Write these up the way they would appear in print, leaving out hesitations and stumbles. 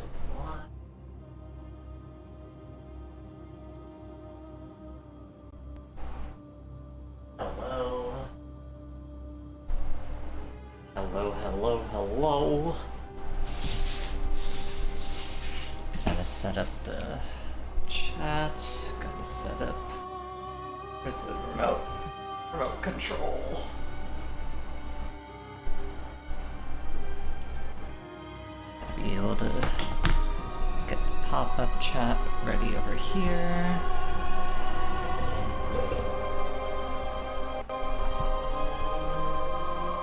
is live. Hello. Hello, hello, hello. Gotta set up the chat. Gotta set up. Where's the remote? Remote control. Gotta be able to get the pop-up chat ready over here.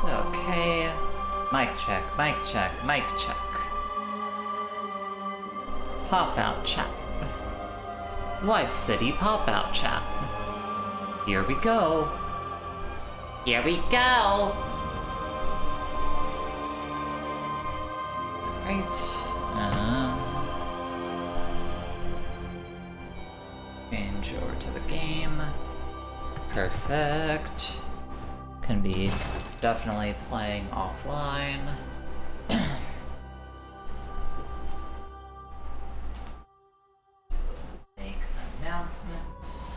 Okay. Mic check, mic check, mic check. Pop-out chat. Life City pop-out chat. Here we go. Here we go. Right. Change over to the game. Perfect. Can be definitely playing offline. Make announcements.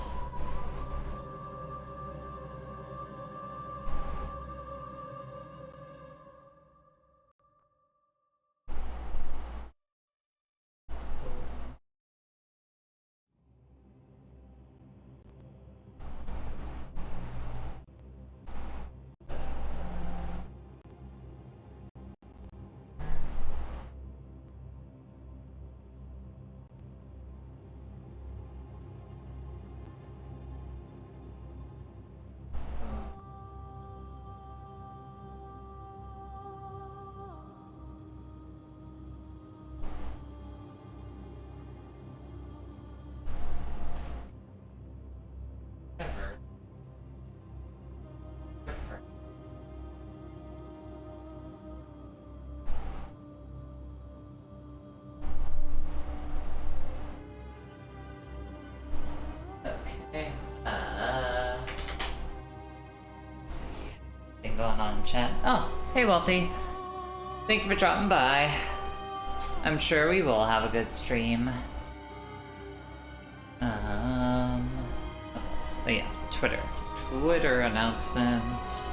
Going on in chat. Oh, hey Wealthy. Thank you for dropping by. I'm sure we will have a good stream. What else? Oh yeah, Twitter announcements.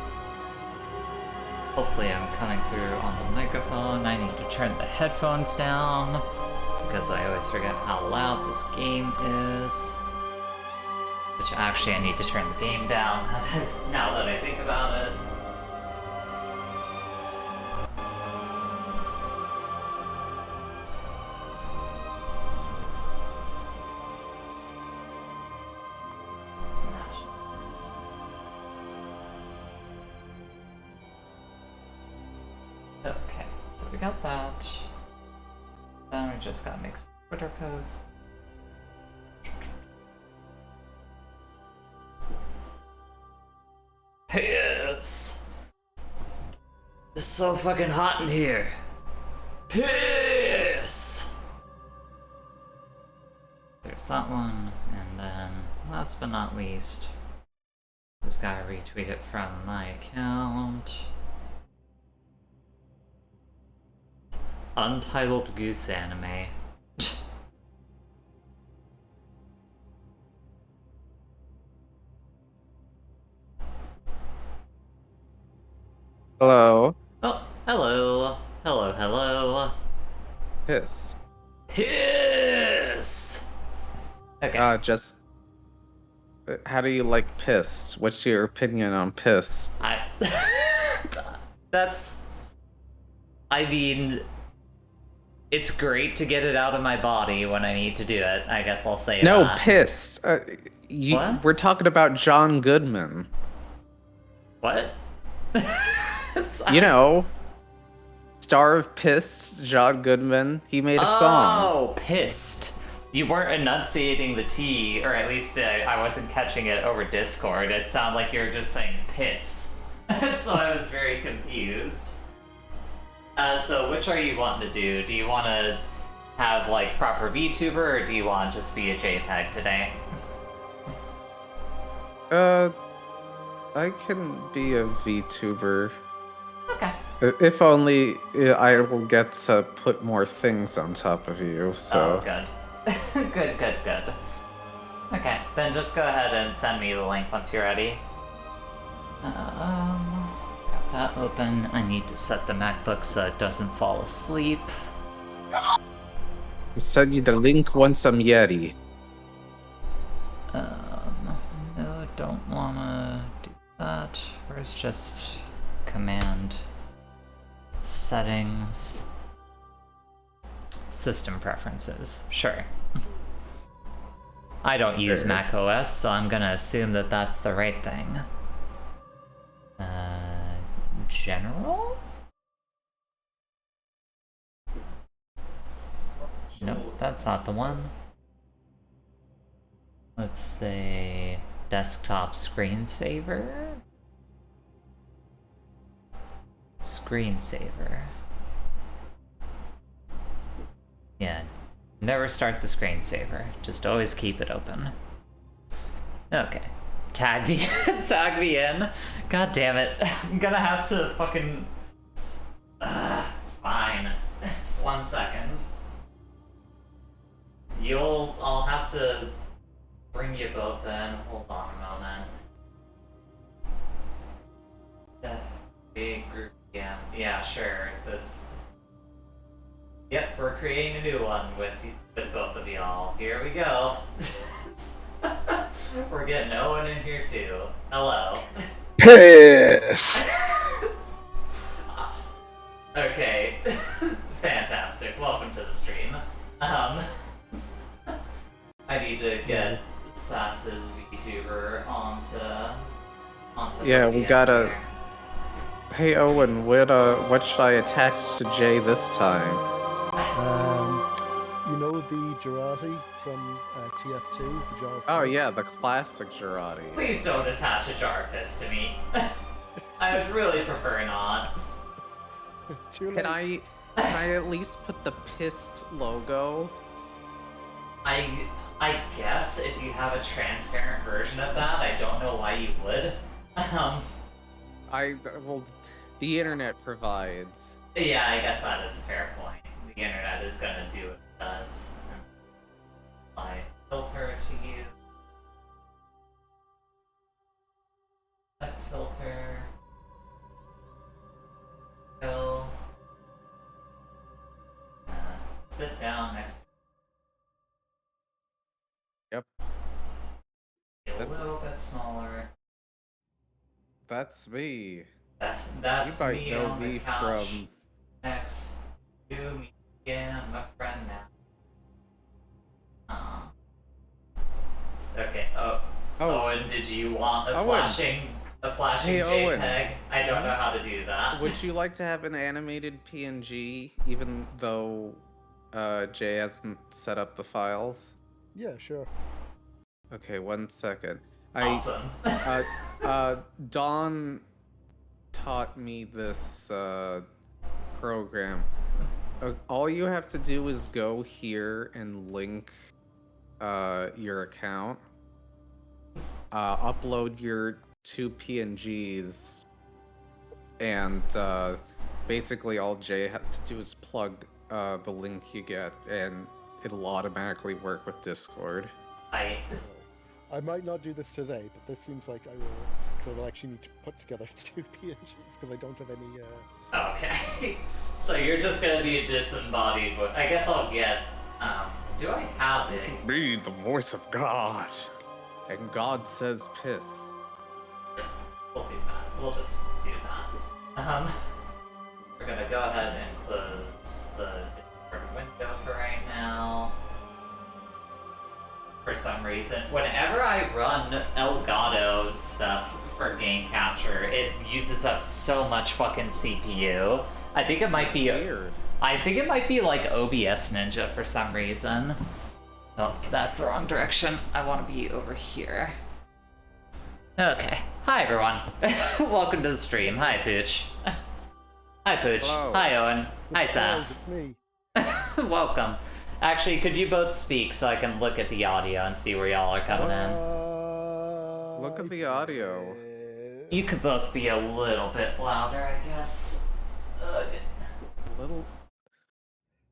Hopefully I'm coming through on the microphone. I need to turn the headphones down because I always forget how loud this game is. Which actually I need to turn the game down now that I think about it. Okay, so we got that. Then we just gotta make some Twitter posts. Piss! It's so fucking hot in here. Piss! There's that one, and then last but not least, this guy retweeted from my account. Untitled Goose Anime. Hello. Oh, hello. Hello, hello. Piss. Piss! Okay. How do you like piss? What's your opinion on piss? I mean, it's great to get it out of my body when I need to do it. I guess I'll say No, that. piss. What? We're talking about John Goodman. What? You know, star of Piss, John Goodman. He made a song. Oh, pissed. You weren't enunciating the T, or at least I wasn't catching it over Discord. It sounded like you were just saying piss. So I was very confused. So which are you wanting to do? Do you want to have, like, proper VTuber, or do you want to just be a JPEG today? I can be a VTuber. Okay. If only I will get to put more things on top of you, so... Oh, good. Good. Okay, then just go ahead and send me the link once you're ready. Got that open. I need to set the MacBook so it doesn't fall asleep. Send you the link once I'm Yeti. No, don't wanna do that. Where's just command settings, system preferences? Sure. I don't use Mac OS, so I'm gonna assume that that's the right thing. General? Nope, that's not the one. Let's say desktop screensaver. Screensaver. Yeah, never start the screensaver. Just always keep it open. Okay. Tag me, tag me in. God damn it. I'm gonna have to fucking... fine. 1 second. I'll have to bring you both in. Hold on a moment. Big group, yeah, sure. Yep, we're creating a new one with both of y'all. Here we go. We're getting Owen in here too. Hello. Piss! Okay. Fantastic. Welcome to the stream. I need to get Sass's VTuber onto Yeah, OBS we gotta... here. Hey Owen, what should I attach to Jay this time? You know the Girardi from TF2, the jar of Oh piss? yeah, the classic Girardi. Please don't attach a jar of piss to me. I would really prefer not. Too Can late. I at least put the pissed logo? I guess if you have a transparent version of that, I don't know why you would. Well, the internet provides. Yeah, I guess that is a fair point. The internet is gonna do what it does. Apply filter to you. Select filter. Go. Sit down next to Yep. a little bit smaller. That's me. That's you might me know on the me couch from... next to me. Yeah, I'm a friend now. Okay. Oh. Owen, did you want a flashing Hey, JPEG? Owen. I don't know how to do that. Would you like to have an animated PNG, even though Jay hasn't set up the files? Yeah, sure. Okay, 1 second. Awesome. Dawn taught me this program. All you have to do is go here and link your account. Upload your 2 PNGs, and basically all Jay has to do is plug the link you get, and it'll automatically work with Discord. I might not do this today, but this seems like I will, because I will actually need to put together 2 PNGs, because I don't have any, Okay. So you're just gonna be a disembodied voice. I guess I'll get, do I have it? Be the voice of God, and God says piss. We'll do that. We'll just do that. We're gonna go ahead and close the Discord window for right now. For some reason, whenever I run Elgato stuff for game capture, it uses up so much fucking CPU. I think it might be weird. I think it might be like OBS Ninja for some reason. Oh, that's the wrong direction. I want to be over here. Okay. Hi everyone. Welcome to the stream. Hi Pooch. Hi Pooch. Hello. Hi Owen. Hi Sass. It's me. Welcome. Actually, could you both speak so I can look at the audio and see where y'all are coming in? Look at the audio. You could both be a little bit louder, I guess. Little.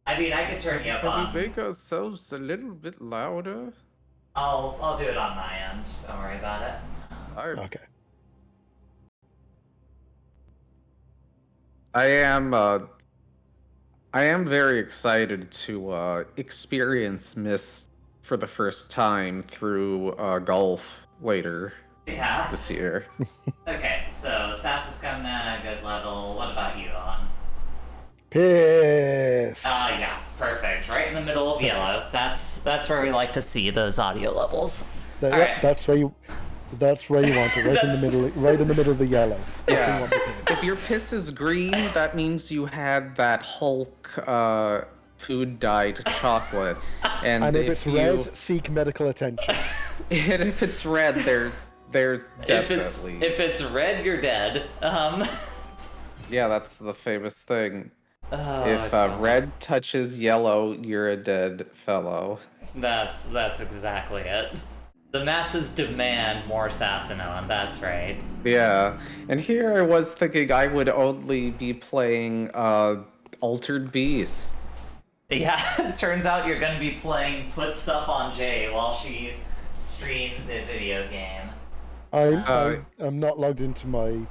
I mean, I could turn you up Can on. we make ourselves a little bit louder? I'll do it on my end. Don't worry about it. Okay. I am very excited to experience Mist for the first time through golf later Yeah. this year. Okay, so Sass is coming at a good level. What about you, on? Piss. Yeah, perfect. Right in the middle of yellow. That's where we like to see those audio levels. Alright. That's where you want it, right in the middle, right in the middle of the yellow. That's where you Yeah. want the piss. If your piss is green, that means you had that Hulk food dyed chocolate. And if it's red, seek medical attention. And if it's red, there's definitely. If it's red, you're dead. Yeah, that's the famous thing. Oh, If red touches yellow, you're a dead fellow. That's exactly it. The masses demand more Sassanone, that's right. Yeah, and here I was thinking I would only be playing Altered Beast. Yeah, it turns out you're gonna be playing Put Stuff on Jay while she streams a video game. I'm not logged into my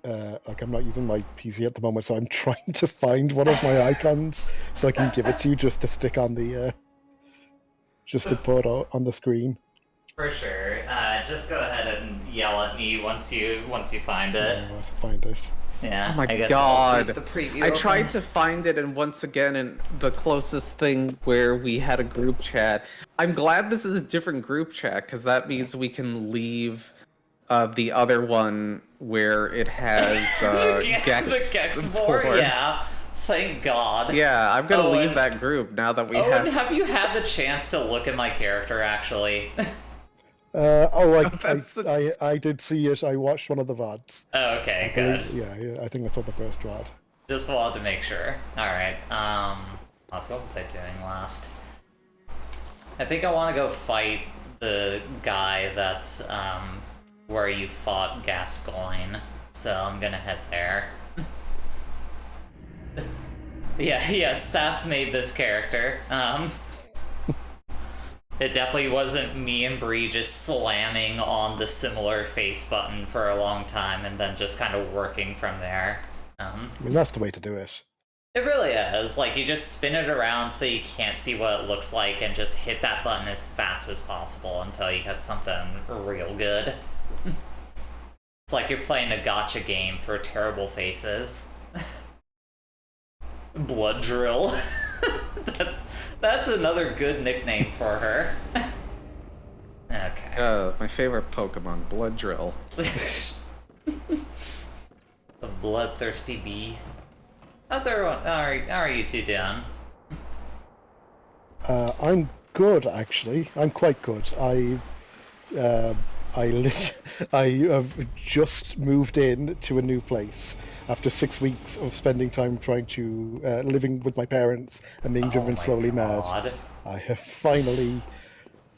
I'm not using my PC at the moment, so I'm trying to find one of my icons so I can give it to you just to stick on the just to put on the screen. For sure. Just go ahead and yell at me once you find it. Yeah, I'll find it. Yeah. Oh my I guess god! I'll keep the preview I open. tried to find it, and once again, in the closest thing where we had a group chat. I'm glad this is a different group chat, because that means we can leave the other one where it has Gex. The Gex board, yeah. Thank God. Yeah, I'm gonna leave and- that group now that we And have you had the chance to look at my character, actually? I did see it. I watched one of the VODs. Oh, okay, good. Yeah, I think that's what the first VOD. Just wanted to make sure. Alright, what was I doing last? I think I want to go fight the guy that's, where you fought Gascoigne, so I'm gonna head there. Yeah, Sass made this character. It definitely wasn't me and Bree just slamming on the similar face button for a long time and then just kind of working from there. I mean, that's the way to do it. It really is. Like, you just spin it around so you can't see what it looks like and just hit that button as fast as possible until you get something real good. It's like you're playing a gotcha game for terrible faces. Blood Drill. That's another good nickname for her. Okay. my favorite Pokemon, Blood Drill. The bloodthirsty bee. How's everyone? How are you two doing? I'm good, actually. I'm quite good. I have just moved in to a new place after 6 weeks of spending time trying to living with my parents and being driven slowly mad. I have finally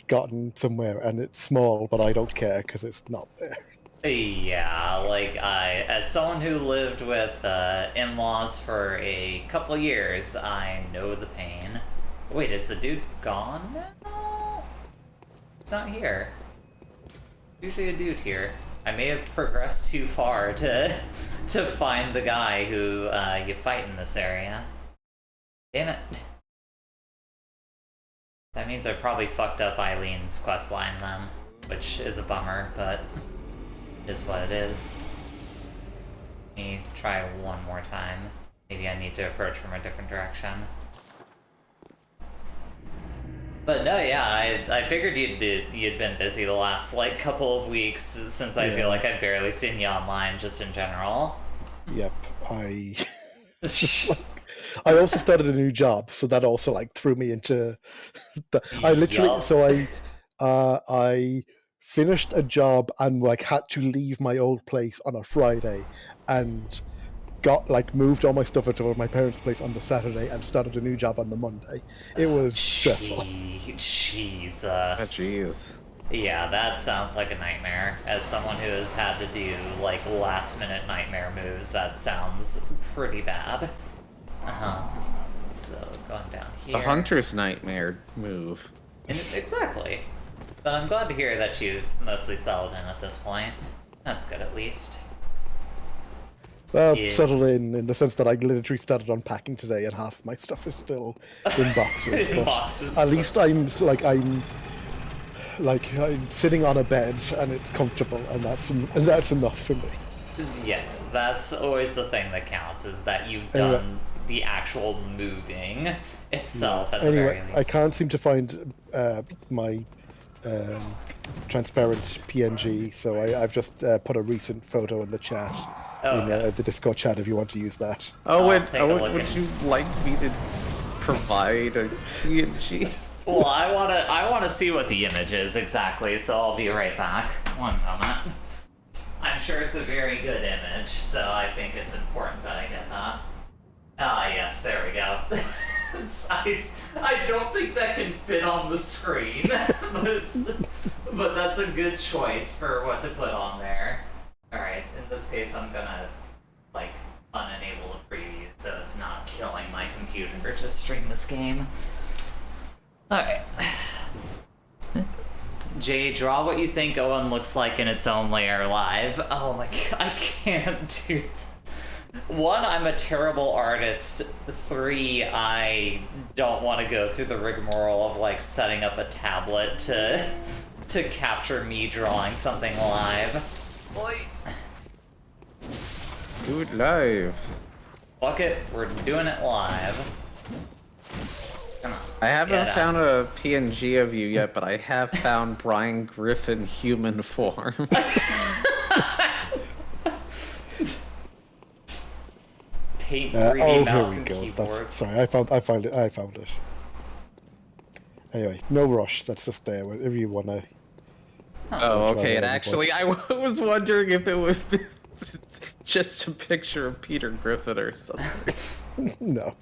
gotten somewhere, and it's small, but I don't care because it's not there. Yeah, like as someone who lived with in-laws for a couple of years, I know the pain. Wait, is the dude gone now? It's not here. Usually a dude here. I may have progressed too far to find the guy who you fight in this area. Damn it. That means I probably fucked up Eileen's questline then, which is a bummer, but it is what it is. Let me try one more time. Maybe I need to approach from a different direction. But no, yeah, I figured you'd been busy the last like couple of weeks since I feel like I've barely seen you online just in general. Yep, it's just like I also started a new job, so that also like threw me into I finished a job and like had to leave my old place on a Friday and got like moved all my stuff into my parents' place on the Saturday and started a new job on the Monday. It was stressful. Jesus. Jeez. Yeah, that sounds like a nightmare. As someone who has had to do, like, last-minute nightmare moves, that sounds pretty bad. So, going down here... A hunter's nightmare move. Exactly. But I'm glad to hear that you've mostly settled in at this point. That's good, at least. Well, Yeah. settled in the sense that I literally started unpacking today, and half my stuff is still in boxes. In but boxes. at least I'm sitting on a bed and it's comfortable, and that's enough for me. Yes, that's always the thing that counts, is that you've done the actual moving itself at the very least. I can't seem to find my transparent PNG, so I've just put a recent photo in the chat, in the Discord chat, if you want to use that. Would you like me to provide a PNG? Well, I wanna see what the image is exactly, so I'll be right back. One moment. I'm sure it's a very good image, so I think it's important that I get that. Ah, yes, there we go. I don't think that can fit on the screen, but that's a good choice for what to put on there. Alright, in this case I'm gonna, like, unenable a preview so it's not killing my computer to stream this game. Alright. Jay, draw what you think Eoghan looks like in its own layer live. Oh my god, I can't do that. 1, I'm a terrible artist. 3, I don't want to go through the rigmarole of, like, setting up a tablet to capture me drawing something live. Boy. Do it live. Fuck it, we're doing it live. Come on. I haven't found a PNG of you yet, but I have found Brian Griffin human form. Paint 3D mouse here we and go. keyboard. Sorry, I found it. Anyway, no rush. That's just there. Whatever you want to. Oh, okay. And actually, I was wondering if it was just a picture of Peter Griffin or something. No.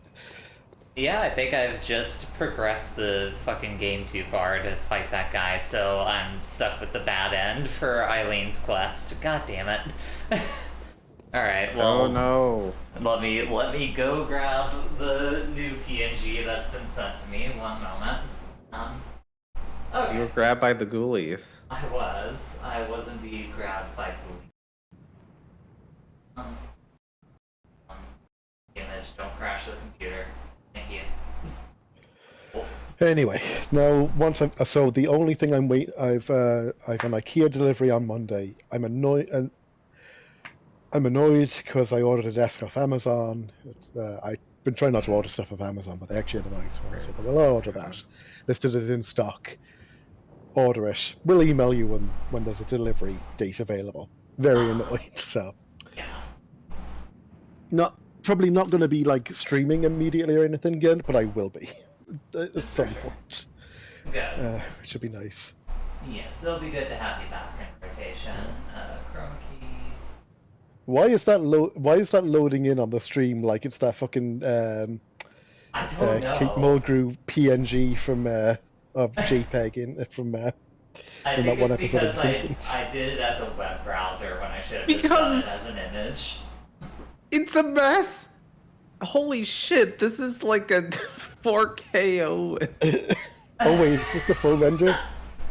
Yeah, I think I've just progressed the fucking game too far to fight that guy, so I'm stuck with the bad end for Eileen's quest. God damn it. Alright, well... Oh no. Let me go grab the new PNG that's been sent to me. One moment. Okay. You were grabbed by the ghoulies. I was indeed grabbed by ghoulies. Image, don't crash the computer. Thank you. Anyway, now so the only thing I've an IKEA delivery on Monday. I'm annoyed because I ordered a desk off Amazon. I've been trying not to order stuff off Amazon, but they actually had a nice one, so I thought, well, I'll order that. Listed as in stock. Order it. We'll email you when there's a delivery date available. Very annoying. So, probably not going to be like streaming immediately or anything again, but I will be at some point. Good. Which should be nice. Yes, it'll be good to have you back in rotation. Chroma key. Why is that loading in on the stream like it's that fucking I don't know. Kate Mulgrew PNG from of JPEG from I in that think one it's episode of because The Simpsons. I did it as a web browser when I should have just done it as an image. It's a mess! Holy shit, this is like a 4K OLED. Oh wait, is this the full render?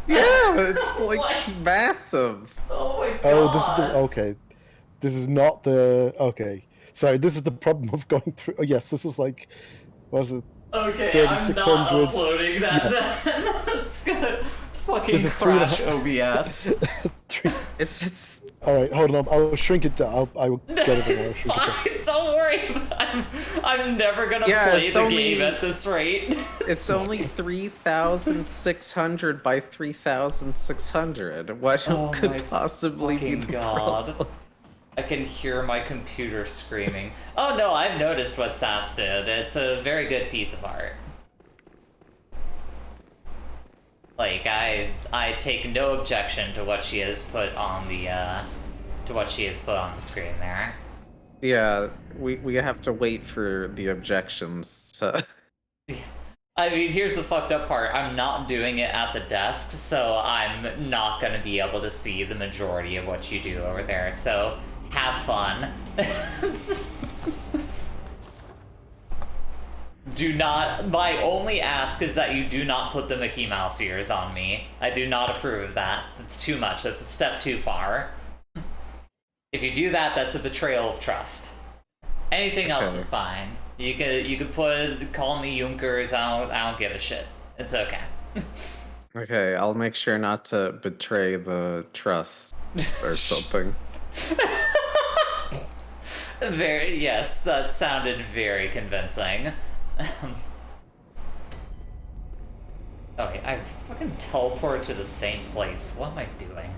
Yeah, it's like massive. Oh my god. Oh, this is the okay. This is not the okay. Sorry, this is the problem of going through. Oh yes, this is like, what was it? Okay, I'm not 3600. uploading that then. It's gonna fucking This is crash OBS. It's All right, hold on. I'll shrink it down. I will get it in. It's fine, don't worry. I'm never gonna play the game at this rate. It's only 3,600 by 3,600. What could possibly be the problem? I can hear my computer screaming. Oh no, I've noticed what Sass did. It's a very good piece of art. Like, I take no objection to what she has put on the screen there. Yeah, we have to wait for the objections to... I mean, here's the fucked up part. I'm not doing it at the desk, so I'm not gonna be able to see the majority of what you do over there. So, have fun. Do not. My only ask is that you do not put the Mickey Mouse ears on me. I do not approve of that. It's too much. That's a step too far. If you do that, that's a betrayal of trust. Anything else is fine. You could call me Junkers. I don't give a shit. It's okay. Okay, I'll make sure not to betray the trust or something. Yes, that sounded very convincing. Oh wait, I fucking teleported to the same place. What am I doing?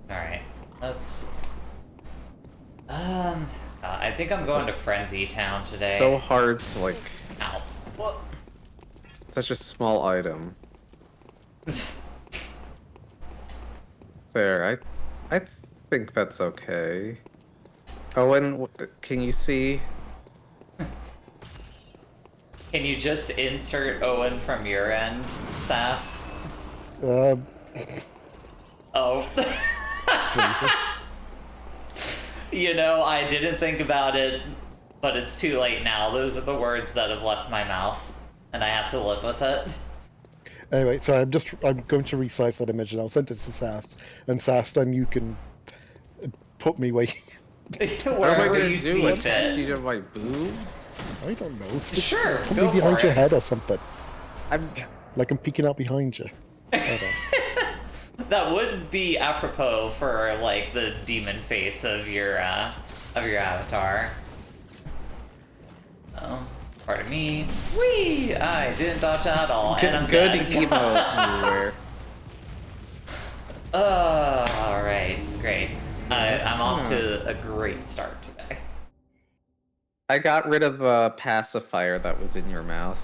Alright, let's... I think I'm going to Frenzy Town today. So hard to, like... Ow. What? Such a small item. There, I think that's okay. Owen, can you see? Can you just insert Owen from your end, Sass? Oh. You know, I didn't think about it, but it's too late now. Those are the words that have left my mouth, and I have to live with it. Anyway, so I'm going to resize that image and I'll send it to Sass. And Sass, then you can put me where Wherever you see fit. You have my boobs? I don't know. Sure, Put go me behind for your it. head or something. I'm peeking out behind you. That would be apropos for like the demon face of your avatar. Oh, pardon me. Whee! I didn't dodge at all, and I'm good dead. emo everywhere. All right, great. I'm off to a great start today. I got rid of the pacifier that was in your mouth.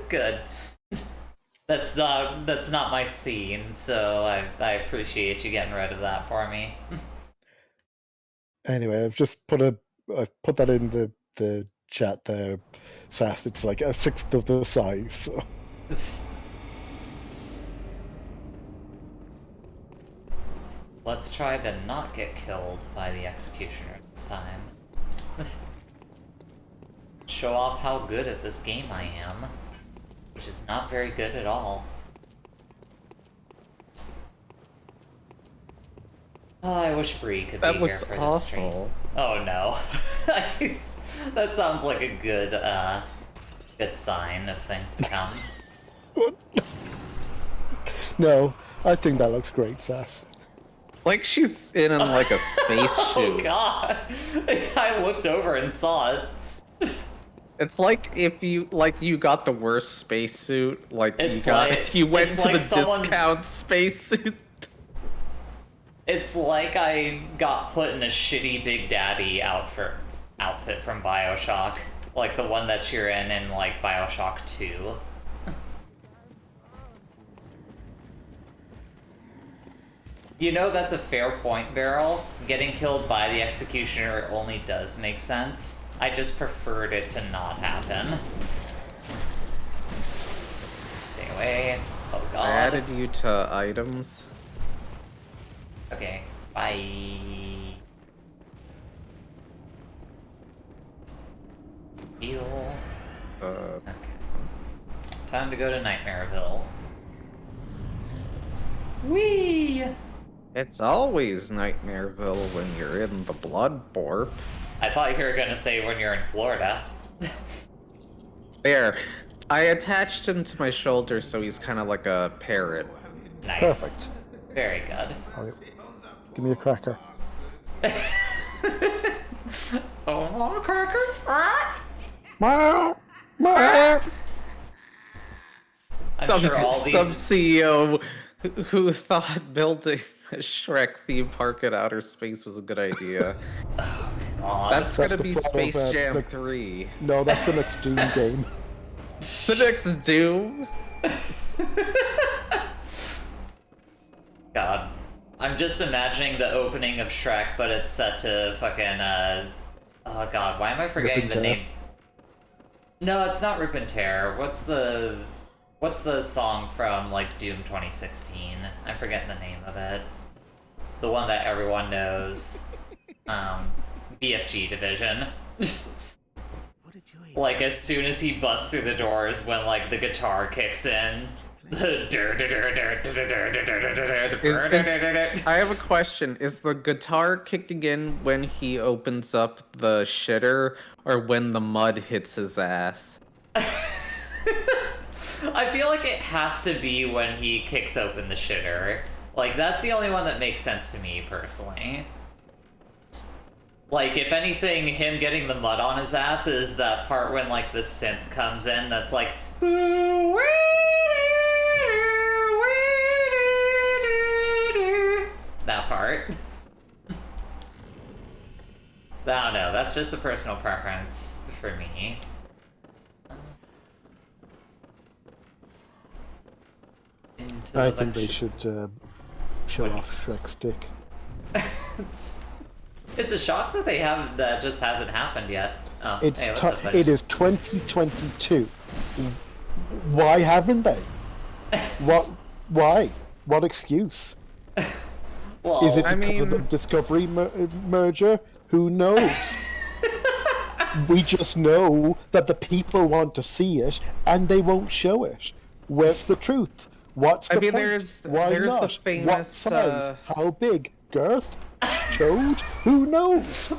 Good. That's not my scene, so I appreciate you getting rid of that for me. Anyway, I've put that in the chat there, Sass. It's like a sixth of the size. So. Let's try to not get killed by the executioner this time. Show off how good at this game I am, which is not very good at all. Oh, I wish Bree could be here for this stream. Oh no. That sounds like a good sign of things to come. No, I think that looks great, Sass. Like she's in like a space Oh suit. god! I looked over and saw it. It's like if you got the worst spacesuit, like It's you went it's to like the someone- discount spacesuit. It's like I got put in a shitty Big Daddy outfit from BioShock. Like the one that you're in like BioShock 2. You know, that's a fair point, Beryl. Getting killed by the executioner only does make sense. I just preferred it to not happen. Stay away. Oh god. I added you to items. Okay, bye. Heal. Okay. Time to go to Nightmareville. Whee! It's always Nightmareville when you're in the Bloodborne. I thought you were gonna say when you're in Florida. There. I attached him to my shoulder so he's kind of like a parrot. Nice. Perfect. Very good. Give me a cracker. Oh, cracker! Meow, meow. I'm sure all Some these... CEO who thought building a Shrek theme park in outer space was a good idea. That's gonna the be plot of, Space Jam the- 3. No, that's the next Doom game. The next Doom? God. I'm just imagining the opening of Shrek, but it's set to fucking, Oh god, why am I forgetting the name? No, it's not Rip and Tear. What's the song from, like, Doom 2016? I'm forgetting the name of it. The one that everyone knows. BFG Division. Like, as soon as he busts through the doors, when, like, the guitar kicks in. I have a question. Is the guitar kicking in when he opens up the shitter, or when the mud hits his ass? I feel like it has to be when he kicks open the shitter. Like, that's the only one that makes sense to me, personally. Like, if anything, him getting the mud on his ass is that part when, like, the synth comes in that's like, that part. I don't know, that's just a personal preference for me. I think they should show off Shrek's dick. It's a shock that that just hasn't happened yet. Oh, it is 2022. Why haven't they? Why? What excuse? Well, is it because of the Discovery merger? Who knows? We just know that the people want to see it, and they won't show it. Where's the truth? What's the point? Why there's not? The famous, what size? How big? Girth? Chode? Who knows?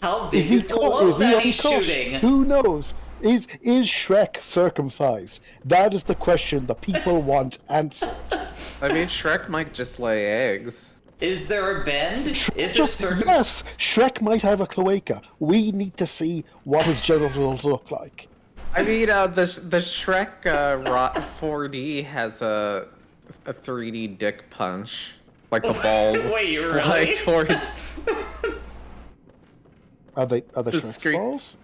How big is the load that he's shooting? Who knows? Is Shrek circumcised? That is the question the people want answered. I mean, Shrek might just lay eggs. Is there a bend? Yes, Shrek might have a cloaca. We need to see what his genitals look like. I mean, the Shrek 4D has a 3D dick punch. Like the balls Wait, really? towards... Are they Shrek's balls?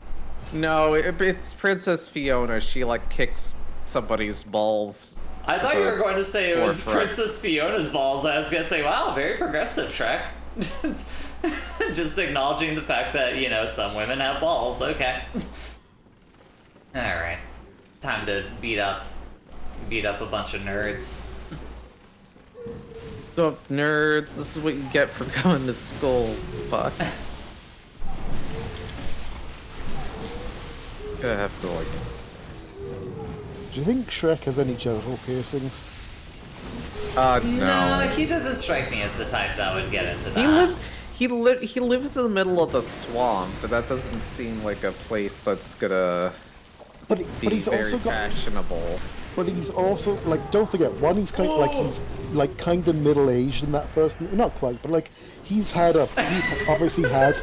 No, it's Princess Fiona. She, like, kicks somebody's balls. I thought you were going to say it was Princess Fiona's balls. I was going to say, wow, very progressive, Shrek. Just acknowledging the fact that, you know, some women have balls. Okay. Alright. Time to beat up a bunch of nerds. So, nerds, this is what you get for going to school. Fuck. Gonna have to, like... Do you think Shrek has any genital piercings? No. No, he doesn't strike me as the type that would get into that. He lives in the middle of the swamp, but that doesn't seem like a place that's gonna but he's very also fashionable. But he's also, like, don't forget, one, he's kind of, like, he's, like, kind of middle-aged in that first, not quite, but, like, he's obviously had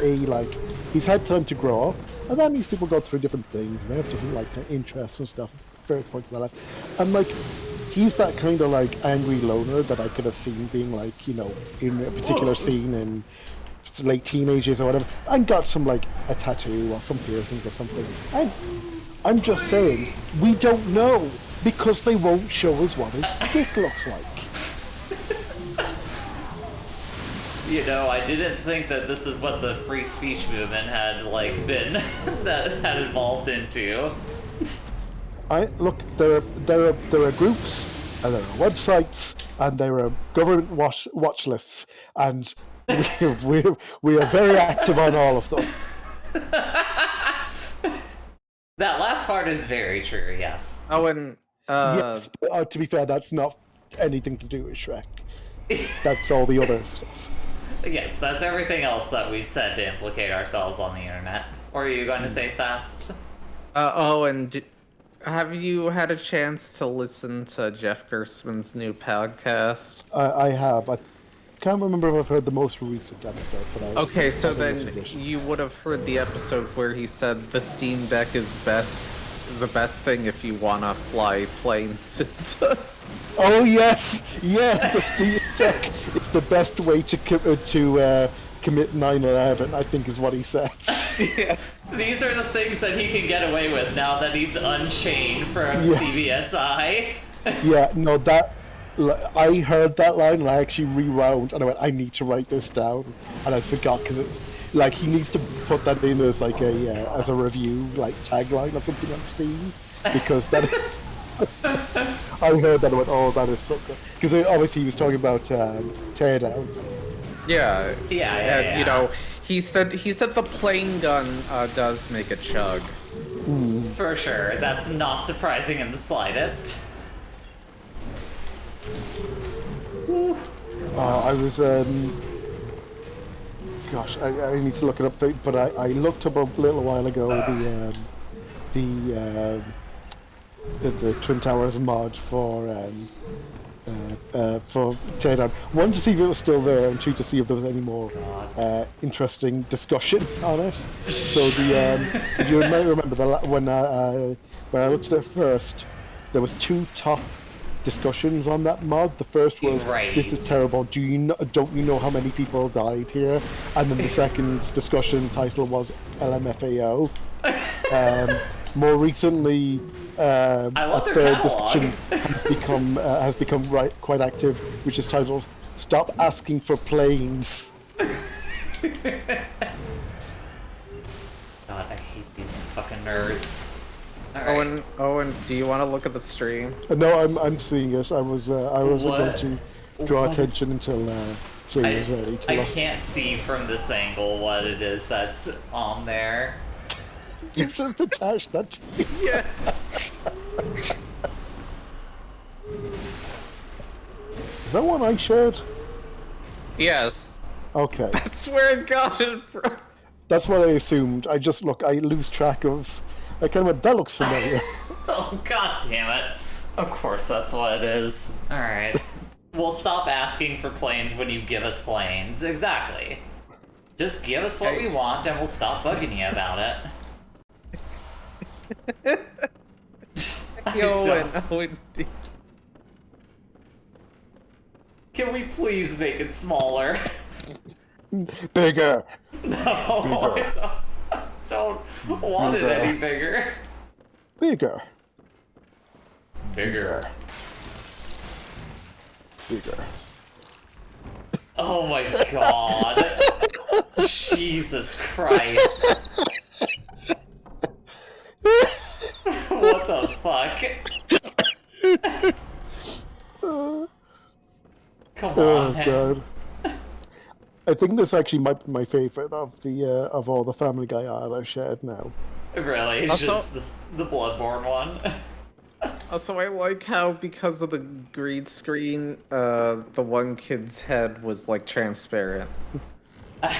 he's had time to grow up, and that means people go through different things, and they have different, like, interests and stuff at various points in their life, and, like, he's that kind of, like, angry loner that I could have seen being, like, you know, in a particular scene in late teenagers or whatever, and got some, like, a tattoo or some piercings or something, and I'm just saying, we don't know. Because they won't show us what his dick looks like. You know, I didn't think that this is what the free speech movement had, like, been that had evolved into. Look, there are groups, and there are websites, and there are government watch lists, and we are very active on all of them. That last part is very true, yes. Oh, and yes, but, to be fair, that's not anything to do with Shrek. That's all the other stuff. Yes, that's everything else that we've said to implicate ourselves on the internet. Or are you going to say, Sass? And have you had a chance to listen to Jeff Gerstmann's new podcast? I have. I can't remember if I've heard the most recent episode, but okay, so then you would have heard the episode where he said the Steam Deck is the best thing if you want to fly planes into... Oh yes, the Steam Deck is the best way to commit 9/11. I think is what he said. Yeah. These are the things that he can get away with now that he's unchained from CBSI. Yeah, no, that I heard that line and I actually rewound and I went, I need to write this down, and I forgot because it's like he needs to put that in as like as a review like tagline or something on Steam, because that. I heard that and went, oh, that is so good, because obviously he was talking about Teardown. Yeah. Yeah. You know, he said the plane gun does make a chug. For sure, that's not surprising in the slightest. I was, gosh, I need to look it up, but I looked up a little while ago the Twin Towers mod for Teardown. One, to see if it was still there, and two, to see if there was any more interesting discussion on it. So if you might remember when I looked at it first, there was two top discussions on that mod. The first was, this is terrible, don't you know how many people died here? And then the second discussion title was LMFAO. More recently, a third discussion has become quite active, which is titled "Stop Asking for Planes." God, I hate these fucking nerds. Right. Owen, do you want to look at the stream? No, I'm seeing it. I was going to draw attention until Jay was ready. I can't see from this angle what it is that's on there. You should have attached that to you. Yeah. Is that one I shared? Yes. Okay. That's where it got it from. That's what I assumed. I lose track of. I kind of went, that looks familiar. Oh, god damn it. Of course that's what it is. Alright. We'll stop asking for planes when you give us planes. Exactly. Just give us what we want and we'll stop bugging you about it. Owen. Can we please make it smaller? Bigger. No, Bigger. I don't want it any bigger. Bigger. Bigger. Bigger. Oh my god. Jesus Christ. What the fuck? Come on. Oh god. I think this actually might be my favorite of the of all the Family Guy art I've shared now. Really? It's just the Bloodborne one? Also, I like how, because of the green screen, the one kid's head was, like, transparent.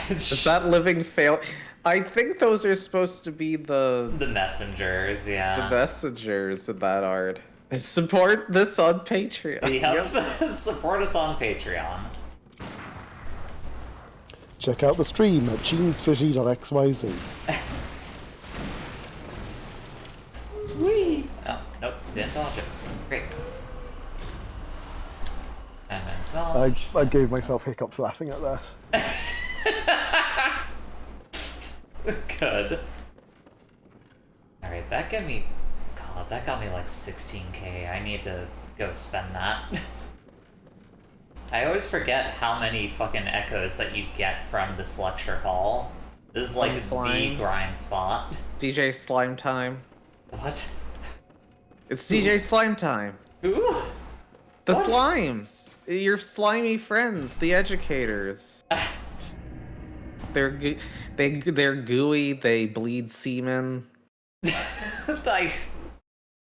Is that living fail? I think those are supposed to be the messengers, yeah. The messengers of that art. Support this on Patreon. Yep. Support us on Patreon. Check out the stream at genecity.xyz. Whee! Oh, nope, didn't dodge it. Great. And then I gave myself hiccups laughing at that. Good. Alright, that got me like 16k. I need to go spend that. I always forget how many fucking echoes that you get from this lecture hall. This is like the grind spot. DJ Slime Time. What? It's DJ Slime Time. Who? The Slimes. Your slimy friends, the educators. They're gooey. They bleed semen.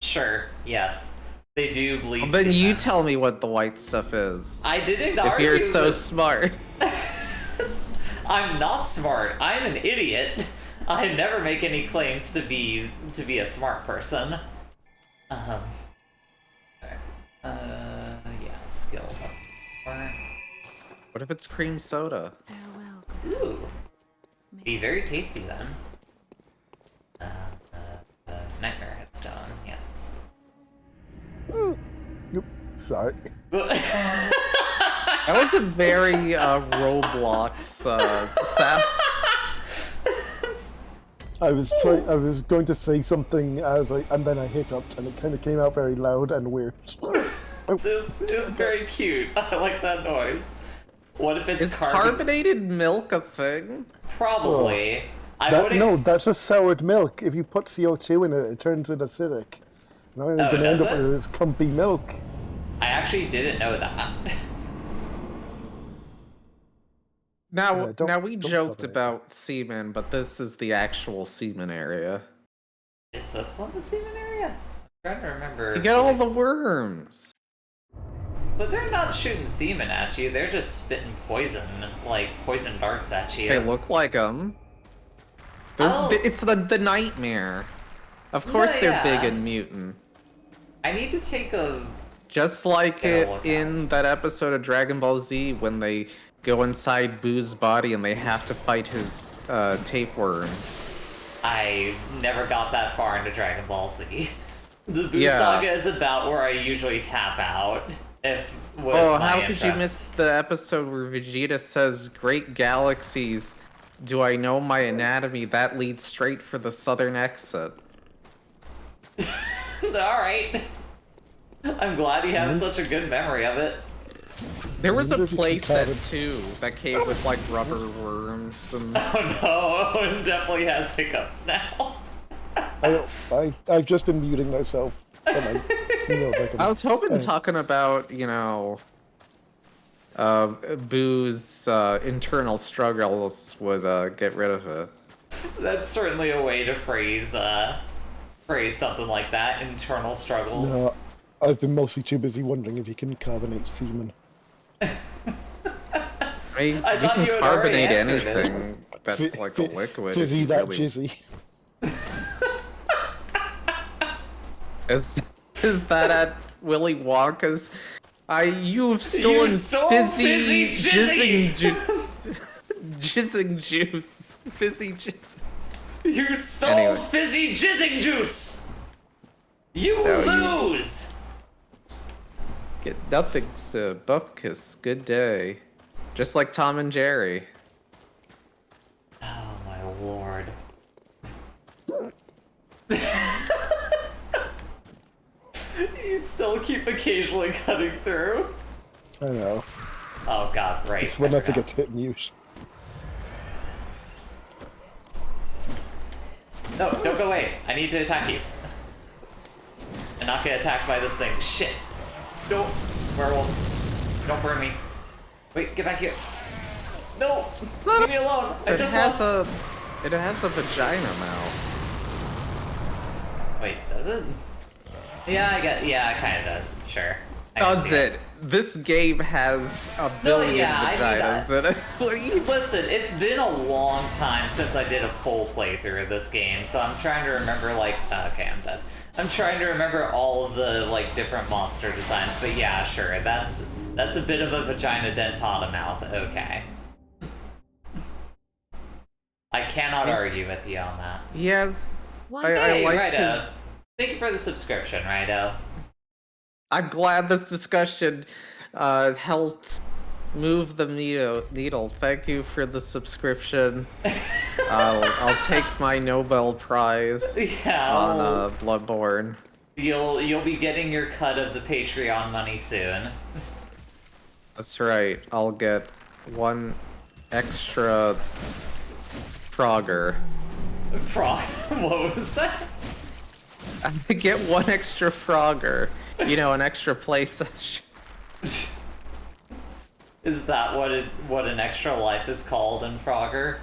Sure. Yes. They do bleed. Well, then you tell me what the white stuff is. I didn't argue. If you're so smart. I'm not smart. I'm an idiot. I never make any claims to be a smart person. Yeah, skill. What if it's cream soda? Ooh. Be very tasty then. Nightmare headstone, yes. Yep. Sorry. That was a very Roblox sound. I was going to say something and then I hiccuped, and it kind of came out very loud and weird. This is very cute. I like that noise. What if it's Is carbonated milk a thing? Probably. No, that's a soured milk. If you put CO2 in it, it turns it acidic. Now you're going to end up with this clumpy milk. I actually didn't know that. Now we joked about semen, but this is the actual semen area. Is this one the semen area? I'm trying to remember. You get all the worms. But they're not shooting semen at you, they're just spitting poison, like poison darts at you. They look like them. It's the nightmare. Of course they're big and mutant. I need to take a... Just like in that episode of Dragon Ball Z when they go inside Boo's body and they have to fight his tapeworms. I never got that far into Dragon Ball Z. The Boo saga is about where I usually tap out. How could you miss the episode where Vegeta says, "Great galaxies, do I know my anatomy? That leads straight for the southern exit." Alright. I'm glad he has such a good memory of it. There was a playset too that came with like rubber worms and... Oh no, Owen definitely has hiccups now. I've just been muting myself. I was hoping talking about, Boo's internal struggles would get rid of it. That's certainly a way to phrase something like that, internal struggles. No, I've been mostly too busy wondering if you can carbonate semen. I mean, you can carbonate anything that's like a liquid. Fizzy that jizzy. Is that at Willy Wonka's? You've stolen fizzy jizzing juice. Jizzing juice. Fizzy jizz. You stole fizzy jizzing juice! You lose! Get nothing's bupkis. Good day. Just like Tom and Jerry. Oh my lord. You still keep occasionally cutting through. I know. Oh god, right. It's when I forget to hit mute. No, don't go away. I need to attack you. I'm not get attacked by this thing. Shit. No. Werewolf. Don't burn me. Wait, get back here. No! Leave me alone. It has a vagina mouth. Wait, does it? Yeah, it kinda does. Sure. Does it? This game has a billion vaginas in it. What are you Listen, it's been a long time since I did a full playthrough of this game, so I'm trying to remember, like... okay, I'm dead. I'm trying to remember all of the, like, different monster designs, but yeah, sure, that's a bit of a vagina dentata mouth, okay. I cannot argue with you on that. Yes. Hey, Righto. Thank you for the subscription, Righto. I'm glad this discussion helped move the needle. Thank you for the subscription. I'll take my Nobel Prize on Bloodborne. You'll be getting your cut of the Patreon money soon. That's right. I'll get one extra Frogger. What was that? I get one extra Frogger. An extra play session. Is that what an extra life is called in Frogger?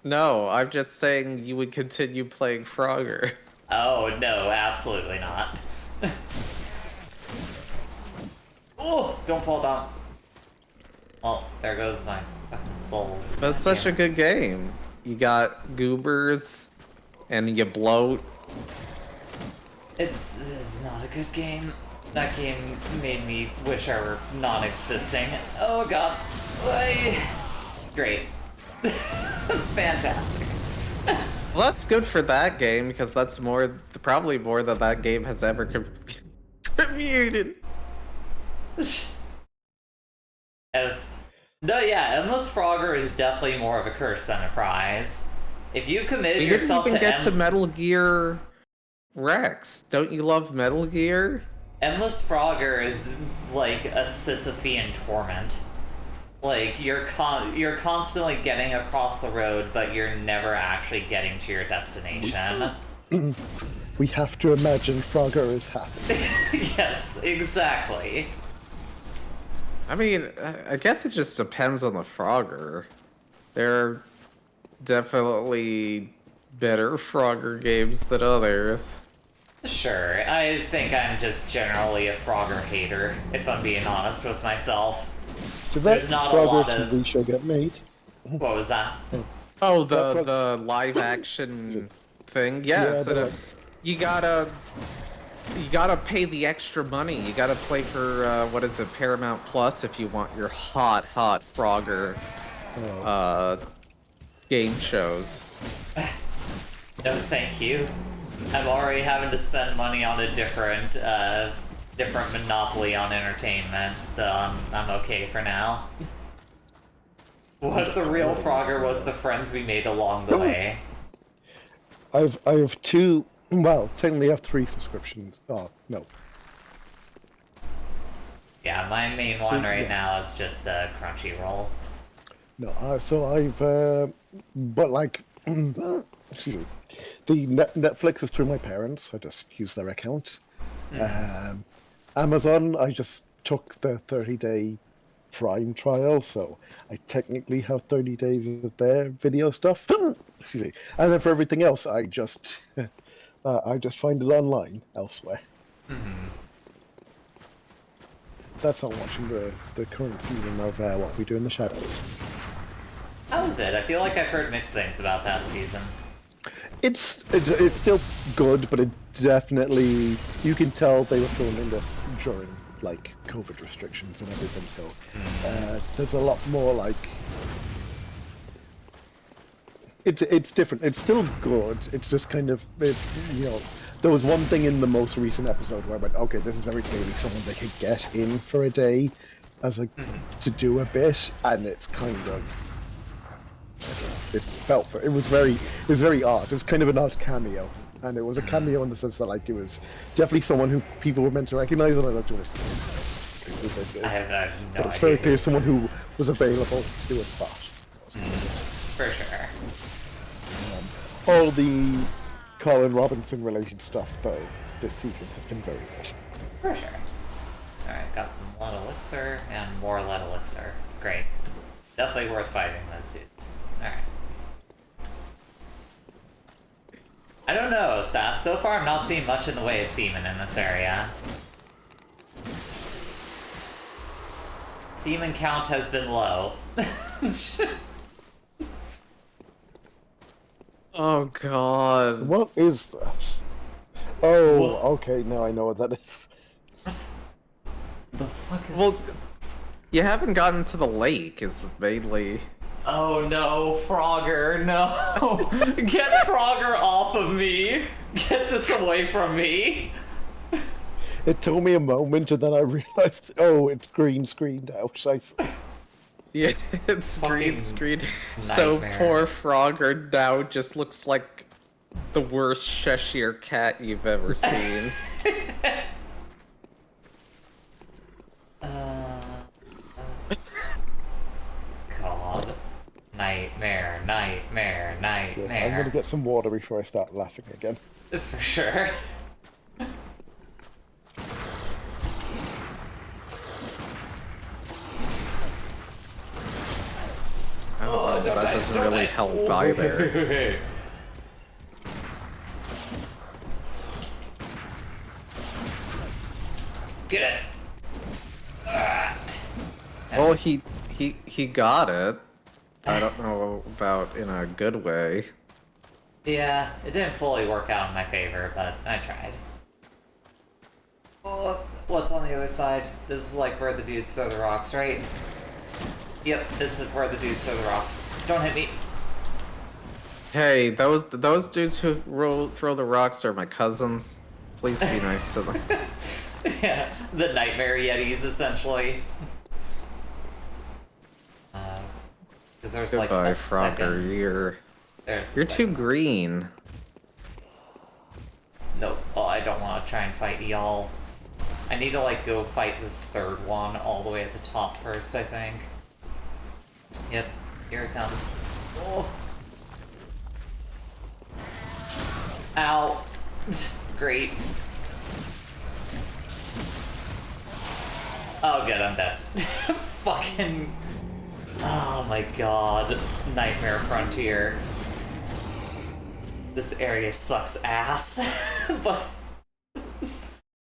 No, I'm just saying you would continue playing Frogger. Oh, no, absolutely not. Oh, don't fall down. Well, there goes my fucking souls. That's such a good game. You got goobers, and you bloat. This is not a good game. That game made me wish I were non-existing. Oh god. Great. Fantastic. Well, that's good for that game, because that's probably more than that game has ever contributed. Endless Frogger is definitely more of a curse than a prize. If you've committed yourself to get to Metal Gear Rex. Don't you love Metal Gear? Endless Frogger is like a Sisyphean torment. Like, you're constantly getting across the road, but you're never actually getting to your destination. We have to imagine Frogger is happy. Yes, exactly. I mean, I guess it just depends on the Frogger. There are definitely better Frogger games than others. Sure, I think I'm just generally a Frogger hater, if I'm being honest with myself. Did that There's not a Frogger lot of... TV show get made? What was that? Oh, the live action thing? Yeah, you gotta pay the extra money. You gotta play for what is it, Paramount Plus, if you want your hot Frogger game shows. No, thank you. I'm already having to spend money on a different monopoly on entertainment, so I'm okay for now. What if the real Frogger was the friends we made along the way? I have two. Well, technically, I have 3 subscriptions. Oh no. Yeah, my main one right now is just Crunchyroll. No, so I've, but like, excuse me, the Netflix is through my parents. I just use their account. Amazon, I just took the 30-day Prime trial, so I technically have 30 days of their video stuff. Excuse me, and then for everything else, I just find it online elsewhere. That's how I'm watching the current season of What We Do in the Shadows. How is it? I feel like I've heard mixed things about that season. It's still good, but it definitely, you can tell they were filming this during like COVID restrictions and everything. So there's a lot more like it's different. It's still good. It's just kind of there was one thing in the most recent episode where I went, okay, this is very clearly someone they could get in for a day as like to do a bit, and it's kind of. It felt it was very odd. It was kind of an odd cameo, and it was a cameo in the sense that like it was definitely someone who people were meant to recognize, and I looked at it. Who this is. I have no but it's idea very clear someone who was available to do a spot. For sure. All the Colin Robinson related stuff though this season has been very good. For sure. Alright, got some lead elixir and more lead elixir. Great. Definitely worth fighting those dudes. Alright. I don't know, Sass. So far I'm not seeing much in the way of semen in this area. Semen count has been low. Oh god. What is that? Oh, okay, now I know what that is. The fuck is... Well, you haven't gotten to the lake, is mainly... Oh no, Frogger, no! Get Frogger off of me! Get this away from me! It took me a moment, and then I realized, oh, it's green screened out. Yeah, it's green screen. Nightmare. So poor Frogger now just looks like the worst Cheshire cat you've ever seen. God. Nightmare, nightmare, nightmare. I'm gonna get some water before I start laughing again. For sure. Oh, that doesn't really help either. Get it. Well, he got it. I don't know about in a good way. Yeah, it didn't fully work out in my favor, but I tried. Oh, what's on the other side? This is like where the dudes throw the rocks, right? Yep, this is where the dudes throw the rocks. Don't hit me. Hey, those dudes who throw the rocks are my cousins. Please be nice to them. Yeah, the nightmare yetis, essentially. Because there's like Goodbye, a Frogger. second... You're too green. Nope. Oh, I don't want to try and fight y'all. I need to like go fight the third one all the way at the top first, I think. Yep, here it comes. Oh. Ow. Great. Oh good, I'm dead. Fucking... Oh my god. Nightmare Frontier. This area sucks ass. But...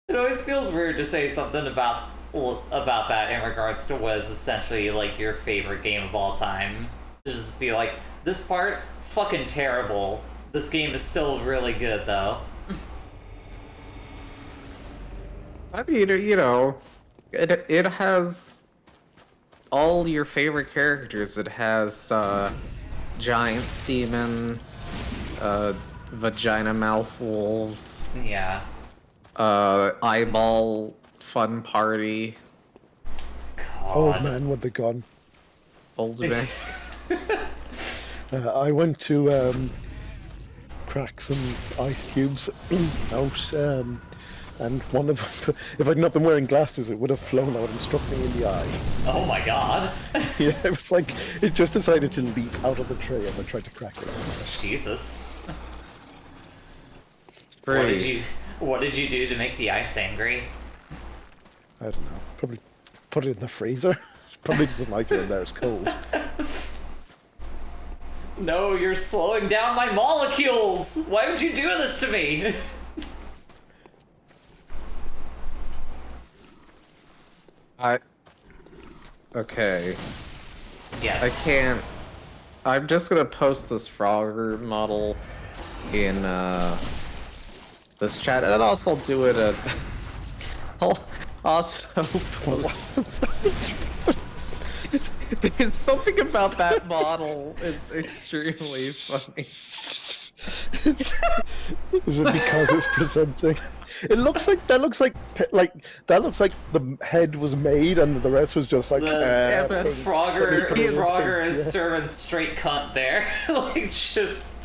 It always feels weird to say something about that in regards to what is essentially like your favorite game of all time. Just be like, this part, fucking terrible. This game is still really good though. I mean, you know, it has all your favorite characters. It has giant semen, vagina mouth wolves. Yeah. Eyeball fun party. God. Old man with the gun. Old man. I went to crack some ice cubes out, and one of them, if I'd not been wearing glasses, it would have flown out and struck me in the eye. Oh my god. Yeah, it was like it just decided to leap out of the tray as I tried to crack it. Jesus. It's pretty... What did you do to make the ice angry? I don't know. Probably put it in the freezer. Probably doesn't like it in there. It's cold. No, you're slowing down my molecules! Why would you do this to me? Okay. Yes. I can't... I'm just gonna post this Frogger model in, this chat, and also I'll do it at... I'll also... Because something about that model is extremely funny. Is it because it's presenting? It looks like that looks like the head was made and the rest was just like Frogger is serving straight cunt there, like just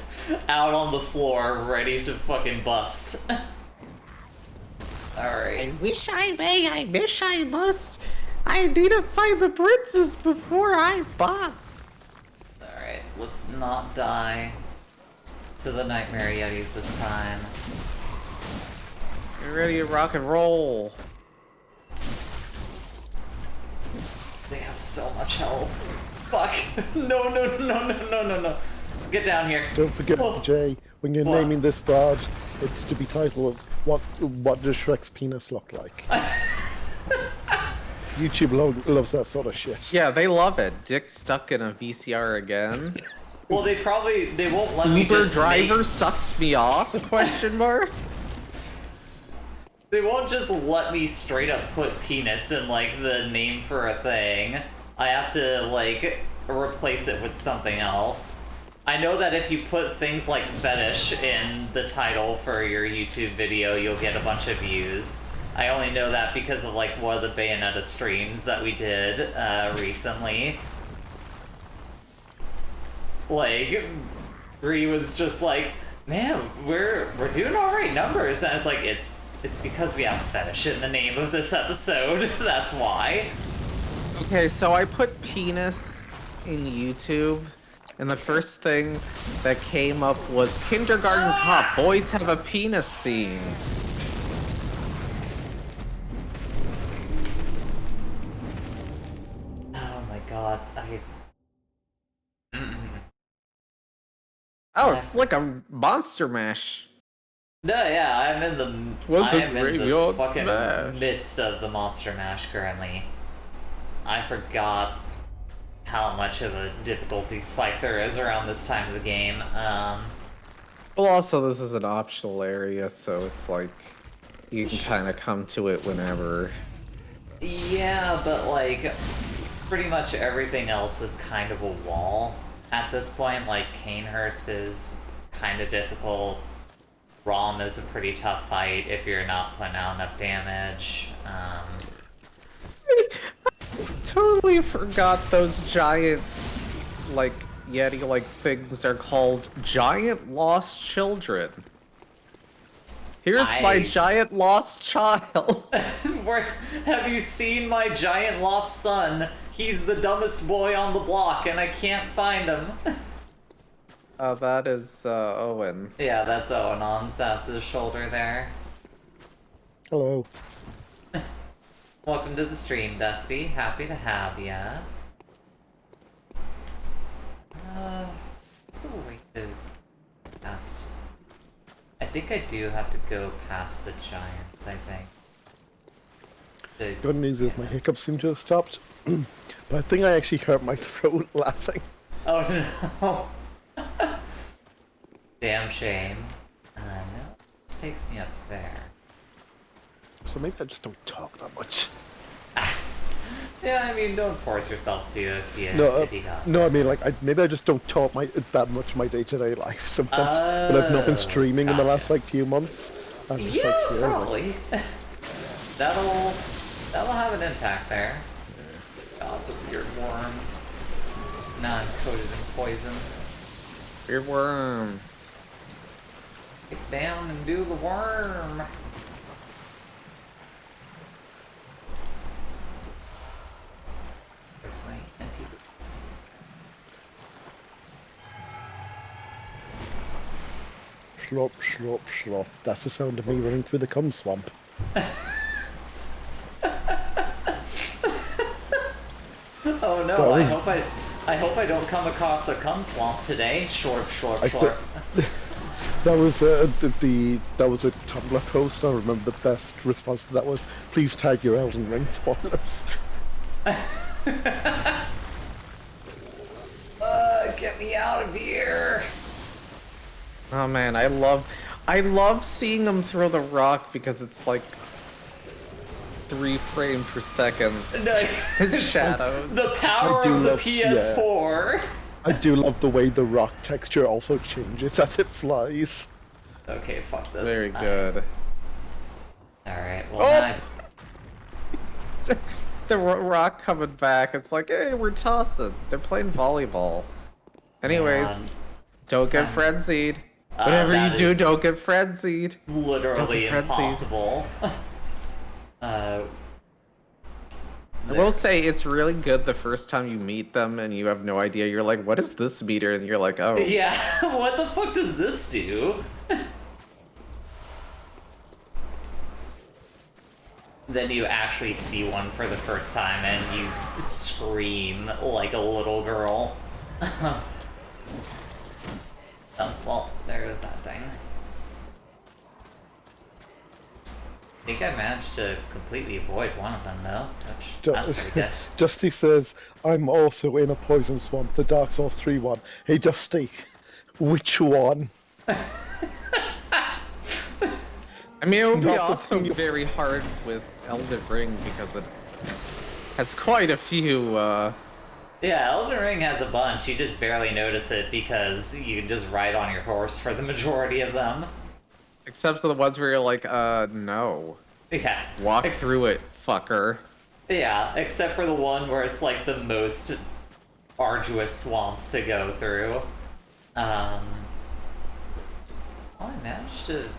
out on the floor, ready to fucking bust. All right. I wish I may. I wish I must. I need to find the princess before I bust. All right. Let's not die to the Nightmare Yetis this time. Get ready to rock and roll. They have so much health. Fuck. No, no, no, no, no, no, no. Get down here. Don't forget, Jay, when you're naming this VOD, it's to be titled What Does Shrek's Penis Look Like? YouTube loves that sort of shit. Yeah, they love it. Dick stuck in a VCR again. Well, they won't let me Uber just driver sucks me off? Question mark. They won't just let me straight up put penis in, like, the name for a thing. I have to, like, replace it with something else. I know that if you put things like fetish in the title for your YouTube video, you'll get a bunch of views. I only know that because of, like, one of the Bayonetta streams that we did, recently. Like, Bree was just like, man, we're doing alright numbers, and I was like, it's because we have fetish in the name of this episode. That's why. Okay, so I put penis in YouTube, and the first thing that came up was Kindergarten Cop. Boys have a penis scene. Oh my god, Oh, it's like a Monster Mash. No, yeah, I'm in the fucking smash. midst of the Monster Mash currently. I forgot how much of a difficulty spike there is around this time of the game. Well, also, this is an optional area, so it's like, you can kind of come to it whenever. Yeah, but like, pretty much everything else is kind of a wall at this point. Like, Canehurst is kind of difficult. Rom is a pretty tough fight if you're not putting out enough damage. I totally forgot those giant, like, Yeti-like things are called giant lost children. Here's my giant lost child. Have you seen my giant lost son? He's the dumbest boy on the block, and I can't find him. That is Owen. Yeah, that's Owen on Sass's shoulder there. Hello. Welcome to the stream, Dusty. Happy to have ya. What's the way to past? I think I do have to go past the giants, I think. Good news is my hiccups seem to have stopped. But I think I actually hurt my throat laughing. Oh no. Damn shame. No, this takes me up there. So maybe I just don't talk that much. Yeah, I mean, don't force yourself to if you got no, I mean, like, maybe I just don't talk that much in my day-to-day life sometimes. When I've not been streaming in the last, like, few months. I'm just yeah, like, here, probably. Like... that'll have an impact there. God, the weird worms. Non-coated in poison. Weird worms. Get down and do the worm. Where's my anti-boots? Slop, slop, slop. That's the sound of me running through the cum swamp. Oh no, I hope I don't come across a cum swamp today. Shorp, shorp, shorp. That was that was a Tumblr post. I remember the best response to that was, "Please tag your Elden Ring spoilers." Get me out of here! Oh man, I love seeing them throw the rock because it's like 3 frames per second. Shadows. The power of the PS4. Yeah. I do love the way the rock texture also changes as it flies. Okay, fuck this. Very good. Alright, well now the rock coming back, it's like, hey, we're tossing. They're playing volleyball. Anyways, don't get frenzied. Whatever you do, don't get frenzied. Literally impossible. I will say it's really good the first time you meet them and you have no idea. You're like, what is this meter? And you're like, oh. Yeah, what the fuck does this do? Then you actually see one for the first time and you scream like a little girl. Oh, well, there is that thing. I think I managed to completely avoid one of them, though. That's pretty good. Dusty says, I'm also in a poison swamp, the Dark Souls 3 one. Hey, Dusty, which one? I mean, it would be also very hard with Elden Ring because it has quite a few, Yeah, Elden Ring has a bunch. You just barely notice it because you can just ride on your horse for the majority of them. Except for the ones where you're like, no. Yeah. Walk through it, fucker. Yeah, except for the one where it's like the most arduous swamps to go through. Well, I managed to...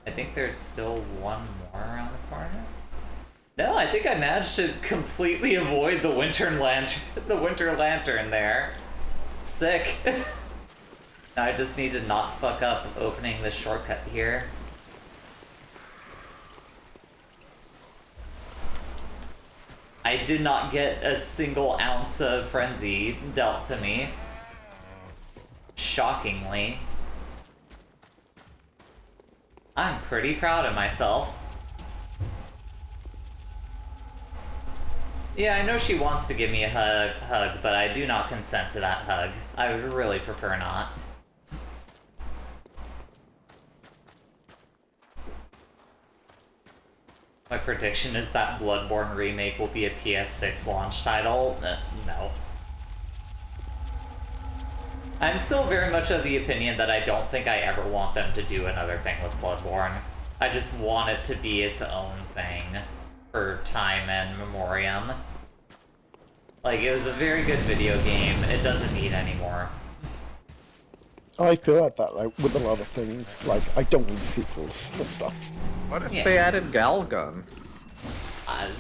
I think there's still one more around the corner. No, I think I managed to completely avoid the winter lantern there. Sick. I just need to not fuck up opening the shortcut here. I did not get a single ounce of frenzy dealt to me. Shockingly. I'm pretty proud of myself. Yeah, I know she wants to give me a hug, but I do not consent to that hug. I would really prefer not. My prediction is that Bloodborne remake will be a PS6 launch title. No. I'm still very much of the opinion that I don't think I ever want them to do another thing with Bloodborne. I just want it to be its own thing for time and memoriam. Like, it was a very good video game. It doesn't need any more. I feel like that with a lot of things. Like, I don't need sequels for stuff. What if Yeah. they added Galgun?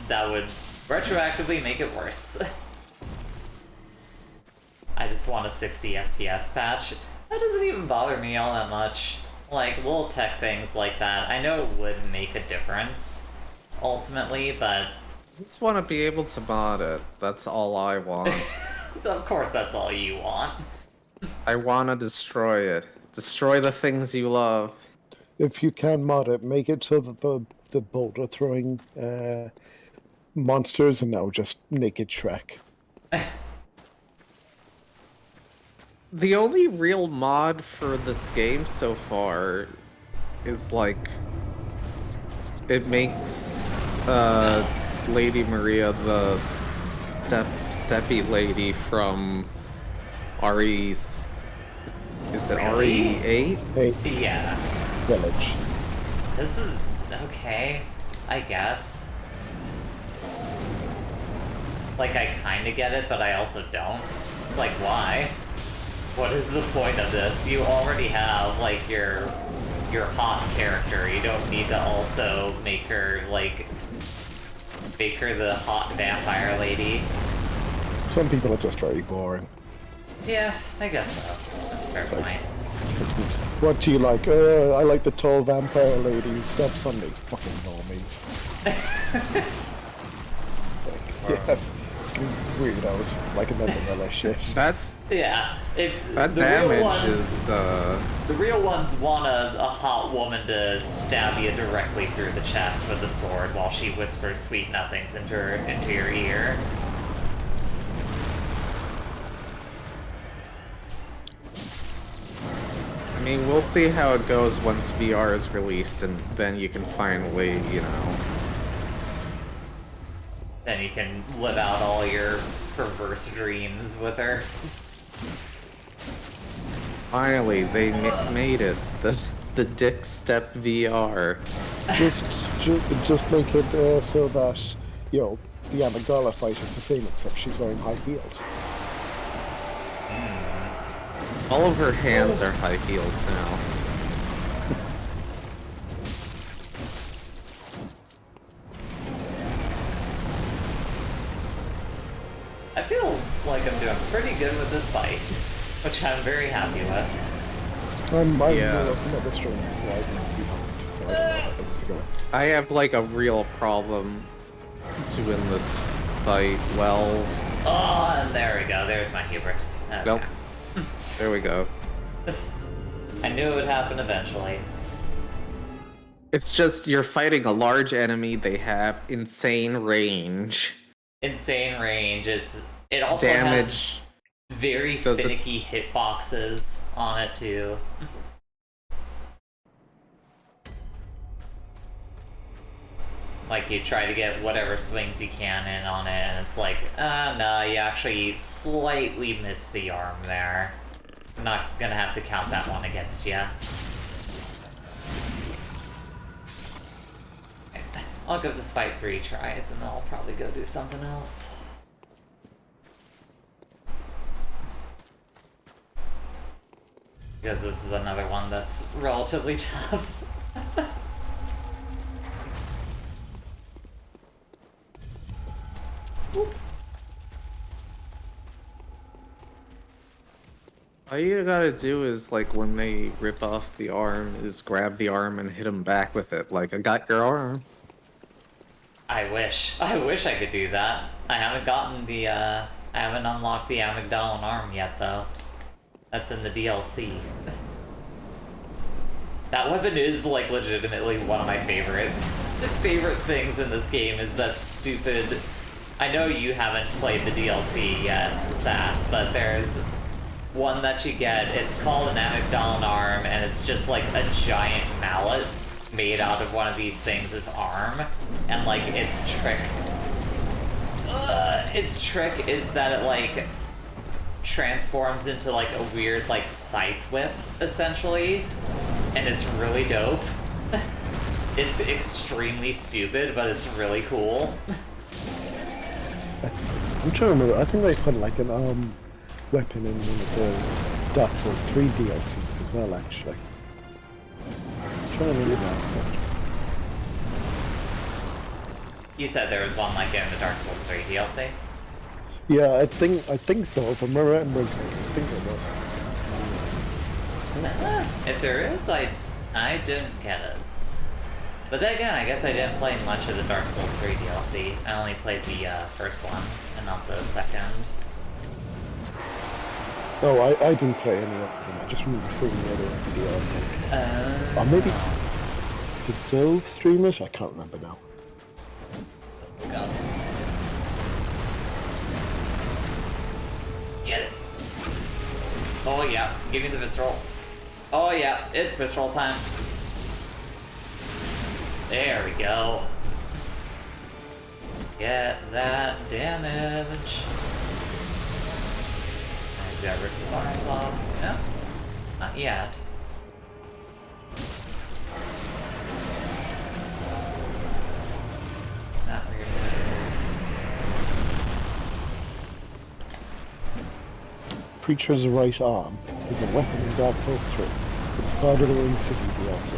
That would retroactively make it worse. I just want a 60 FPS patch. That doesn't even bother me all that much. Like, little tech things like that, I know it would make a difference, ultimately, but... I just want to be able to mod it. That's all I want. Of course that's all you want. I want to destroy it. Destroy the things you love. If you can mod it, make it so that the boulder throwing monsters are now just naked Shrek. The only real mod for this game so far is like it makes Lady Maria the steppy lady from RE's. Is it RE8? Hey, Yeah. village. That's okay, I guess. Like, I kinda get it, but I also don't. It's like, why? What is the point of this? You already have, like, your hot character. You don't need to also make her, like, make her the hot vampire lady. Some people are just very boring. Yeah, I guess so. That's a fair point. What do you like? I like the tall vampire lady who steps on me. Fucking normies. Yeah, fucking weirdos. Like in the vanilla shit. That Yeah, if that the real damage ones, is the real ones want a hot woman to stab you directly through the chest with a sword while she whispers sweet nothings into your ear. I mean, we'll see how it goes once VR is released, and then you can finally, you know... Then you can live out all your perverse dreams with her. Finally, they made it. The Dick Step VR. Just make it so that, you know, the Amygdala fight is the same except she's wearing high heels. All of her hands are high heels now. I feel like I'm doing pretty good with this fight, which I'm very happy with. I'm Yeah. looking at the stream, so I can be behind, so I don't know how things are going. I have like a real problem to win this fight well. Oh, and there we go. There's my hubris. Okay. Nope. There we go. I knew it would happen eventually. It's just you're fighting a large enemy, they have insane range. Insane range. It also Damage. has very Does it- finicky hitboxes on it too. Like you try to get whatever swings you can in on it, and it's like, no, you actually slightly missed the arm there. I'm not gonna have to count that one against you. I'll give this fight 3 tries, and then I'll probably go do something else. Because this is another one that's relatively tough. All you gotta do is, like, when they rip off the arm, is grab the arm and hit them back with it. Like, I got your arm. I wish I could do that. I haven't gotten the, I haven't unlocked the amygdala arm yet, though. That's in the DLC. That weapon is, like, legitimately one of my favorite things in this game is that stupid... I know you haven't played the DLC yet, Sass, but there's one that you get. It's called an amygdala arm, and it's just, like, a giant mallet made out of one of these things' arm, and, like, its trick is that it, like, transforms into, like, a weird, like, scythe whip, essentially, and it's really dope. It's extremely stupid, but it's really cool. I'm trying to remember. I think I put like an weapon in one of the Dark Souls 3 DLCs as well, actually. I'm trying to remember. You said there was one like in the Dark Souls 3 DLC? Yeah, I think so. If I'm remembering correctly, I think there was. If there is, I didn't get it. But then again, I guess I didn't play much of the Dark Souls 3 DLC. I only played the first one, and not the second. No, I didn't play any of them. I just remember seeing the other video. Or maybe did Zoe stream it? I can't remember now. God. Get it. Oh yeah, give me the visceral. Oh yeah, it's visceral time. There we go. Get that damage. He's gotta rip his arms off. No, not yet. Not weird. Preacher's right arm is a weapon in Dark Souls 3. It is part of the Ring City DLC.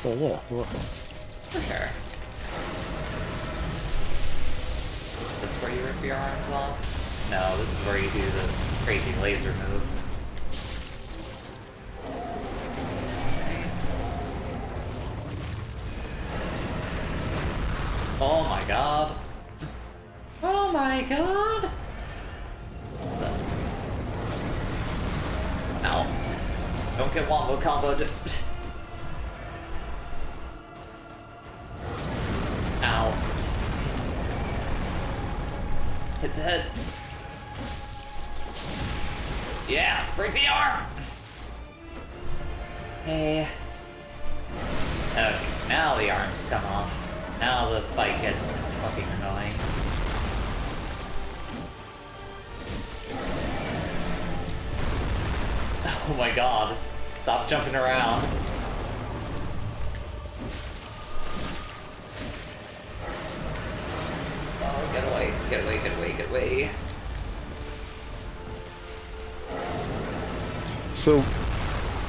So yeah, awesome. For sure. This is where you rip your arms off? No, this is where you do the crazy laser move. Right. Oh my god. Oh my god! What's up? Ow. Don't get wombo comboed. Ow. Hit the head. Yeah, break the arm! Hey. Okay, now the arms come off. Now the fight gets fucking annoying. Oh my god. Stop jumping around. Oh, get away, get away, get away, get away. So,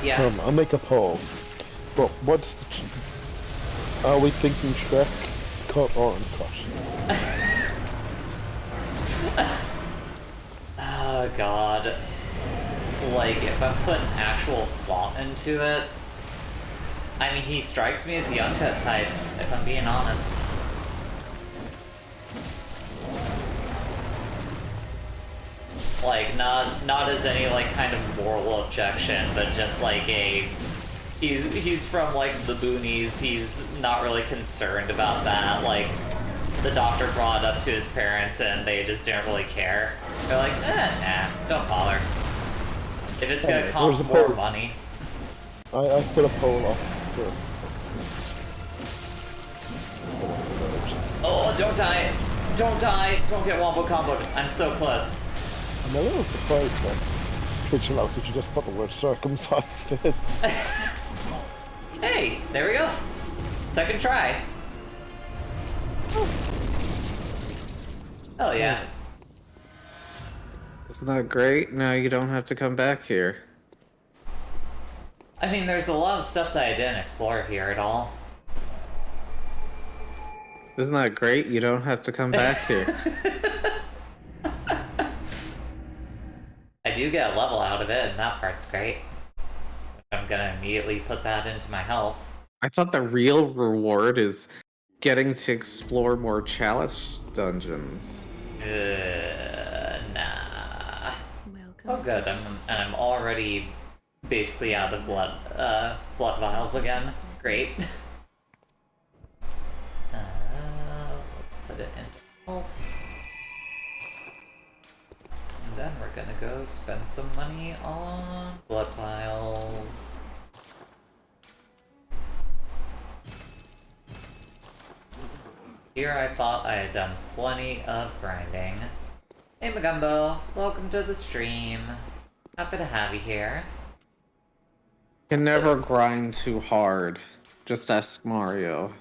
Yeah. I'll make a poll. But what's the... Are we thinking Shrek, cut, or uncut? Oh god. Like, if I'm putting actual thought into it, I mean, he strikes me as the Uncut type, if I'm being honest. Like, not as any, like, kind of moral objection, but just like a... He's from, like, the boonies, he's not really concerned about that, like, the doctor brought it up to his parents and they just didn't really care. They're like, nah, don't bother. If it's gonna cost more money. I put a poll up for... Oh, don't die! Don't die! Don't get wombo comboed. I'm so close. I'm a little surprised that Twitch allows you to just put the word circumcised in. Hey, there we go. Second try. Hell yeah. Isn't that great? Now you don't have to come back here. I mean, there's a lot of stuff that I didn't explore here at all. Isn't that great? You don't have to come back here. I do get a level out of it, and that part's great. I'm gonna immediately put that into my health. I thought the real reward is getting to explore more chalice dungeons. Nah. Welcome. Oh good, I'm already basically out of blood vials again. Great. Let's put it in health. And then we're gonna go spend some money on blood vials. Here I thought I had done plenty of grinding. Hey Magumbo, welcome to the stream. Happy to have you here. Can never grind too hard. Just ask Mario.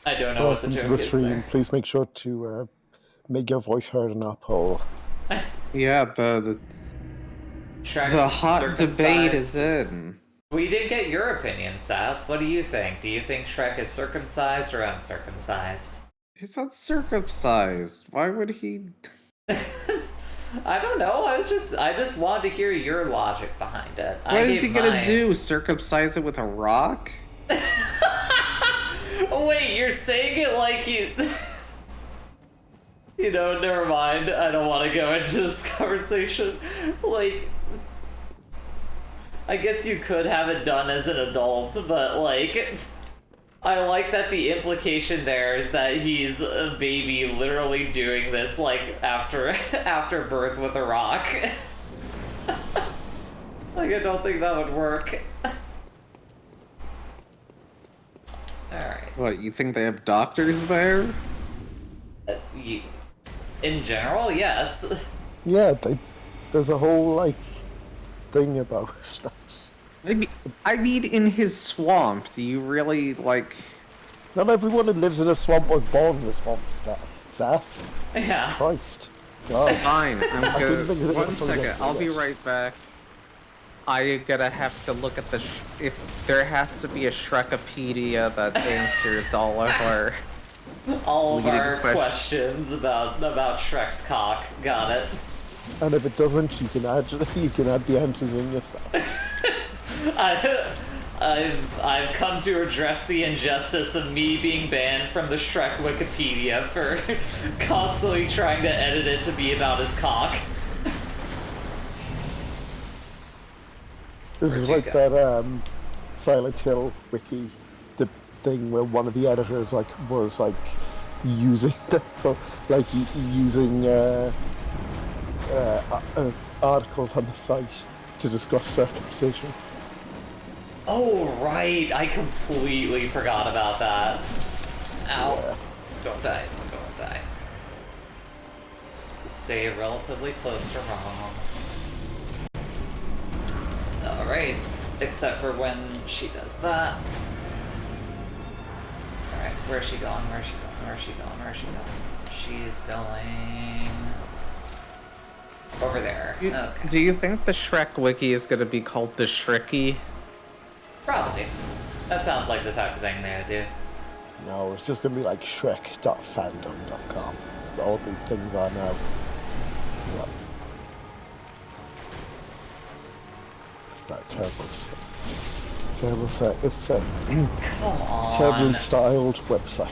I don't know Welcome what the to joke the is stream. there. Please make sure to make your voice heard in our poll. Yeah, the Shrek hot debate is circumcised? in. We didn't get your opinion, Sass. What do you think? Do you think Shrek is circumcised or uncircumcised? He's not circumcised. Why would he? I don't know. I just wanted to hear your logic behind it. What is he gonna do? Circumcise it with a rock? Wait, you're saying it like he... You know, never mind. I don't want to go into this conversation. Like, I guess you could have it done as an adult, but like, I like that the implication there is that he's a baby literally doing this like after birth with a rock. Like, I don't think that would work. Alright. What, you think they have doctors there? In general, yes. Yeah, there's a whole like thing about that. I mean, in his swamp, do you really like? Not everyone who lives in a swamp was born in a swamp. Sass. Yeah. Christ. God. Fine. I'm didn't think good. that One was gonna second. get I'll be this. right back. I'm gonna have to look at the. If there has to be a Shrekopedia that answers all of our. All of leading our questions about Shrek's cock. Got it. And if it doesn't, you can add the answers in yourself. I've come to address the injustice of me being banned from the Shrek Wikipedia for constantly trying to edit it to be about his cock. This is Where'd like you go? that Silent Hill wiki, the thing where one of the editors was using using articles on the site to discuss circumcision. Oh, right. I completely forgot about that. Ow. Yeah. Don't die. Don't die. Stay relatively close to wrong. Alright. Except for when she does that. Alright, where's she going? Where's she going? Where's she going? Where's she going? She's going... over there. Okay. Do you think the Shrek wiki is gonna be called the Shrekky? Probably. That sounds like the type of thing they would do. No, it's just going to be like Shrek.fandom.com. So all these things are now. Yep. It's that terrible it's a Come on. terribly styled website.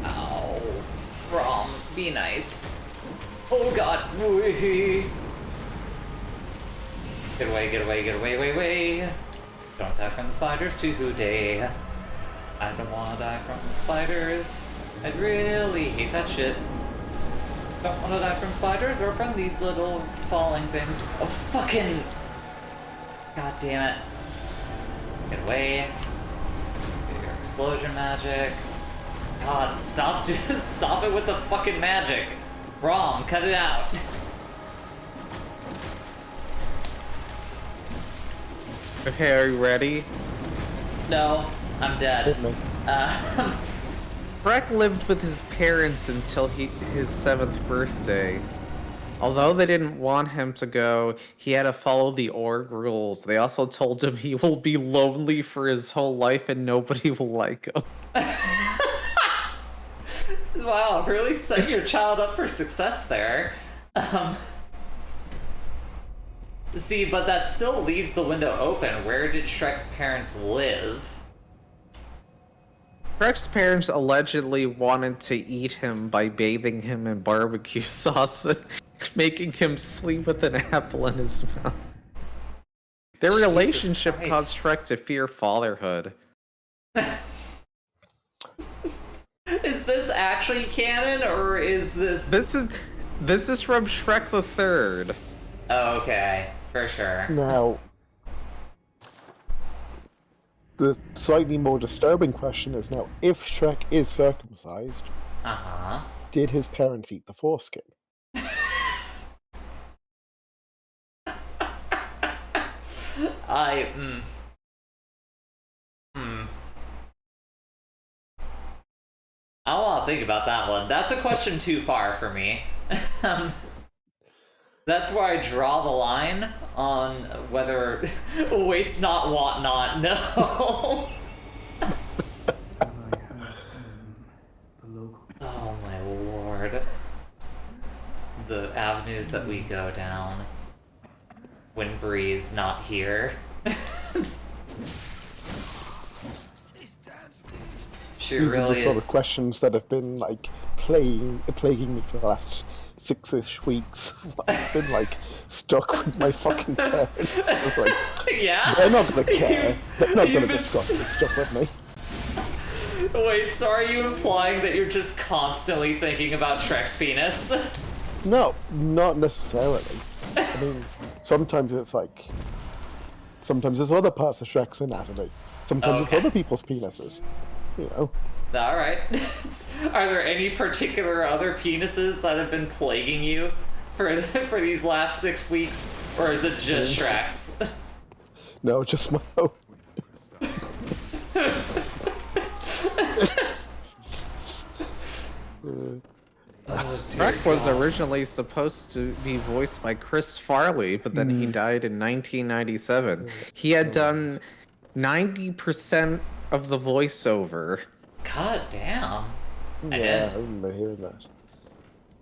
Ow. Rom, be nice. Oh god. Wee. Get away, get away, get away, way. Don't die from the spiders today. I don't wanna die from the spiders. I'd really hate that shit. Don't wanna die from spiders or from these little falling things. Oh, fucking... God damn it. Get away. Get your explosion magic. God, stop it with the fucking magic. Wrong, cut it out. Okay, are you ready? No, I'm dead. Hit me. Shrek lived with his parents until his 7th birthday. Although they didn't want him to go, he had to follow the org rules. They also told him he will be lonely for his whole life and nobody will like him. Wow, really setting your child up for success there. See, but that still leaves the window open. Where did Shrek's parents live? Shrek's parents allegedly wanted to eat him by bathing him in barbecue sauce and making him sleep with an apple in his mouth. Their relationship caused Shrek to fear fatherhood. Is this actually canon, or is this... This is from Shrek the Third. Oh, okay, for sure. Now, the slightly more disturbing question is now, if Shrek is circumcised, did his parents eat the foreskin? I don't want to think about that one. That's a question too far for me. That's where I draw the line on whether waste not, want not. No. Oh my lord. The avenues that we go down. When Bree's not here. She These really are the sort is. of questions that have been like plaguing me for the last 6-ish weeks. I've been like stuck with my fucking parents. It's like, Yeah? they're not gonna care. They're not You've gonna been discuss this stuff with me. Wait, so are you implying that you're just constantly thinking about Shrek's penis? No, not necessarily. I mean, sometimes it's like, sometimes it's other parts of Shrek's anatomy. Sometimes it's Okay. other people's penises. You know. Alright. Are there any particular other penises that have been plaguing you for these last 6 weeks? Or is it just Shrek's? No, just my own. Shrek was originally supposed to be voiced by Chris Farley, but then he died in 1997. He had done 90% of the voiceover. God damn. Yeah, I remember hearing that.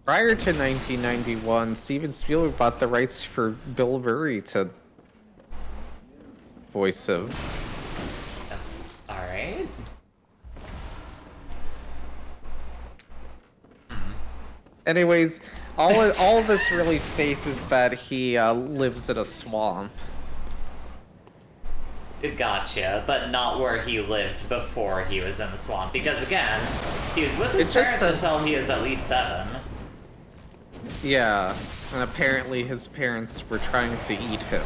Prior to 1991, Steven Spielberg bought the rights for Bill Murray to voice him. Alright. Anyways, all this really states is that he lives in a swamp. Gotcha, but not where he lived before he was in the swamp. Because again, he was with his It's just parents that- until he was at least 7. Yeah, and apparently his parents were trying to eat him.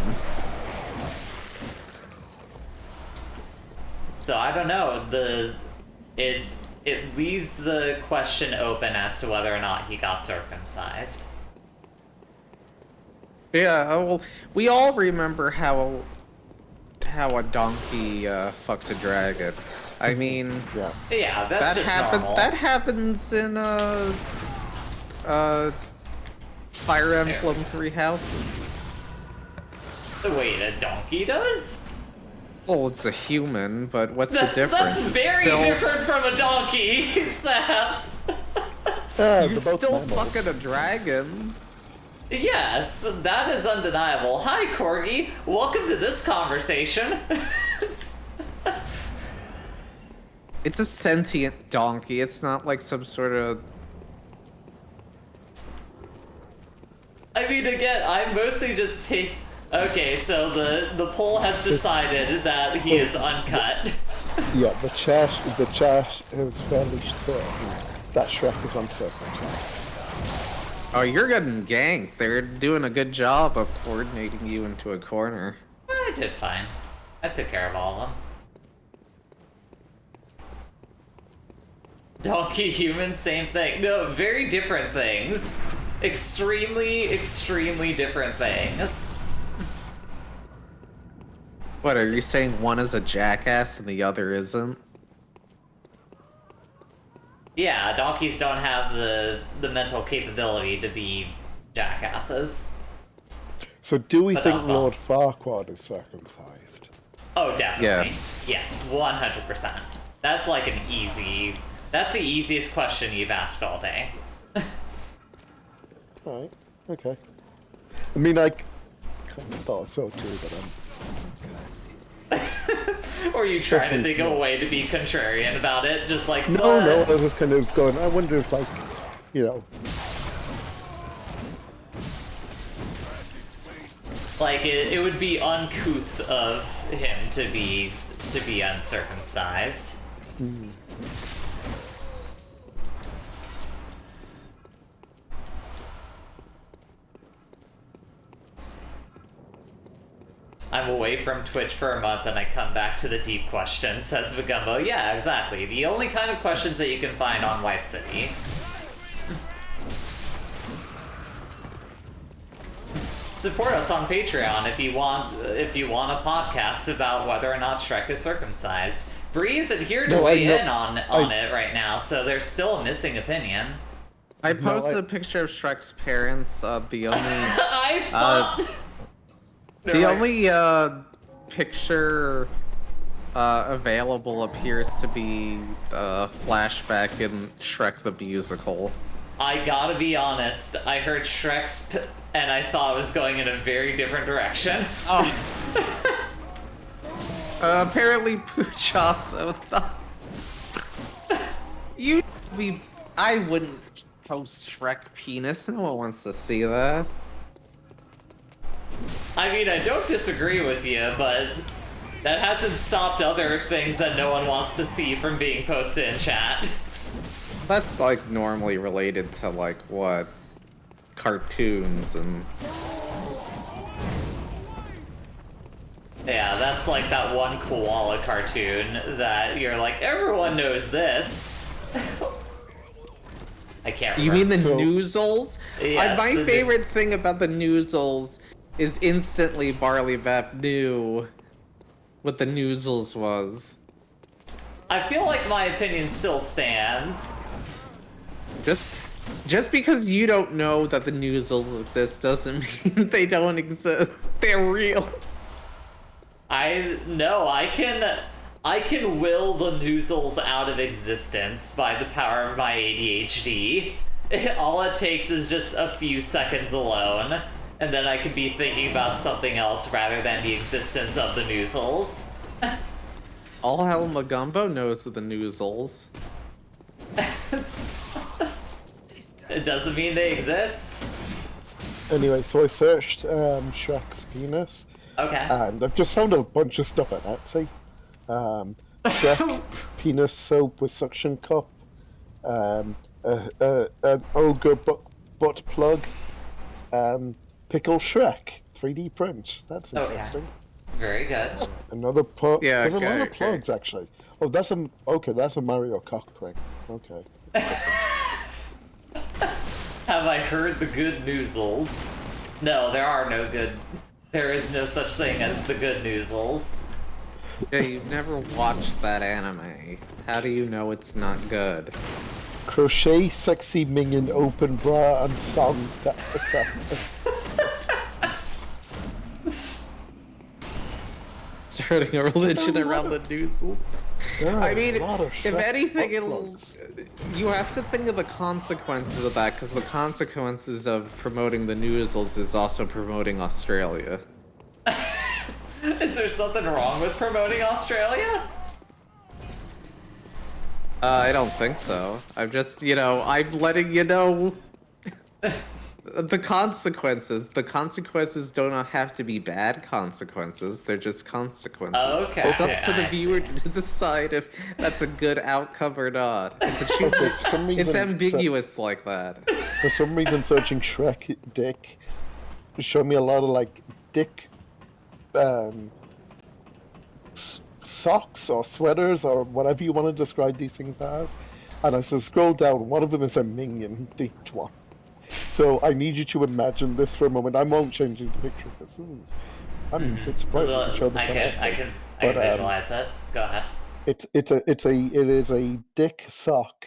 So I don't know. It leaves the question open as to whether or not he got circumcised. Yeah, well, we all remember how a donkey fucks a dragon. I mean, Yeah. Yeah, that's just normal. That happens in Fire Emblem Three Houses. Wait, a donkey does? Well, it's a human, but what's the That's difference? very different from a donkey, Sass. They're You're both still mammals. fucking a dragon. Yes, that is undeniable. Hi, Corgi. Welcome to this conversation. It's a sentient donkey. It's not like some sort of... I mean, again, I mostly just take... Okay, so the poll has decided that he is uncut. Yeah, the chat is fairly certain that Shrek is uncircumcised. Oh, you're getting ganked. They're doing a good job of coordinating you into a corner. I did fine. I took care of all of them. Donkey, human, same thing. No, very different things. Extremely, extremely different things. What, are you saying one is a jackass and the other isn't? Yeah, donkeys don't have the mental capability to be jackasses. So do we But think not Lord Farquaad is circumcised? Oh, definitely. Yes. Yes, 100%. That's like an easy... That's the easiest question you've asked all day. Alright, okay. I mean, I kind of thought so too, but Or you trying to Just think of a way to be contrarian about it, just like, no, what? I was just kind of going, I wonder if, like, you know, Like, it would be uncouth of him to be uncircumcised. I'm away from Twitch for a month and I come back to the deep questions, says Vagumbo. Yeah, exactly. The only kind of questions that you can find on Wife City. support us on Patreon if you want a podcast about whether or not Shrek is circumcised. Bree isn't here to weigh in on it right now, so there's still a missing opinion. I posted a picture of Shrek's parents. The only picture available appears to be a flashback in Shrek the Musical. I gotta be honest, I heard Shrek's and I thought it was going in a very different direction. Oh. Apparently Pooch also thought... I wouldn't post Shrek penis, no one wants to see that. I mean, I don't disagree with you, but that hasn't stopped other things that no one wants to see from being posted in chat. That's, like, normally related to, like, what? Cartoons and... Yeah, that's like that one koala cartoon that you're like, everyone knows this. I can't remember. You mean the Noozles? Yes, my favorite thing about the Noozles is instantly Barley Bap knew what the Noozles was. I feel like my opinion still stands. Just because you don't know that the Noozles exist doesn't mean they don't exist. They're real. I can will the Noozles out of existence by the power of my ADHD. All it takes is just a few seconds alone, and then I could be thinking about something else rather than the existence of the Noozles. All Hell Magumbo knows of the Noozles. It doesn't mean they exist. Anyway, so I searched Shrek's penis. Okay. And I've just found a bunch of stuff on Etsy. Shrek penis soap with suction cup. An ogre butt plug. Pickle Shrek 3D print. That's interesting. Okay. Very good. Another plug. Yeah, There's a lot of plugs actually. Oh, that's a Mario cock prank. Okay. Have I heard the good Noozles? No, there is no such thing as the good Noozles. Yeah, you've never watched that anime. How do you know it's not good? Crochet sexy minion open bra and song that Starting a religion around the Noozles. I mean, if anything, you have to think of the consequences of that, because the consequences of promoting the Noozles is also promoting Australia. Is there something wrong with promoting Australia? I don't think so. I'm just, I'm letting you know the consequences. The consequences don't have to be bad consequences. They're just consequences. Okay. It's up to the viewer to decide if that's a good outcome or not. It's ambiguous like that. For some reason, searching Shrek dick showed me a lot of like dick socks or sweaters or whatever you want to describe these things as. And I said, scroll down. One of them is a minion themed one. So I need you to imagine this for a moment. I won't change the picture because I'm a bit surprised you can show this on Etsy. I can visualize it. Go ahead. It is a dick sock,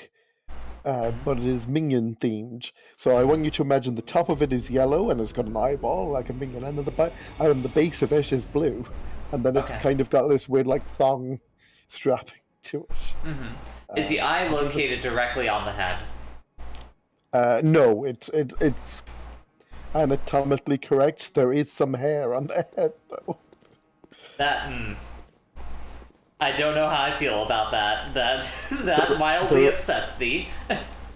but it is minion themed. So I want you to imagine the top of it is yellow and it's got an eyeball like a minion, and the base of it is blue, and then it's kind of got this weird like thong strapping to it. Mm-hmm. Is the eye located directly on the head? No, it's anatomically correct. There is some hair on the head, though. I don't know how I feel about that. That mildly upsets me.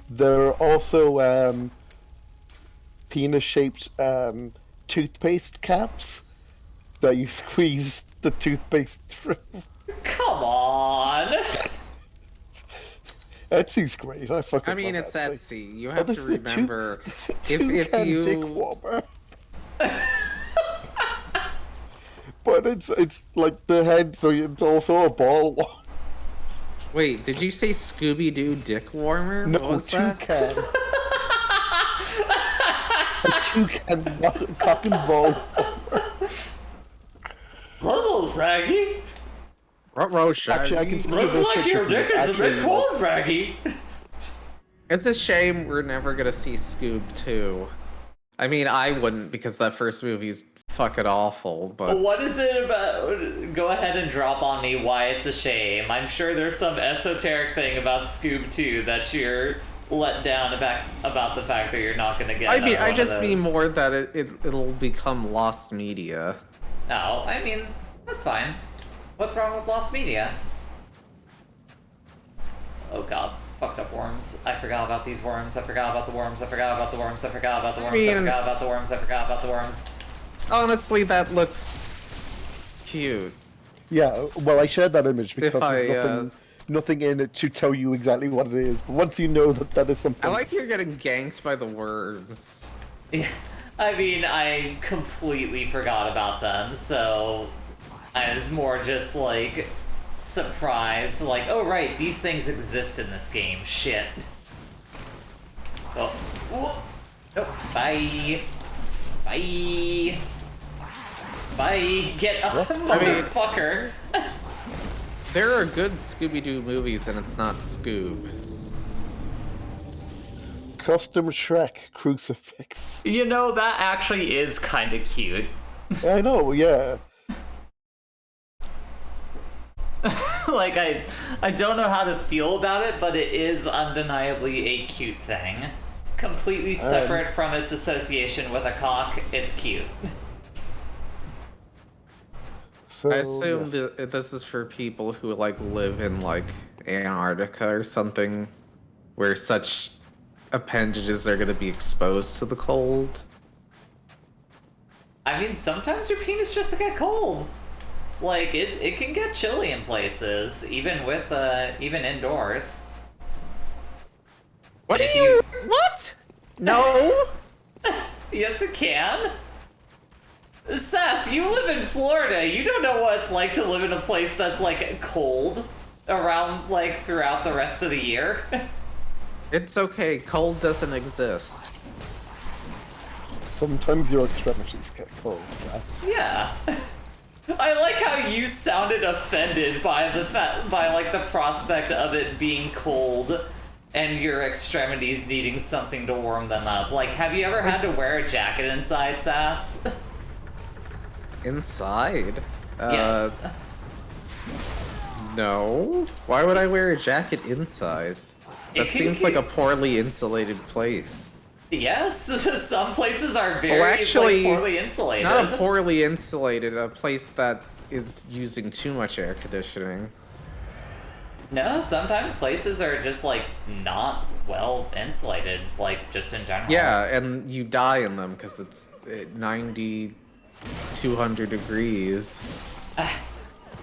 There are also penis-shaped toothpaste caps that you squeeze the toothpaste through. Come on! Etsy's great. I mean, it's Etsy. Etsy. You have to remember if you dick warmer. But it's like the head, so it's also a ball one. Wait, did you say Scooby-Doo dick warmer? No, toucan. A you can cock and ball. Hello, Fraggy. Actually, I can send you Looks this like picture your because dick is a bit actually- cold, Fraggy. It's a shame we're never gonna see Scoob 2. I mean, I wouldn't because that first movie's fucking awful, but... What is it about? Go ahead and drop on me why it's a shame. I'm sure there's some esoteric thing about Scoob 2 that you're let down about the fact that you're not going to get I mean, another I one just of mean those. more that it'll become lost media. No, I mean, that's fine. What's wrong with lost media? Oh god, fucked up worms. I forgot about these worms. I forgot about the worms. I forgot about the worms. I forgot about the worms. I forgot about the worms. I forgot about the worms. Honestly, that looks cute. Yeah, well, I shared that image because I, there's nothing in it to tell you exactly what it is. But once you know that that is something, I like you're getting ganked by the worms. Yeah, I mean, I completely forgot about them, so I was more just like surprised, like, oh right, these things exist in this game. Shit. Oh, whoa. Nope. Bye. Bye. Bye. Get up, motherfucker. There are good Scooby-Doo movies, and it's not Scoob. custom Shrek crucifix. You know, that actually is kind of cute. I know, yeah. Like, I don't know how to feel about it, but it is undeniably a cute thing. Completely separate from its association with a cock, it's cute. So, I assume yes. that this is for people who like live in like Antarctica or something, where such appendages are going to be exposed to the cold. I mean, sometimes your penis just get cold. Like, it can get chilly in places, even with, even indoors. What If do you... What? No! Yes, it can. Sass, you live in Florida. You don't know what it's like to live in a place that's, like, cold around, like, throughout the rest of the year. It's okay, cold doesn't exist. Sometimes your extremities get cold. Yeah. I like how you sounded offended by the like the prospect of it being cold and your extremities needing something to warm them up. Like, have you ever had to wear a jacket inside, Sass? Inside? Yes. No. Why would I wear a jacket inside? That seems like a poorly insulated place. Yes, some places are very actually, like, poorly insulated. Not a poorly insulated, a place that is using too much air conditioning. No, sometimes places are just like not well insulated, like just in general. Yeah, and you die in them because it's 90, 200 degrees.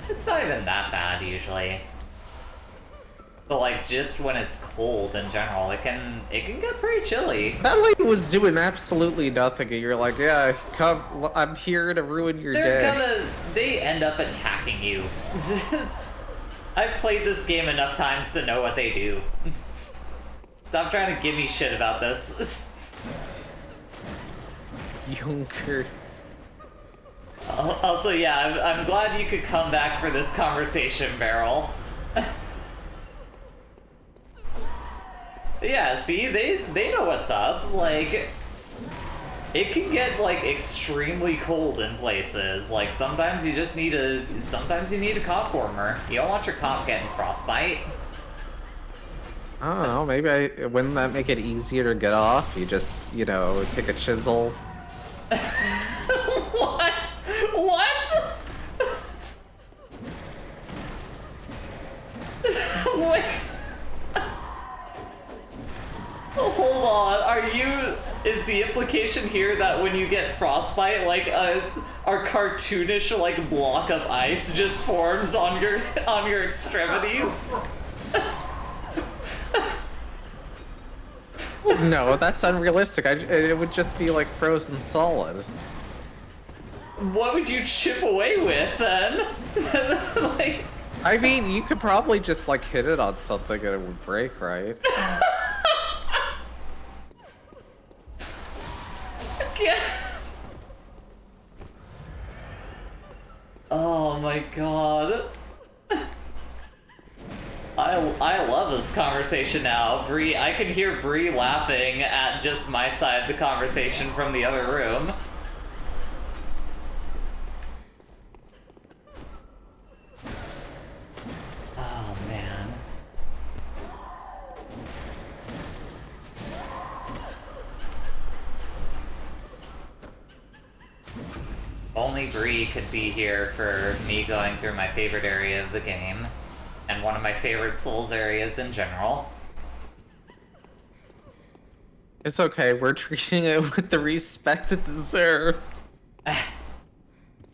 It's not even that bad usually. But like just when it's cold in general, it can get pretty chilly. That lady was doing absolutely nothing, and you're like, yeah, come, I'm here to ruin your day. They end up attacking you. I've played this game enough times to know what they do. Stop trying to give me shit about this. Junker. Also, yeah, I'm glad you could come back for this conversation, Beryl. Yeah, see, they know what's up. Like, it can get like extremely cold in places. Like sometimes you just need a cock warmer. You don't want your cock getting frostbite. I don't know, maybe wouldn't that make it easier to get off? You just, you know, take a chisel. What? What? Wait. Hold on, is the implication here that when you get frostbite, like our cartoonish like block of ice just forms on your extremities? No, that's unrealistic. It would just be like frozen solid. What would you chip away with then? Like, I mean, you could probably just like hit it on something and it would break, right? my god. I love this conversation now. Bree, I can hear Bree laughing at just my side of the conversation from the other room. Oh, man. Only Bree could be here for me going through my favorite area of the game, and one of my favorite Souls areas in general. It's okay, we're treating it with the respect it deserves.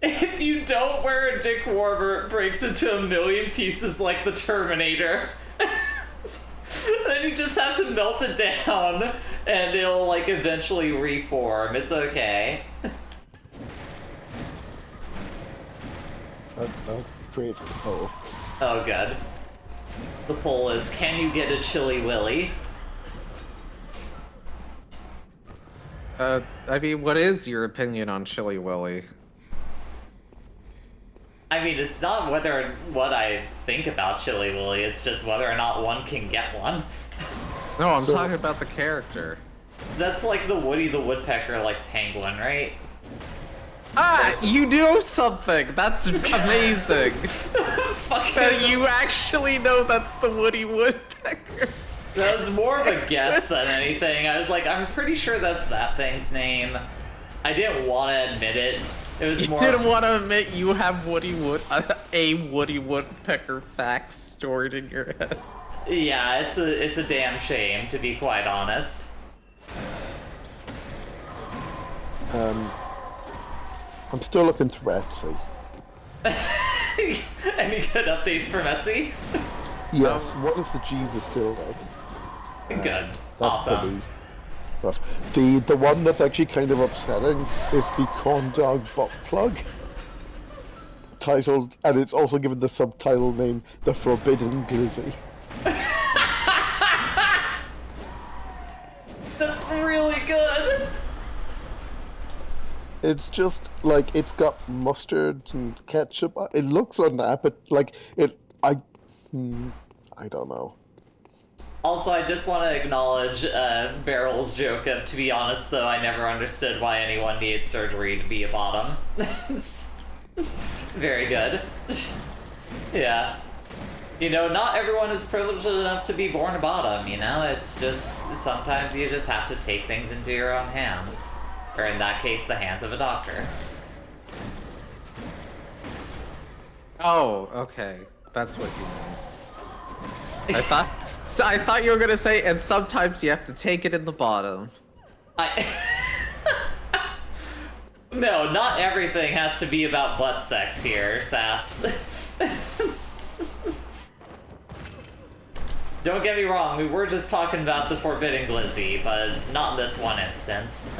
If you don't wear a dick warmer, it breaks into a million pieces like the Terminator. Then you just have to melt it down, and it'll, like, eventually reform. It's okay. I've created a poll. Oh, good. The poll is, can you get a Chili Willy? I mean, what is your opinion on Chili Willy? I mean, it's not what I think about Chili Willy, it's just whether or not one can get one. No, I'm talking about the character. That's like the Woody the Woodpecker, like, penguin, right? Ah, you know something! That's amazing! That you actually know that's the Woody Woodpecker. That was more of a guess than anything. I was like, I'm pretty sure that's that thing's name. I didn't want to admit it. It was more. You didn't want to admit you have a Woody Woodpecker fact stored in your head. Yeah, it's a damn shame, to be quite honest. I'm still looking through Etsy. Any good updates from Etsy? Yes. What is the Jesus dildo? Good. That's Awesome. The one that's actually kind of upsetting is the corn dog butt plug. Titled, and it's also given the subtitle name, The Forbidden Glizzy. That's really good. It's just like it's got mustard and ketchup. It looks like it. I don't know. Also, I just want to acknowledge Barrel's joke of, to be honest though, I never understood why anyone needed surgery to be a bottom. It's very good. Yeah. You know, not everyone is privileged enough to be born a bottom, you know? It's just, sometimes you just have to take things into your own hands. Or in that case, the hands of a doctor. Oh, okay. That's what you mean. I thought you were gonna say, and sometimes you have to take it in the bottom. No, not everything has to be about butt sex here, Sass. Don't get me wrong, we were just talking about the Forbidden Glizzy, but not in this one instance.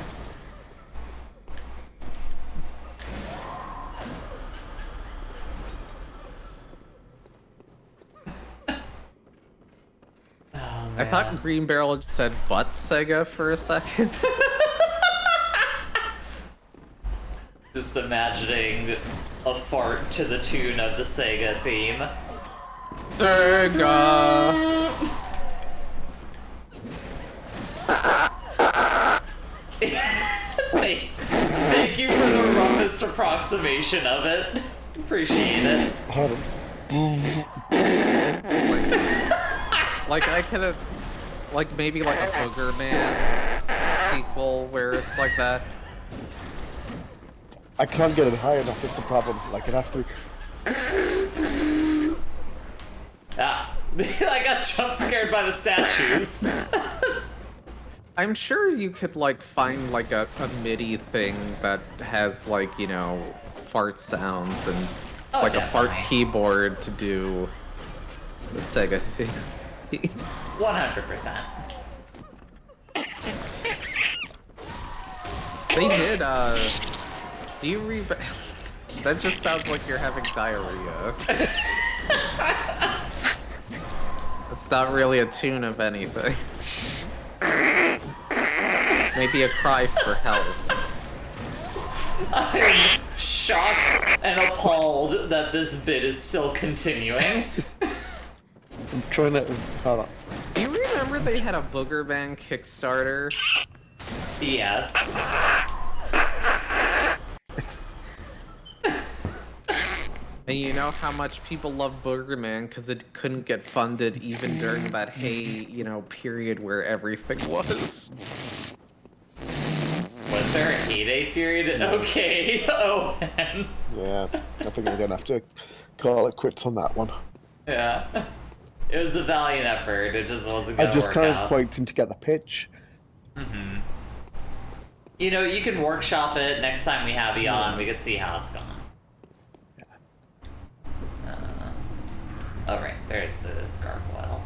I thought Green Barrel just said butt Sega for a second. Just imagining a fart to the tune of the Sega theme. Sega! Thank you for the roughest approximation of it. Appreciate it. Like I could have, like maybe like a Booger Man sequel where it's like that. I can't get it high enough. Is the problem? Like it has to be. Ah, I got jump scared by the statues. I'm sure you could like find like a MIDI thing that has like, you know, fart sounds and like definitely. a fart keyboard to do the Sega thing. 100%. They did, do you that just sounds like you're having diarrhea. It's not really a tune of anything. Maybe a cry for help. I'm shocked and appalled that this bit is still continuing. I'm trying to... Hold on. Do you remember they had a Booger Man Kickstarter? Yes. And you know how much people love Booger Man because it couldn't get funded even during that period where everything was. Was there a heyday period? Okay. Oh, man. Yeah, I think I'm gonna have to call it quits on that one. Yeah. It was a valiant effort. It just wasn't gonna I just work kind out. of quite didn't get the pitch. Mm-hmm. You know, you can workshop it next time we have you on. We can see how it's going. Oh, right. There's the gargoyle.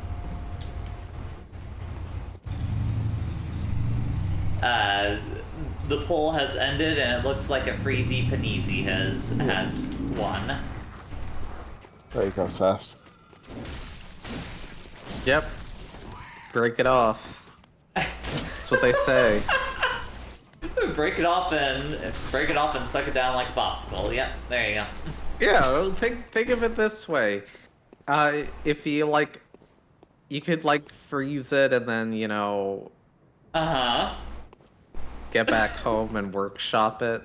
The poll has ended, and it looks like a Freezy Paneezy has won. There you go, Sass. Yep. Break it off. That's what they say. Break it off and suck it down like a popsicle. Yep, there you go. Yeah, well, think of it this way. If you you could freeze it and then get back home and workshop it,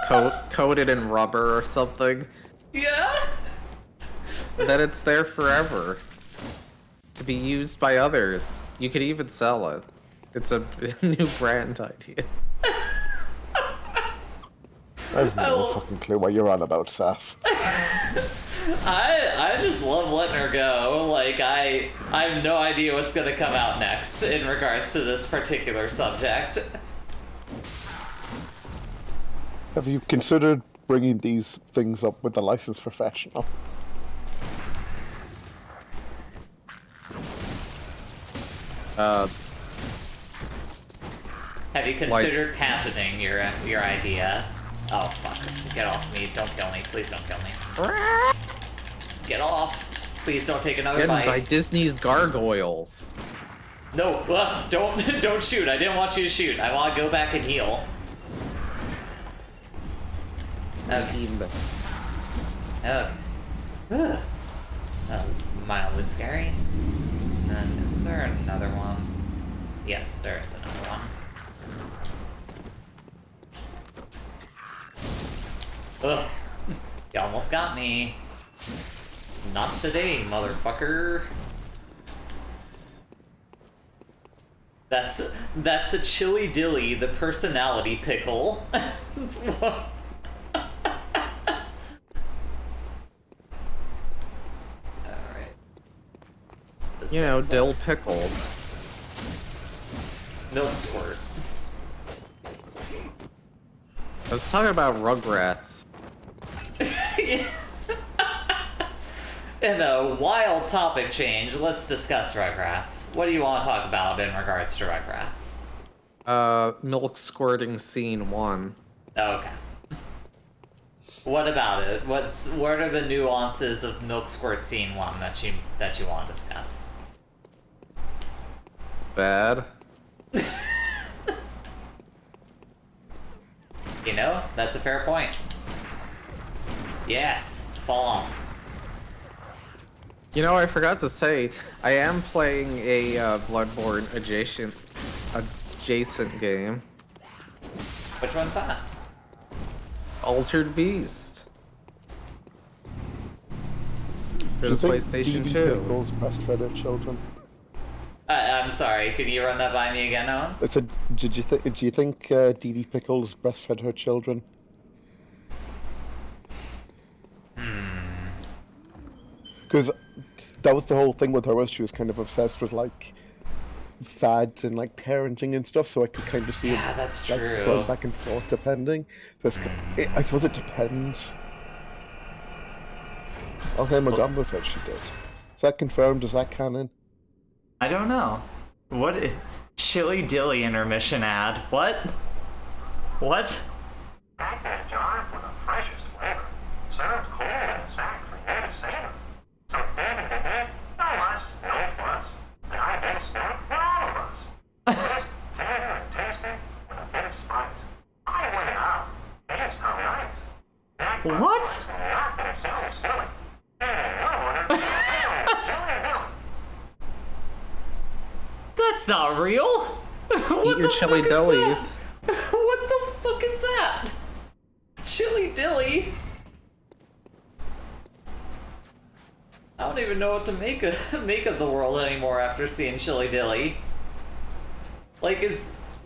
coat it in rubber or something. Yeah. Then it's there forever to be used by others. You could even sell it. It's a new brand idea. I have no fucking clue what you're on about, Sass. I just love letting her go. I have no idea what's gonna come out next in regards to this particular subject. Have you considered bringing these things up with the licensed professional? Have you considered patenting your idea? Oh fuck! Get off me! Don't kill me! Please don't kill me! Get off! Please don't take another Again, bite. by Disney's gargoyles. No! Don't shoot! I didn't want you to shoot. I want to go back and heal. Okay. Okay. That was mildly scary. And then, isn't there another one? Yes, there is another one. Ugh. You almost got me. Not today, motherfucker. That's a Chili Dilly, the personality pickle. That's what... Dill pickle. Milk squirt. I was talking about Rugrats. In a wild topic change, let's discuss Rugrats. What do you want to talk about in regards to Rugrats? Milk squirting scene 1. Okay. What about it? What are the nuances of milk squirt scene 1 that you want to discuss? Bad. That's a fair point. Yes, fall off. I forgot to say, I am playing a Bloodborne adjacent game. Which one's that? Altered Beast. For Do you the think PlayStation DD 2. Pickles breastfed her children? I'm sorry, could you run that by me again, Owen? I said, do you think DD Pickles breastfed her children? Because that was the whole thing with her, was she was kind of obsessed with fads and parenting and stuff, so I could kind of see Yeah, that's true. going back and forth depending. I suppose it depends. Okay, Montgomery said she did. Is that confirmed? Is that canon? I don't know. What? Chili Dilly intermission ad. What? What? Pack that jar for the freshest flavor. Served cold in a sack for you to savor. So no muss, no fuss. Diabetes snack for all of us. Crisp, tender, and tasty with a bit of spice. I went out. It's no nice. That's not real. What Eat your the chili fuck is dillies. that? What the fuck is that? Chili dilly? I don't even know what to make of the world anymore after seeing Chili Dilly. Like,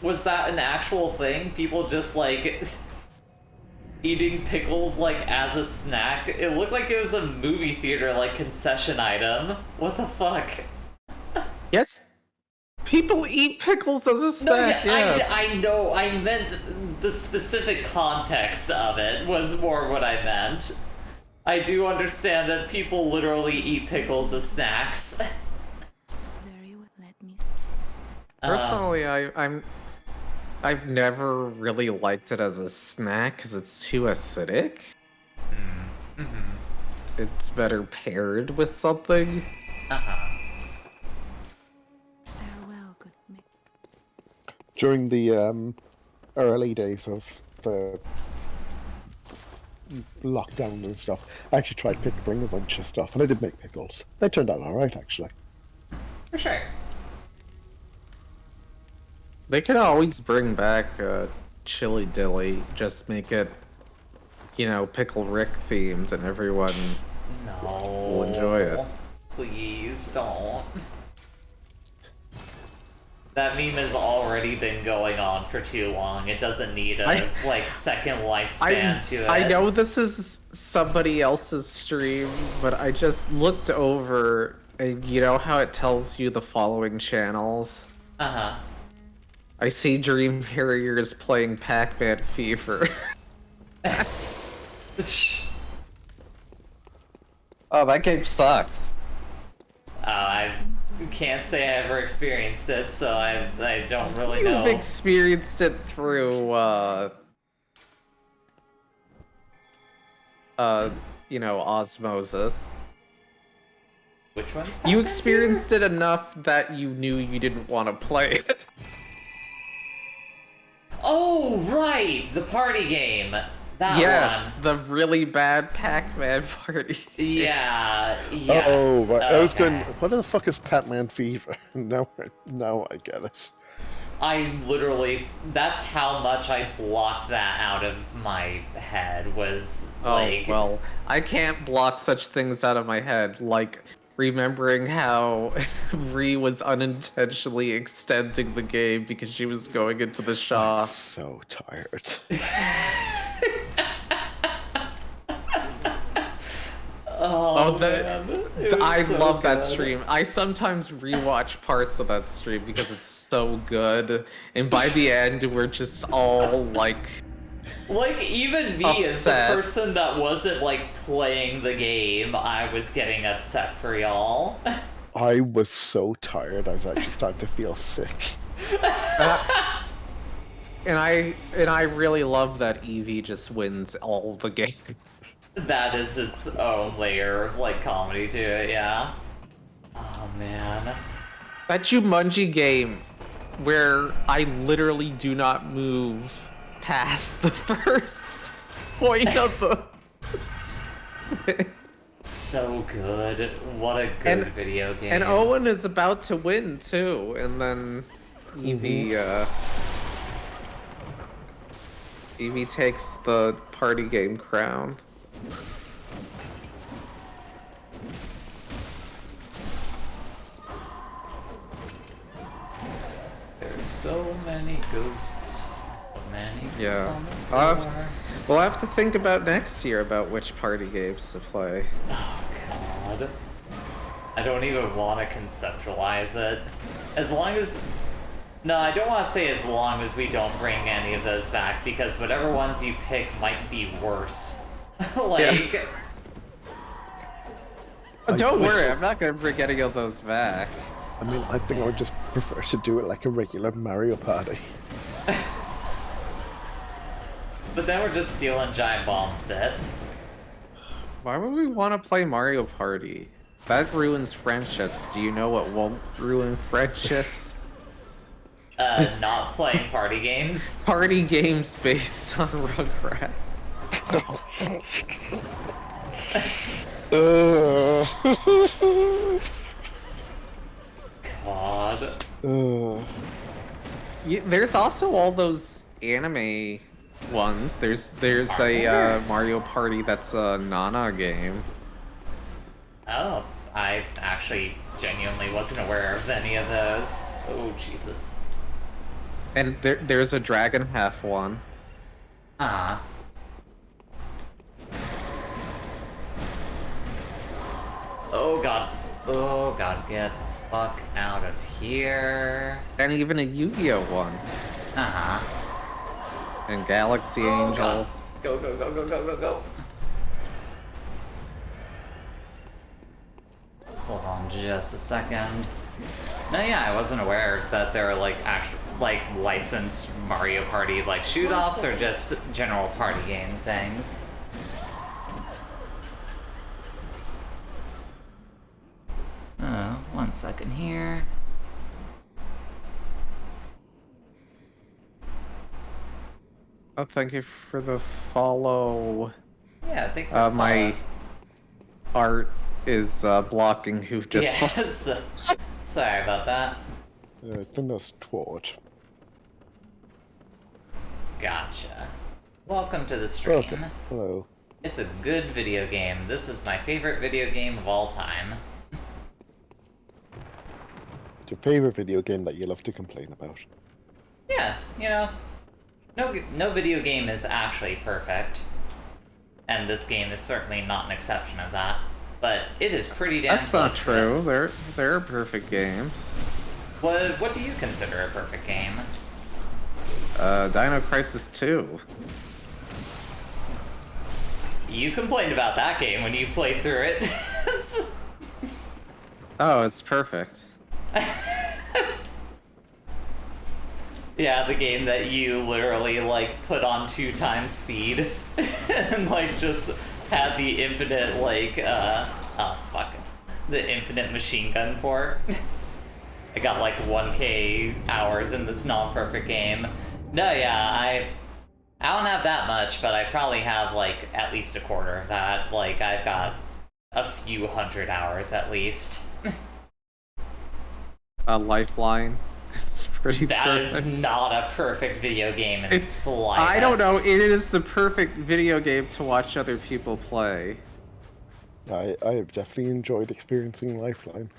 was that an actual thing? People just, like, eating pickles, like, as a snack? It looked like it was a movie theater, like, concession item. What the fuck? Yes. People eat pickles as a snack. No, yeah, yes. I know. I meant the specific context of it was more what I meant. I do understand that people literally eat pickles as snacks. Very well, let me. Personally, I've never really liked it as a snack because it's too acidic. It's better paired with something. Farewell, good mate. During the early days of the lockdown and stuff, I actually tried to bring a bunch of stuff, and I did make pickles. They turned out alright, actually. For sure. They could always bring back chili dilly, just make it, you know, Pickle Rick themed, and everyone will enjoy it. Please don't. That meme has already been going on for too long. It doesn't need a second lifespan to it. I know this is somebody else's stream, but I just looked over, and you know how it tells you the following channels? I see Dream Harriers playing Pac-Man Fever. Oh, that game sucks. I can't say I ever experienced it, so I don't really know. You've experienced it through, you know, osmosis. Which one's You Pac-Man experienced it enough that you knew you didn't want to play it. Oh, right! The party game. That Yes, one. the really bad Pac-Man party. Yeah, yes. Oh, right. I was okay. going, what the fuck is Pac-Man Fever? Now I get it. I literally, that's how much I blocked that out of my head, was like... Oh, well, I can't block such things out of my head, like remembering how Ree was unintentionally extending the game because she was going into the shop. So tired. Oh, man. It was I so love that good. stream. I sometimes rewatch parts of that stream because it's so good, and by the end, we're just all like... Like, even me as the Upset. person that wasn't, like, playing the game, I was getting upset for y'all. I was so tired, I was actually starting to feel sick. And I really love that Eevee just wins all the games. That is its own layer of, like, comedy to it, yeah. Oh, man. That Jumanji game, where I literally do not move past the first point of the... So good. What a good video game. And Owen is about to win, too, and then Eevee, Eevee takes the party game crown. There's so many ghosts. So many ghosts Yeah. on this I'll floor. We'll have to think about next year about which party games to play. Oh, God. I don't even want to conceptualize it. As long as... No, I don't want to say as long as we don't bring any of those back, because whatever ones you pick might be worse. Like... Don't worry, I'm not gonna bring any of those back. I mean, I think I would just prefer to do it like a regular Mario Party. But then we're just stealing Giant Bomb's bit. Why would we want to play Mario Party? That ruins friendships. Do you know what won't ruin friendships? Not playing party games. Party games based on Rugrats. God. There's also all those anime ones. There's a Mario Party that's a Nana game. Oh, I actually genuinely wasn't aware of any of those. Oh, Jesus. And there's a Dragon Half one. Ah. Oh god. Oh god, get the fuck out of here. And even a Yu-Gi-Oh one. Uh-huh. And Galaxy Oh Angel. god. Go, go, go, go, go, go, go. Hold on just a second. No, yeah, I wasn't aware that there were like actual, like licensed Mario Party like shoot-offs or just general party game things. One second here. Oh, thank you for the follow. Yeah, I think my art is blocking who just. Yes. Sorry about that. Then that's twat. Gotcha. Welcome to the stream. Okay. Hello. It's a good video game. This is my favorite video game of all time. It's your favorite video game that you love to complain about. Yeah, you know, no video game is actually perfect, and this game is certainly not an exception of that. But it is pretty damn That's not close to true. it. They're perfect games. What do you consider a perfect game? Dino Crisis 2. You complained about that game when you played through it. Oh, it's perfect. Yeah, the game that you literally like put on 2 times speed and like just had the infinite like the infinite machine gun for. I got like 1K hours in this non-perfect game. No, yeah, I don't have that much, but I probably have like at least a quarter of that. Like I've got a few hundred hours at least. Lifeline. It's pretty That perfect. is not a perfect video game in the slightest. I don't know, it is the perfect video game to watch other people play. I have definitely enjoyed experiencing Lifeline.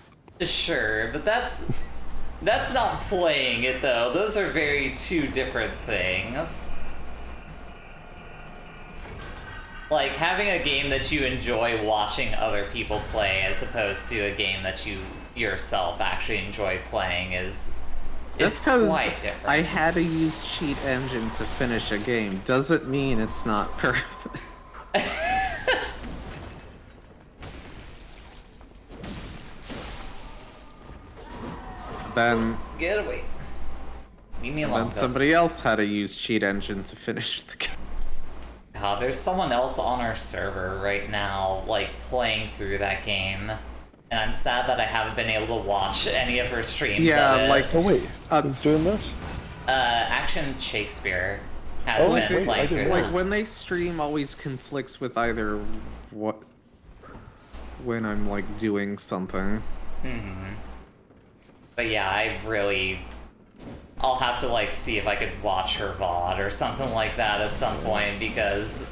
Sure, but that's not playing it though. Those are two different things. Like having a game that you enjoy watching other people play as opposed to a game that you yourself actually enjoy playing is quite different. I had to use cheat engine to finish a game doesn't mean it's not perfect. Then Get away. Leave me alone. then somebody else had to use cheat engine to finish the game. There's someone else on our server right now, like, playing through that game. And I'm sad that I haven't been able to watch any of her streams of Yeah, it. like Oh wait, who's doing that? Action Shakespeare has Oh, been okay, I playing didn't through know. that. like when they stream always conflicts with either when I'm like doing something. But yeah, I'll have to like see if I could watch her VOD or something like that at some point because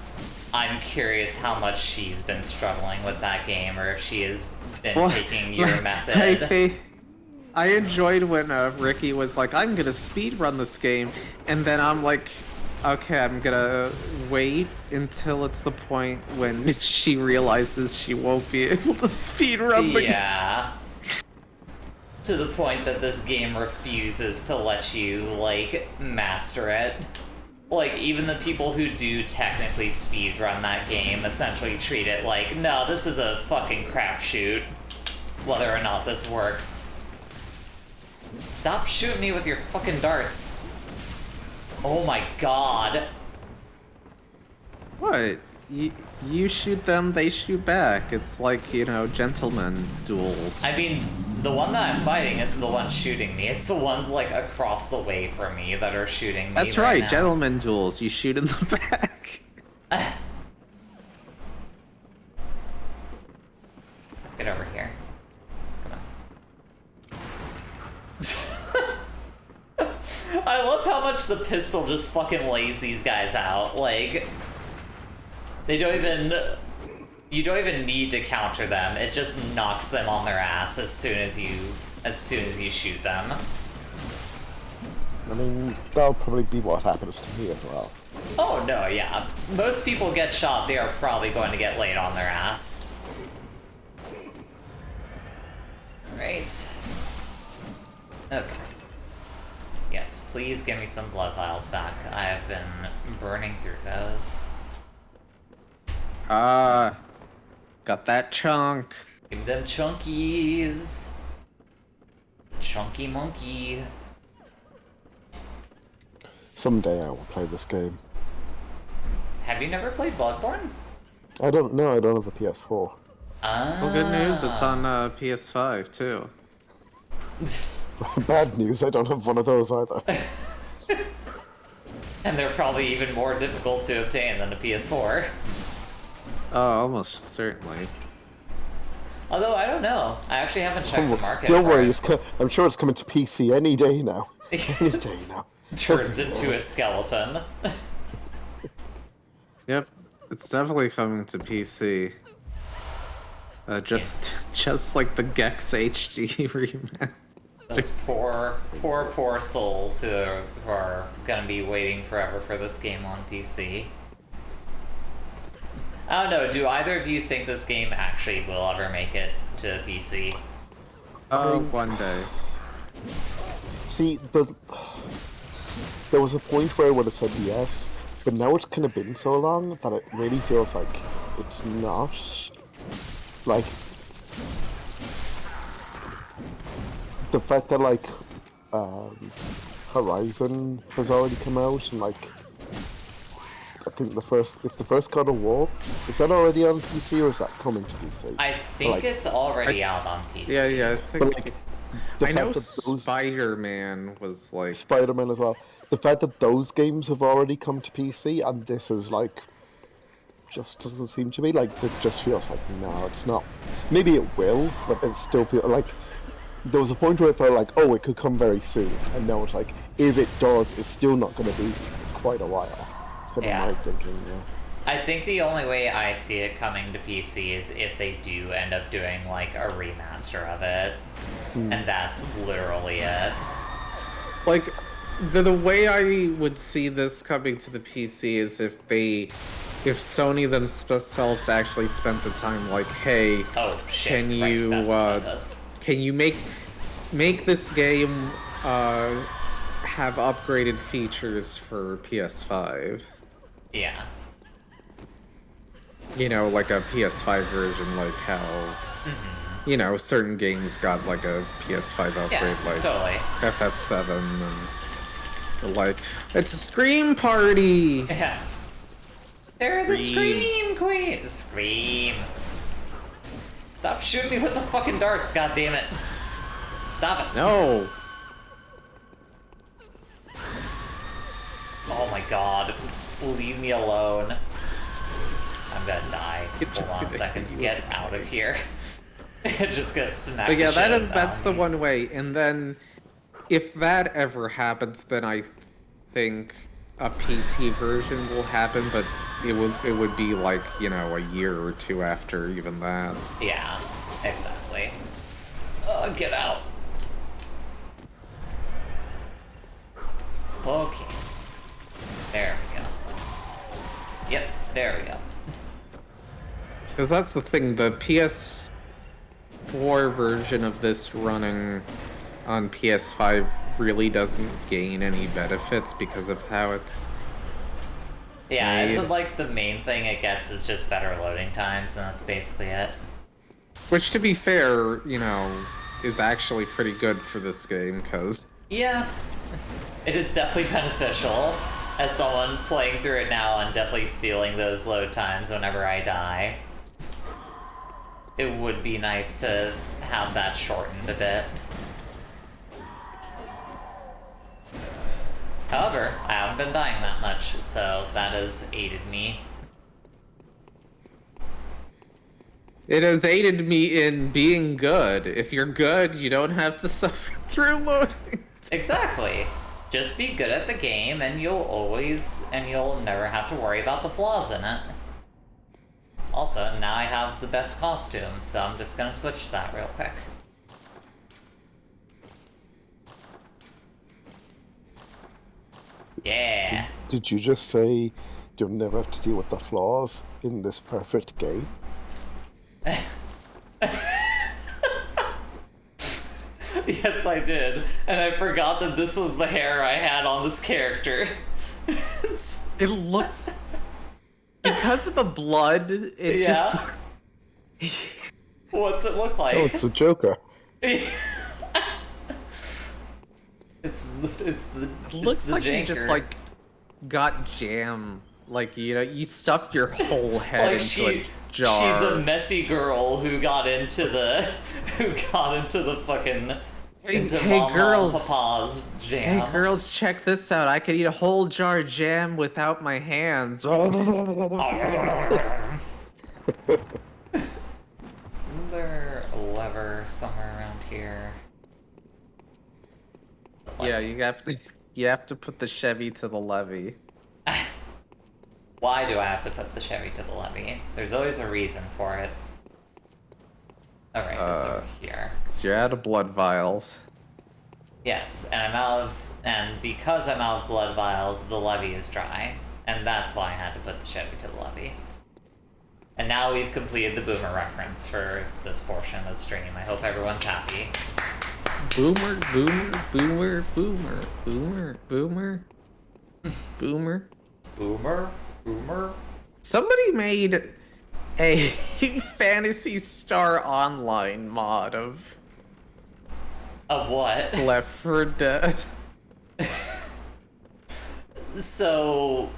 I'm curious how much she's been struggling with that game or if she has been taking your method. I enjoyed when Ricky was like, I'm gonna speedrun this game, and then I'm like, okay, I'm gonna wait until it's the point when she realizes she won't be able to speedrun the game. Yeah. To the point that this game refuses to let you, like, master it. Like, even the people who do technically speedrun that game essentially treat it like, no, this is a fucking crapshoot, whether or not this works. Stop shooting me with your fucking darts. Oh my god. What? You shoot them, they shoot back. It's like, you know, gentlemen duels. I mean, the one that I'm fighting isn't the one shooting me. It's the ones, like, across the way from me that are shooting me. That's right right, now. gentlemen duels. You shoot in the back. Get over here. Come on. I love how much the pistol just fucking lays these guys out. Like, they don't even... You don't even need to counter them. It just knocks them on their ass as soon as you shoot them. I mean, that'll probably be what happens to me as well. Oh no, yeah. Most people get shot, they are probably going to get laid on their ass. Right. Okay. Yes, please give me some blood vials back. I have been burning through those. Got that chunk. Give me them chunkies. Chunky monkey. Someday I will play this game. Have you never played Bloodborne? I don't know, I don't have a PS4. Well, good news, it's on PS5 too. Bad news, I don't have one of those either. And they're probably even more difficult to obtain than a PS4. Oh, almost certainly. Although, I don't know. I actually haven't checked the market. Don't for worry, it. I'm sure it's coming to PC any day now. Any day now. Turns into a skeleton. Yep, it's definitely coming to PC. Just like the Gex HD remaster. Those poor souls who are gonna be waiting forever for this game on PC. I don't know, do either of you think this game actually will ever make it to PC? Oh, one day. See, there was a point where I would have said yes, but now it's kind of been so long that it really feels like it's not. Like, the fact that, like, Horizon has already come out, and, like, I think it's the first God of War. Is that already on PC, or is that coming to PC? I think it's already out on PC. Yeah, I think... But, like, the I fact know that those Spider-Man was like... Spider-Man as well. The fact that those games have already come to PC, and this is, like, just doesn't seem to be like, this just feels like, no, it's not. Maybe it will, but it still feels like, there was a point where I felt like, oh, it could come very soon, and now it's like, if it does, it's still not going to be for quite a while. It's kind of my thinking, yeah. I think the only way I see it coming to PC is if they do end up doing, like, a remaster of it. And that's literally it. Like, the way I would see this coming to the PC is if Sony themselves actually spent the time, like, hey, oh, shit, can you that's what that does. Can you make this game have upgraded features for PS5? Yeah. You know, like a PS5 version, like how you know, certain games got like a PS5 upgrade, like totally. FF7 and like, it's a Scream Party! Yeah. They're the Scream Queen! Scream. Stop shooting me with the fucking darts, goddammit. Stop it. No! Oh my god. Leave me alone. I'm gonna die. Hold on a second. Get out of here. Just gonna smack But yeah, the shit that's the me. one way. And then, if that ever happens, then I think a PC version will happen, but it would be like, you know, a year or two after even that. Yeah, exactly. Get out. Okay. There we go. Yep, there we go. Because that's the thing, the PS4 version of this running on PS5 really doesn't gain any benefits because of how it's Yeah, made. isn't like the main thing it gets is just better loading times, and that's basically it. Which, to be fair, you know, is actually pretty good for this game, because... Yeah, it is definitely beneficial. As someone playing through it now, I'm definitely feeling those load times whenever I die. It would be nice to have that shortened a bit. However, I haven't been dying that much, so that has aided me. It has aided me in being good. If you're good, you don't have to suffer through loading. Exactly. Just be good at the game, and you'll never have to worry about the flaws in it. Also, now I have the best costume, so I'm just gonna switch to that real quick. Yeah. Did you just say you'll never have to deal with the flaws in this perfect game? Yes, I did. And I forgot that this was the hair I had on this character. It looks... Because of the blood, it Yeah. just... What's it look like? Oh, it's a Joker. It's the looks like janker. you just, like, got jam. Like, you know, you stuffed your whole head Like into a jar. She's a messy girl who got into the fucking into hey Mama girls. and Papa's jam. Hey girls, check this out. I could eat a whole jar of jam without my hands. Isn't there a lever somewhere around here? Yeah, you have to put the Chevy to the levee. Why do I have to put the Chevy to the levee? There's always a reason for it. Alright, it's over here. So you're out of blood vials. Yes, and because I'm out of blood vials, the levee is dry. And that's why I had to put the Chevy to the levee. And now we've completed the boomer reference for this portion of the stream. I hope everyone's happy. Boomer, boomer, boomer, boomer, boomer, boomer, boomer. Boomer? Boomer? Somebody made a Phantasy Star Online mod of what? Left 4 Dead. So...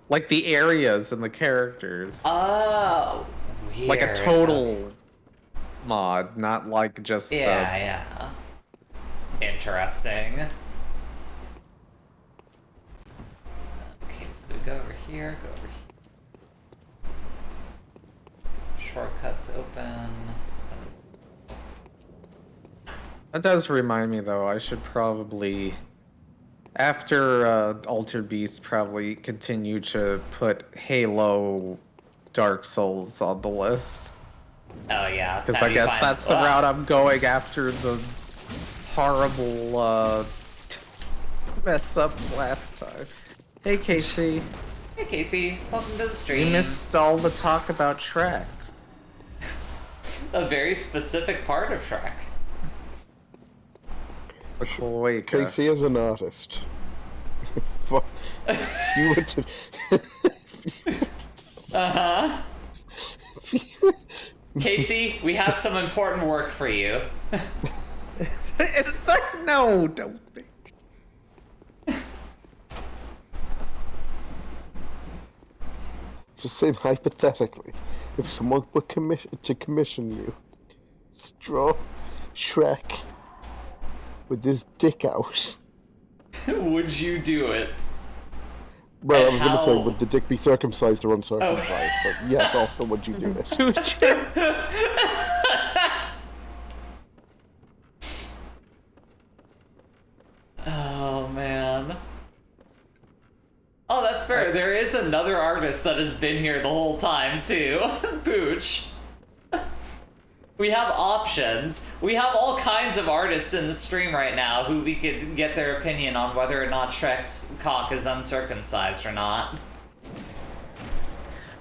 Like the areas and the characters. Oh, weird. Like a total mod, not like just... Yeah. Interesting. Okay, so we go over here, Shortcuts open. That does remind me, though, I should probably... After Alter Beast, probably continue to put Halo Dark Souls on the list. Oh yeah. Because I guess that's the route I'm going after the horrible mess up last time. Hey Casey. Hey Casey, welcome to the stream. You missed all the talk about Shrek. A very specific part of Shrek. Wait, Casey is an artist. If you were to... Uh-huh. Casey, we have some important work for you. It's like, no, don't think. Just saying hypothetically, if someone were commission you to draw Shrek with his dick out. Would you do it? Well, And I was going to say, how- would the dick be circumcised or uncircumcised? But yes, also, would you do it? Oh man. Oh, that's fair. There is another artist that has been here the whole time too. Pooch. We have options. We have all kinds of artists in the stream right now who we could get their opinion on whether or not Shrek's cock is uncircumcised or not.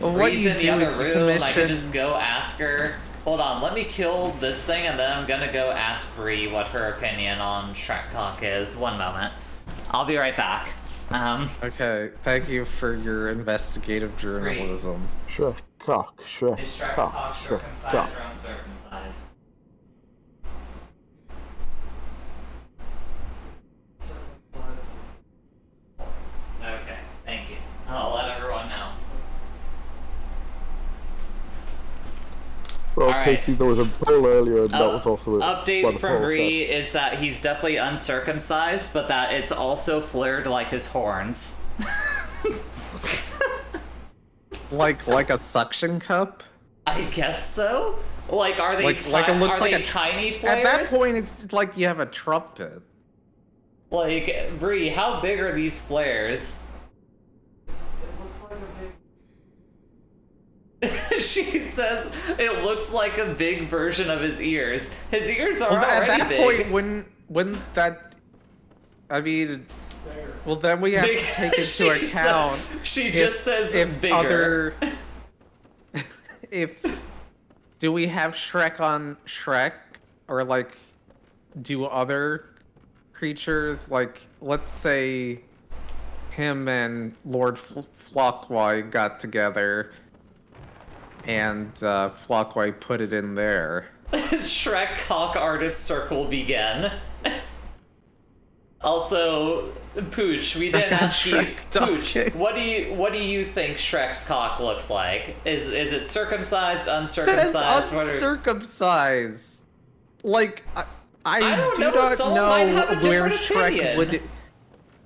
Well, what Bree's you in the do other is you room. I could commission- just go ask her. Hold on, let me kill this thing and then I'm gonna go ask Bree what her opinion on Shrek cock is. One moment. I'll be right back. Okay, thank you for your investigative journalism. Shrek, cock, Shrek, Is Shrek's cock, cock Shrek, circumcised cock. or uncircumcised? Okay, thank you. I'll let everyone know. Well, Alright. Casey, there was a poll earlier, and that was also a Update what the from poll Bree says. is that he's definitely uncircumcised, but that it's also flared like his horns. Like a suction cup? I guess so. Like, are they Like it looks are like they a tiny At flares? that point, it's like you have a trumpet. Like, Bree, how big are these flares? She says it looks like a big version of his ears. His ears are already at that big. point, when that, I mean, well, then we have to take into account. She just says if bigger. Do we have Shrek on Shrek, or like, do other creatures, like, let's say, him and Lord Flockwai got together, and Flockwai put it in there. Shrek cock artist circle begin. Also, Pooch, we didn't ask you. Pooch, what do you think Shrek's cock looks like? Is it circumcised, uncircumcised? Uncircumcised. Like, I don't do know. not Someone know might have a where different Shrek opinion.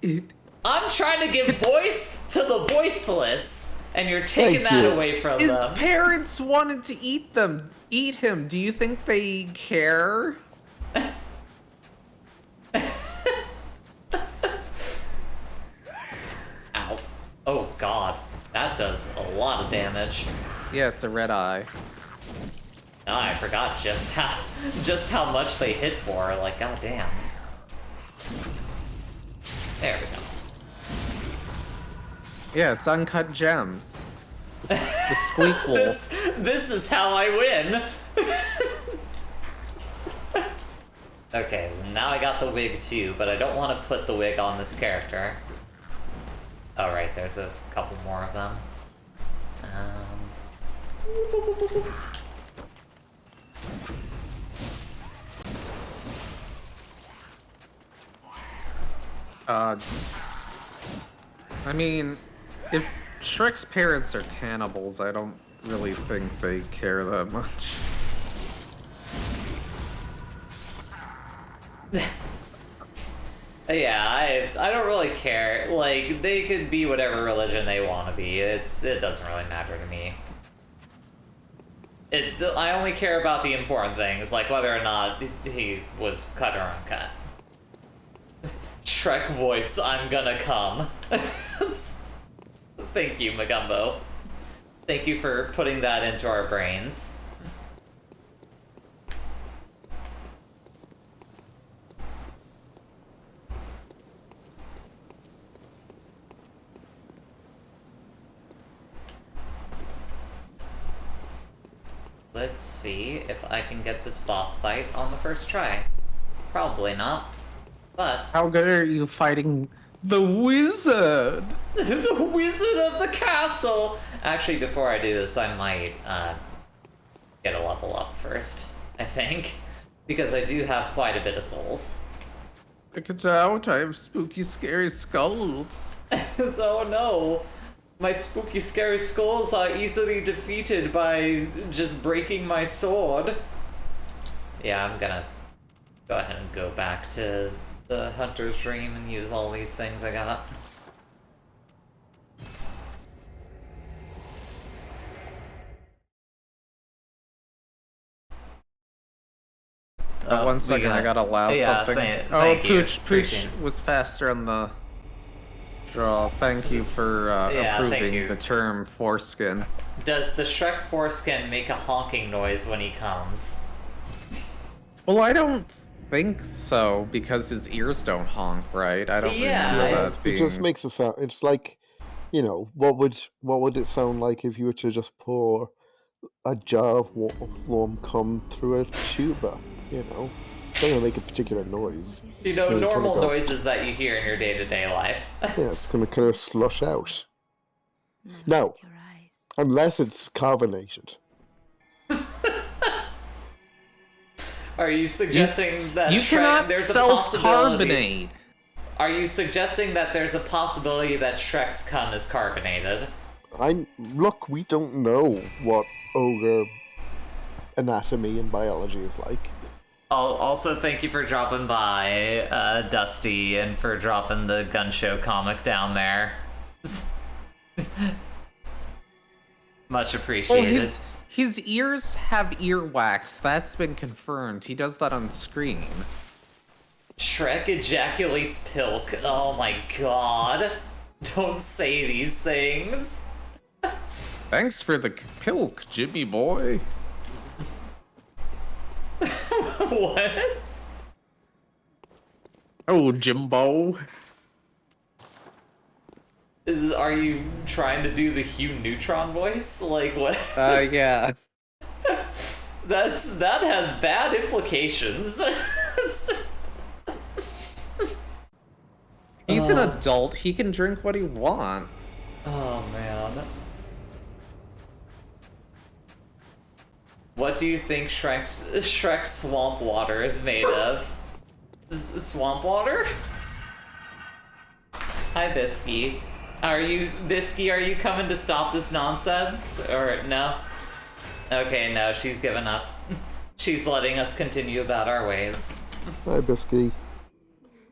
would. I'm trying to give voice to the voiceless, and you're taking that away from His them. parents wanted to eat him. Do you think they care? Ow. Oh god. That does a lot of damage. Yeah, it's a red eye. Oh, I forgot just how much they hit for. Like, goddamn. There we go. Yeah, it's uncut gems. The squeak wolf. This is how I win. Okay, now I got the wig too, but I don't want to put the wig on this character. Oh right, there's a couple more of them. I mean, if Shrek's parents are cannibals, I don't really think they care that much. Yeah, I don't really care. Like, they could be whatever religion they want to be. It doesn't really matter to me. I only care about the important things, like whether or not he was cut or uncut. Shrek voice, I'm gonna come. Thank you, Magumbo. Thank you for putting that into our brains. Let's see if I can get this boss fight on the first try. Probably not, but... How good are you fighting the wizard? The wizard of the castle! Actually, before I do this, I might get a level up first, I think. Because I do have quite a bit of souls. Check it out, I have spooky, scary skulls. Oh no! My spooky, scary skulls are easily defeated by just breaking my sword. Yeah, I'm gonna go ahead and go back to the Hunter's Dream and use all these things I got. One second, I gotta allow something. Thank you. Pooch was faster on the draw. Thank you for approving the term foreskin. Does the Shrek foreskin make a honking noise when he comes? Well, I don't think so, because his ears don't honk, right? I don't remember that being... It just makes a sound. It's like, you know, what would it sound like if you were to just pour a jar of warm cum through a tuba? You know, it's not gonna make a particular noise. You know, normal noises that you hear in your day-to-day life. Yeah, it's gonna kind of slush out. Now, unless it's carbonated. Are you suggesting that you cannot there's a possibility? Carbonate. Are you suggesting that there's a possibility that Shrek's cum is carbonated? Look, we don't know what ogre anatomy and biology is like. Also, thank you for dropping by, Dusty, and for dropping the Gun Show comic down there. Much appreciated. Oh, his ears have earwax. That's been confirmed. He does that on screen. Shrek ejaculates pilk. Oh my god. Don't say these things. Thanks for the pilk, Jimmy boy. What? Oh, Jimbo. Are you trying to do the Hugh Neutron voice? Like what? Yeah. That has bad implications. He's an adult. He can drink what he wants. Oh man. What do you think Shrek's swamp water is made of? Swamp water? Hi, Bisky. Are you coming to stop this nonsense? Or no? Okay, no, she's given up. She's letting us continue about our ways. Hi, Bisky.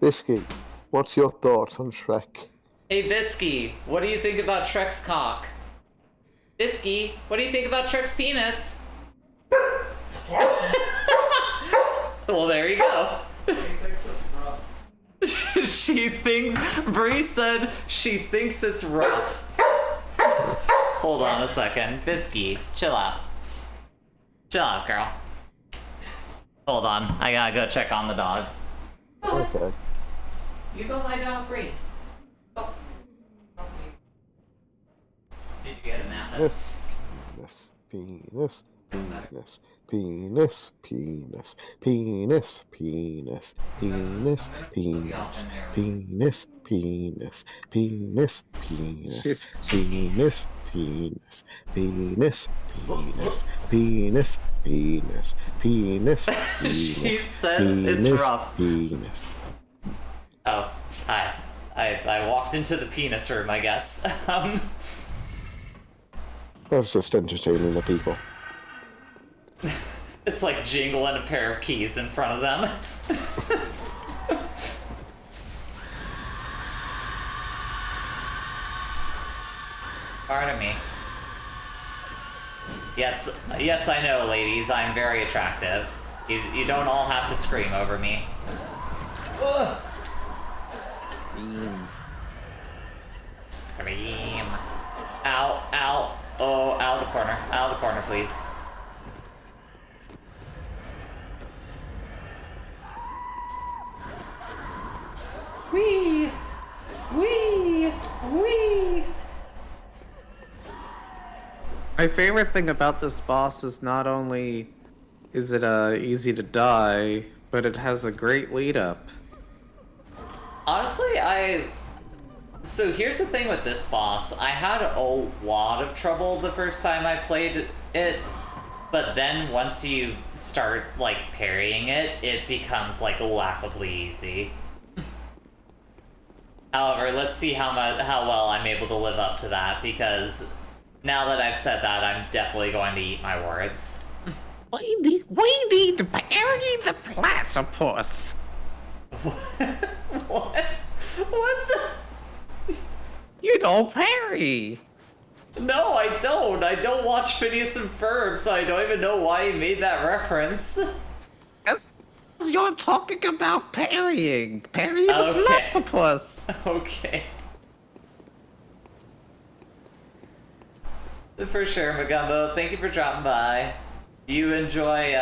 Bisky, what's your thoughts on Shrek? Hey, Bisky, what do you think about Shrek's cock? Bisky, what do you think about Shrek's penis? Well, there you go. She thinks, Bree said she thinks it's rough. Hold on a second. Bisky, chill out. Chill out, girl. Hold on, I gotta go check on the dog. Okay. You go lie down with Bree. Oh. Did you get a nap? Penis, penis, penis, penis, penis, penis, penis, penis, penis, penis, penis, penis, penis, penis, penis, penis, penis, penis, penis, She says it's rough. Penis. Oh, hi. I walked into the penis room, I guess. That's just entertaining the people. It's like jingling a pair of keys in front of them. Pardon me. Yes, I know, ladies. I'm very attractive. You don't all have to scream over me. Ugh. Scream. Ow, ow. Oh, out of the corner. Out of the corner, please. Wee! Wee! Wee! My favorite thing about this boss is not only is it easy to die, but it has a great lead up. Honestly, So here's the thing with this boss. I had a lot of trouble the first time I played it, but then once you start, like, parrying it, it becomes, like, laughably easy. However, let's see how well I'm able to live up to that, because now that I've said that, I'm definitely going to eat my words. We need to parry the platypus. What? What's... You don't parry. No, I don't. I don't watch Phineas and Ferb, so I don't even know why he made that reference. You're talking about parrying. Parry the Okay. platypus. Okay. For sure, Magumbo. Thank you for dropping by. You enjoy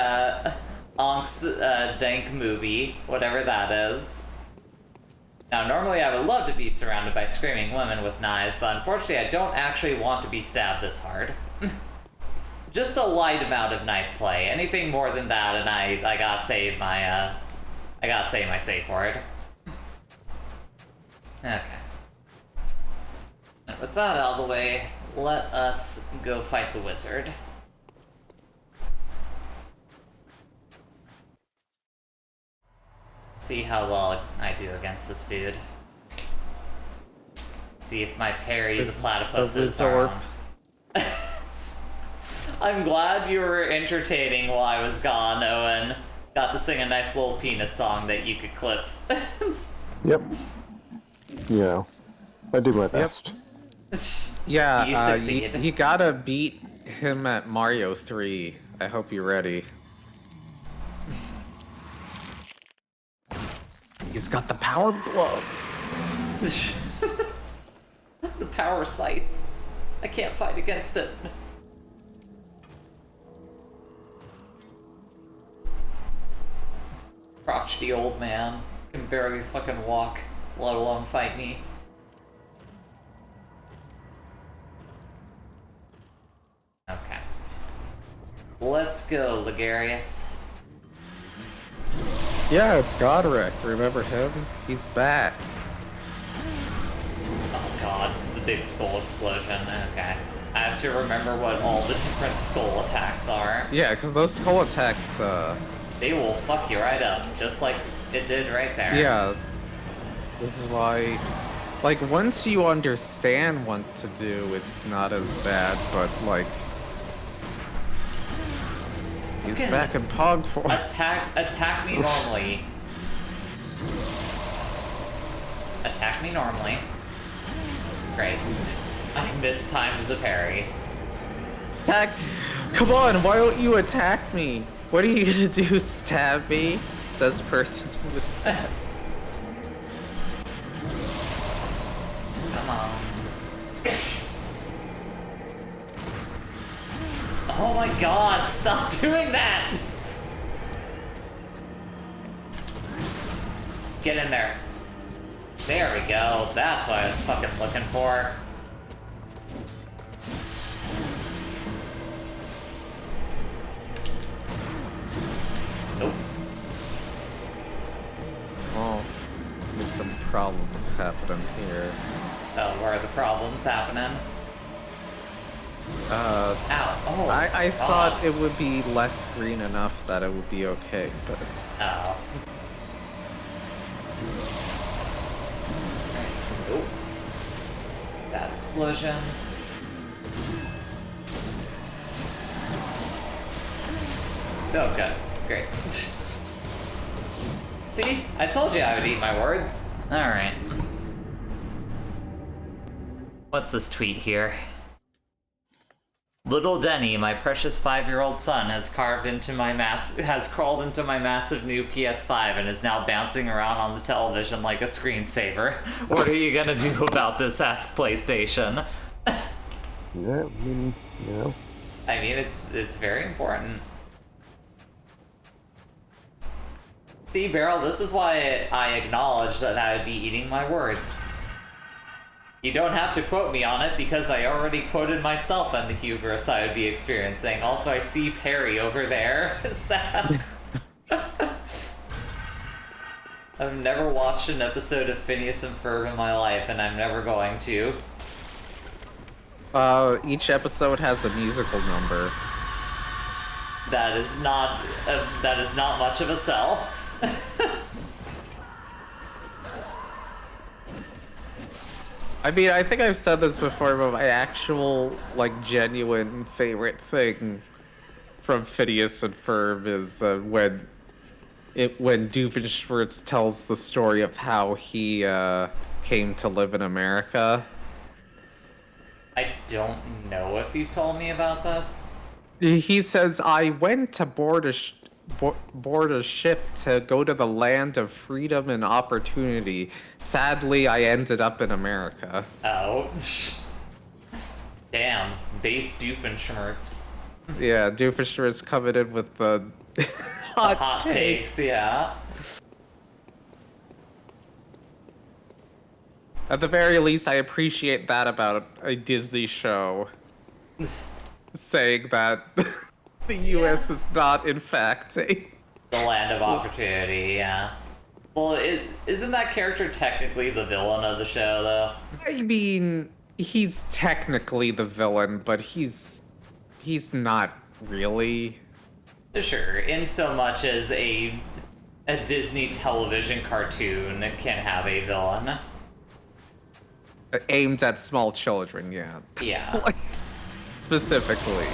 Onk's dank movie, whatever that is. Now, normally I would love to be surrounded by screaming women with knives, but unfortunately I don't actually want to be stabbed this hard. Just a light amount of knife play. Anything more than that, and I gotta save my safe word. Okay. And with that out of the way, let us go fight the wizard. See how well I do against this dude. See if my parry the platypuses are on. I'm glad you were entertaining while I was gone, Owen. Got to sing a nice little penis song that you could clip. Yep. Yeah. I do my best. Yeah, You succeed. you gotta beat him at Mario 3. I hope you're ready. He's got the power glove. The power scythe. I can't fight against it. Crotchety old man can barely fucking walk, let alone fight me. Okay. Let's go, Ligarius. Yeah, it's Godric. Remember him? He's back. Oh god, the big skull explosion. Okay. I have to remember what all the different skull attacks are. Yeah, because those skull attacks, They will fuck you right up, just like it did right there. yeah. This is why, like, once you understand what to do, it's not as bad, but, like, he's Fucking back in Pog form. Attack me normally. Attack me normally. Great. I mistimed the parry. Attack! Come on, why don't you attack me? What are you gonna do, stab me? Says person who was stabbed. Come on. Oh my god, stop doing that! Get in there. There we go. That's what I was fucking looking for. Nope. Oh, there's some problems happening here. Oh, where are the problems happening? Uh, Ow. Oh. I thought it would be less green enough that it would be okay, but it's... Oh. Oh. That explosion. Oh, good. Great. See? I told you I would eat my words. Alright. What's this tweet here? Little Denny, my precious 5-year-old son, has crawled into my massive new PS5 and is now bouncing around on the television like a screensaver. What are you gonna do about this? Ask PlayStation. Yeah, I mean, you know. I mean, it's very important. See, Beryl, this is why I acknowledged that I would be eating my words. You don't have to quote me on it because I already quoted myself on the hubris I would be experiencing. Also, I see Perry over there. Sass. I've never watched an episode of Phineas and Ferb in my life, and I'm never going to. Each episode has a musical number. That is not much of a sell. I mean, I think I've said this before, but my actual, like, genuine favorite thing from Phineas and Ferb is when Doofenshmirtz tells the story of how he came to live in America. I don't know if you've told me about this. He says, I went to board a ship to go to the land of freedom and opportunity. Sadly, I ended up in America. Oh. Damn. Base Doofenshmirtz. Yeah, Doofenshmirtz coming in with the hot takes, yeah. At the very least, I appreciate that about a Disney show. Saying that the U.S. is not, in fact, the land of opportunity, yeah. Well, isn't that character technically the villain of the show, though? I mean, he's technically the villain, but he's not really. Sure, in so much as a Disney television cartoon can have a villain. Aimed at small children, yeah. Yeah. Like, specifically.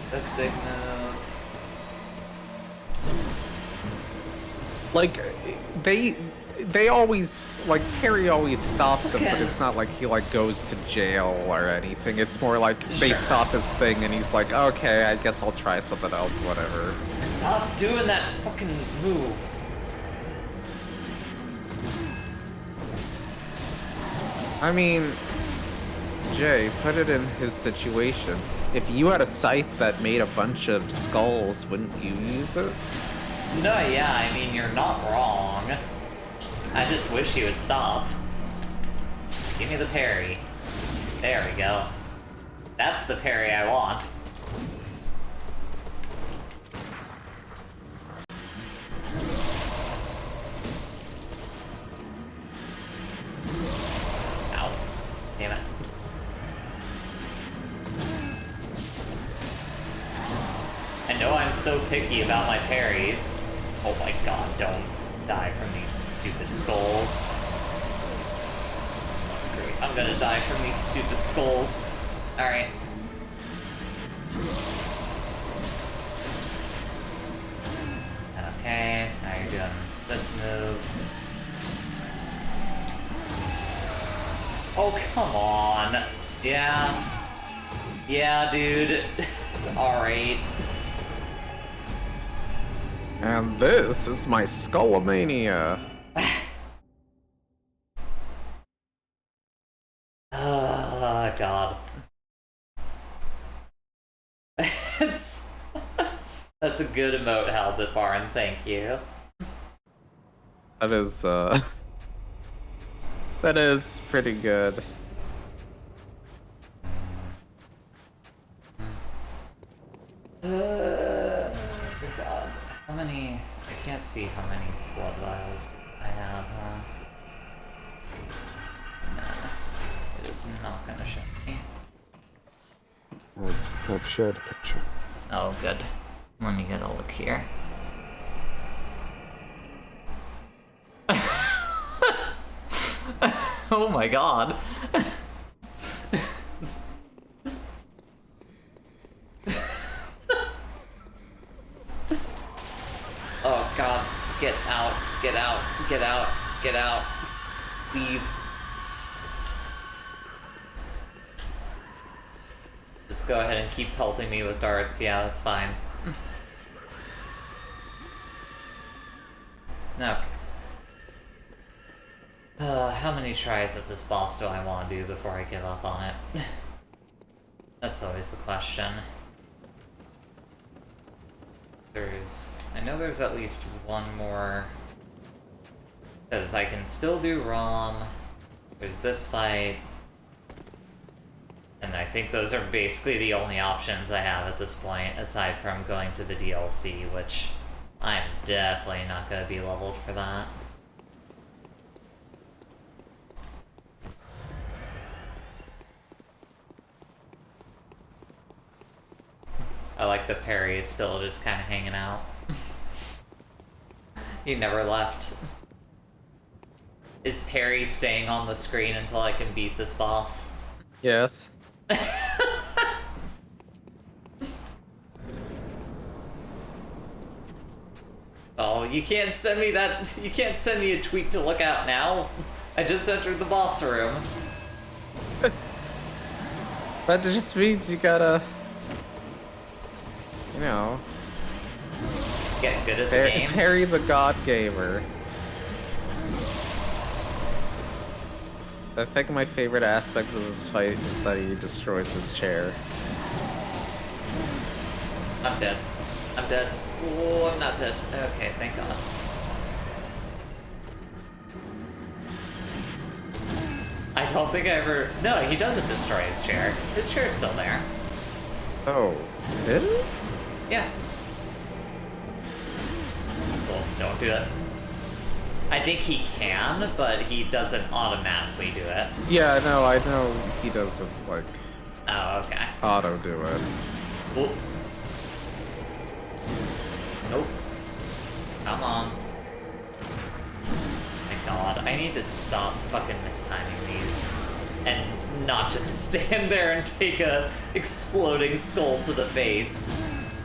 This big move. Like, they always, like, Harry always stops him, but it's not like he, like, goes to jail or anything. It's more like they stop his thing and he's like, okay, I guess I'll try something else, whatever. Stop doing that fucking move. I mean, Jay, put it in his situation. If you had a scythe that made a bunch of skulls, wouldn't you use it? No, yeah, I mean, you're not wrong. I just wish he would stop. Give me the parry. There we go. That's the parry I want. Ow. Damn it. I know I'm so picky about my parries. Oh my god, don't die from these stupid skulls. Great, I'm gonna die from these stupid skulls. Alright. Okay, now you're doing this move. Oh, come on. Yeah. Yeah, dude. Alright. And this is my Skullomania. Oh, God. That's a good emote, Halbit Barn, thank you. That is, that is pretty good. God. How many... I can't see how many blood vials I have, huh? Nah. It is not gonna show me. I've shared a picture. Oh, good. Let me get a look here. Oh my god. Oh god. Get out. Get out. Get out. Get out. Leave. Just go ahead and keep pelting me with darts. Yeah, that's fine. Okay. How many tries at this boss do I want to do before I give up on it? That's always the question. I know there's at least one more, because I can still do ROM. There's this fight. And I think those are basically the only options I have at this point, aside from going to the DLC, which I'm definitely not going to be leveled for that. I like the parry is still just kind of hanging out. He never left. Is parry staying on the screen until I can beat this boss? Yes. Oh, you can't send me that. You can't send me a tweet to look out now. I just entered the boss room. That just means you gotta, you know, Get good at the game. Harry the God Gamer. I think my favorite aspect of this fight is that he destroys his chair. I'm dead. I'm dead. Oh, I'm not dead. Okay, thank God. I don't think I ever... No, he doesn't destroy his chair. His chair's still there. Oh, did it? Yeah. Well, don't do it. I think he can, but he doesn't automatically do it. Yeah, no, I know he doesn't, like, Oh, okay. auto do it. Well, nope. Come on. My God, I need to stop fucking mistiming these. And not just stand there and take a exploding skull to the face.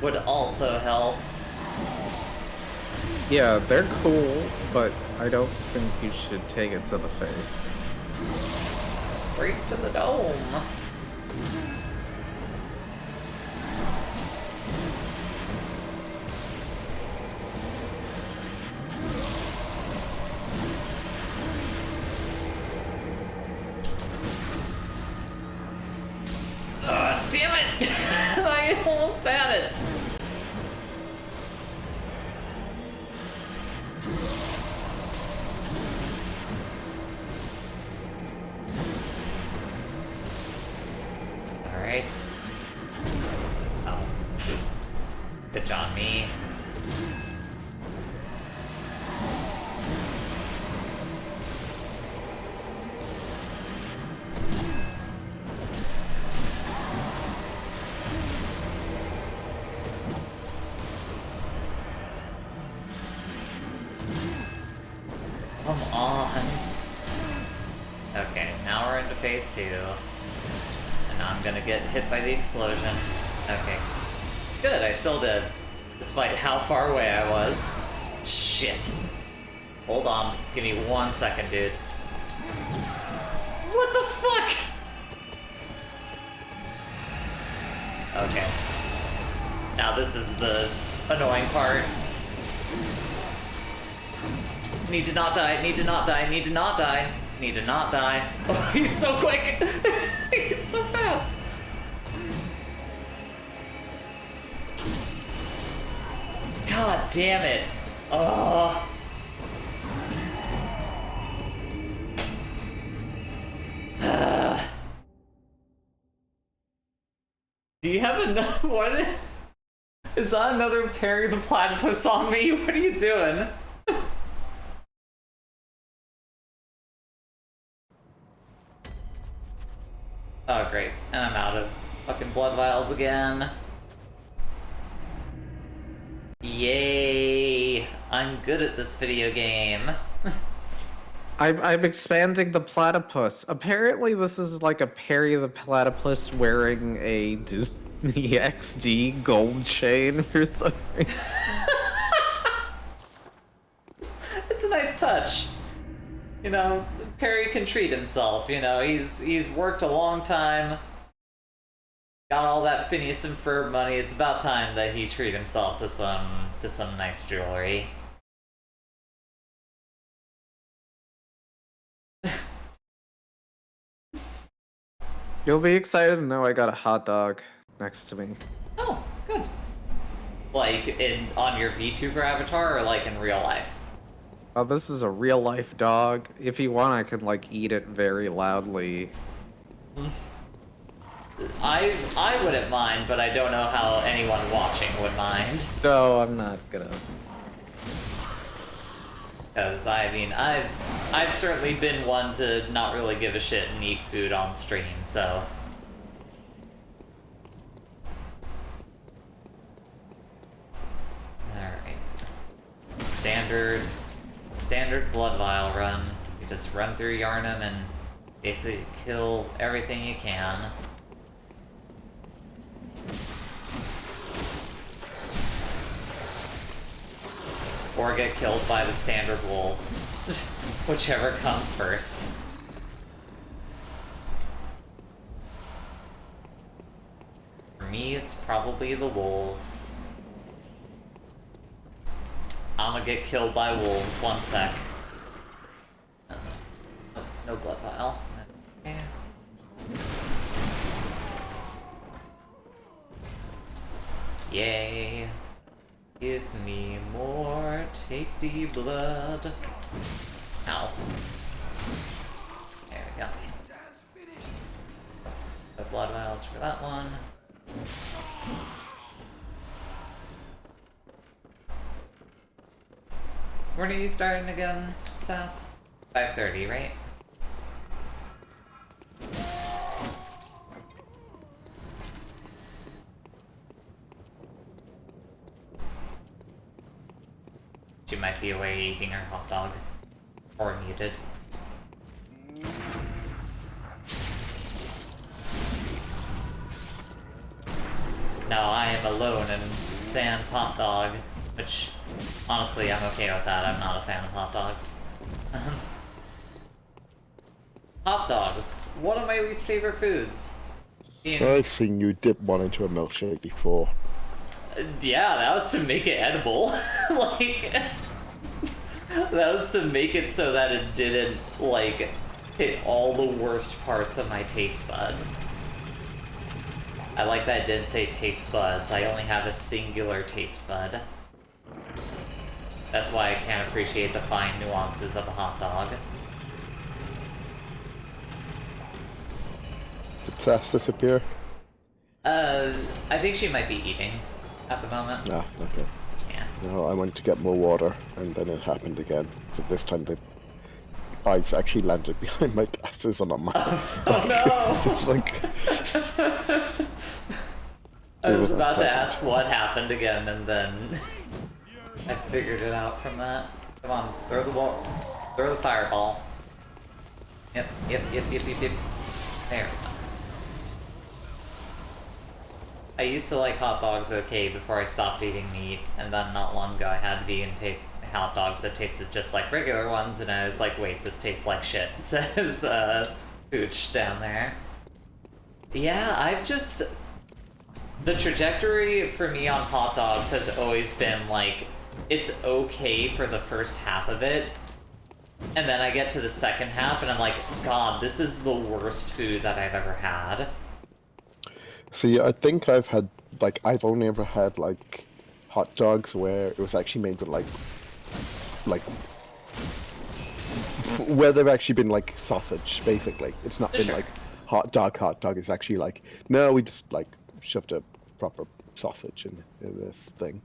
Would also help. Yeah, they're cool, but I don't think you should take it to the face. Straight to the dome. Damn it! I almost had it. Alright. Oh. Bitch on me. Come on. Okay, now we're into phase 2. And I'm gonna get hit by the explosion. Okay. Good, I still did. Despite how far away I was. Shit. Hold on. Give me 1 second, dude. What the fuck? Okay. Now this is the annoying part. Need to not die, need to not die, need to not die, need to not die. Oh, he's so quick! He's so fast! God damn it! Ugh. Do you have enough? What? Is that another Perry the Platypus on me? What are you doing? Oh, great. And I'm out of fucking blood vials again. Yay! I'm good at this video game. I'm expanding the platypus. Apparently this is like a Perry the Platypus wearing a Disney XD gold chain or something. It's a nice touch. You know, Perry can treat himself, you know, he's worked a long time, got all that Phineas and Ferb money. It's about time that he treat himself to some nice jewelry. You'll be excited to know I got a hot dog next to me. Oh, good. Like on your VTuber avatar or like in real life? Oh, this is a real life dog. If you want, I can like eat it very loudly. I wouldn't mind, but I don't know how anyone watching would mind. No, I'm not gonna. Because I mean, I've certainly been one to not really give a shit and eat food on stream, so. Alright. Standard blood vial run. You just run through Yarnum and basically kill everything you can. Or get killed by the standard wolves. Whichever comes first. For me, it's probably the wolves. I'ma get killed by wolves, 1 sec. No blood vial. Okay. Yay. Give me more tasty blood. Ow. There we go. No blood vials for that one. When are you starting again, Sass? 5:30, right? She might be away eating her hot dog. Or muted. No, I am alone and sans hot dog, which, honestly, I'm okay with that. I'm not a fan of hot dogs. Hot dogs, one of my least favorite foods. I've seen you dip one into a milkshake before. Yeah, that was to make it edible. Like, that was to make it so that it didn't, like, hit all the worst parts of my taste bud. I like that I didn't say taste buds. I only have a singular taste bud. That's why I can't appreciate the fine nuances of a hot dog. Did Sass disappear? I think she might be eating at the moment. Ah, okay. Yeah. No, I went to get more water, and then it happened again. So this time the ice actually landed behind my glasses and on my... Oh no! It's like... I was wasn't about to pleasant. ask what happened again, and then I figured it out from that. Come on, throw the ball. Throw the fireball. Yep. There we go. I used to like hot dogs okay before I stopped eating meat, and then not long ago I had vegan hot dogs that tasted just like regular ones, and I was like, wait, this tastes like shit, says Pooch down there. Yeah, I've just... The trajectory for me on hot dogs has always been like, it's okay for the first half of it, and then I get to the second half and I'm like, God, this is the worst food that I've ever had. See, I think I've had, like, I've only ever had, like, hot dogs where it was actually made with, like, where they've actually been, like, sausage, basically. It's not been, Sure. like, hot dog. It's actually, like, no, we just, like, shoved a proper sausage in this thing.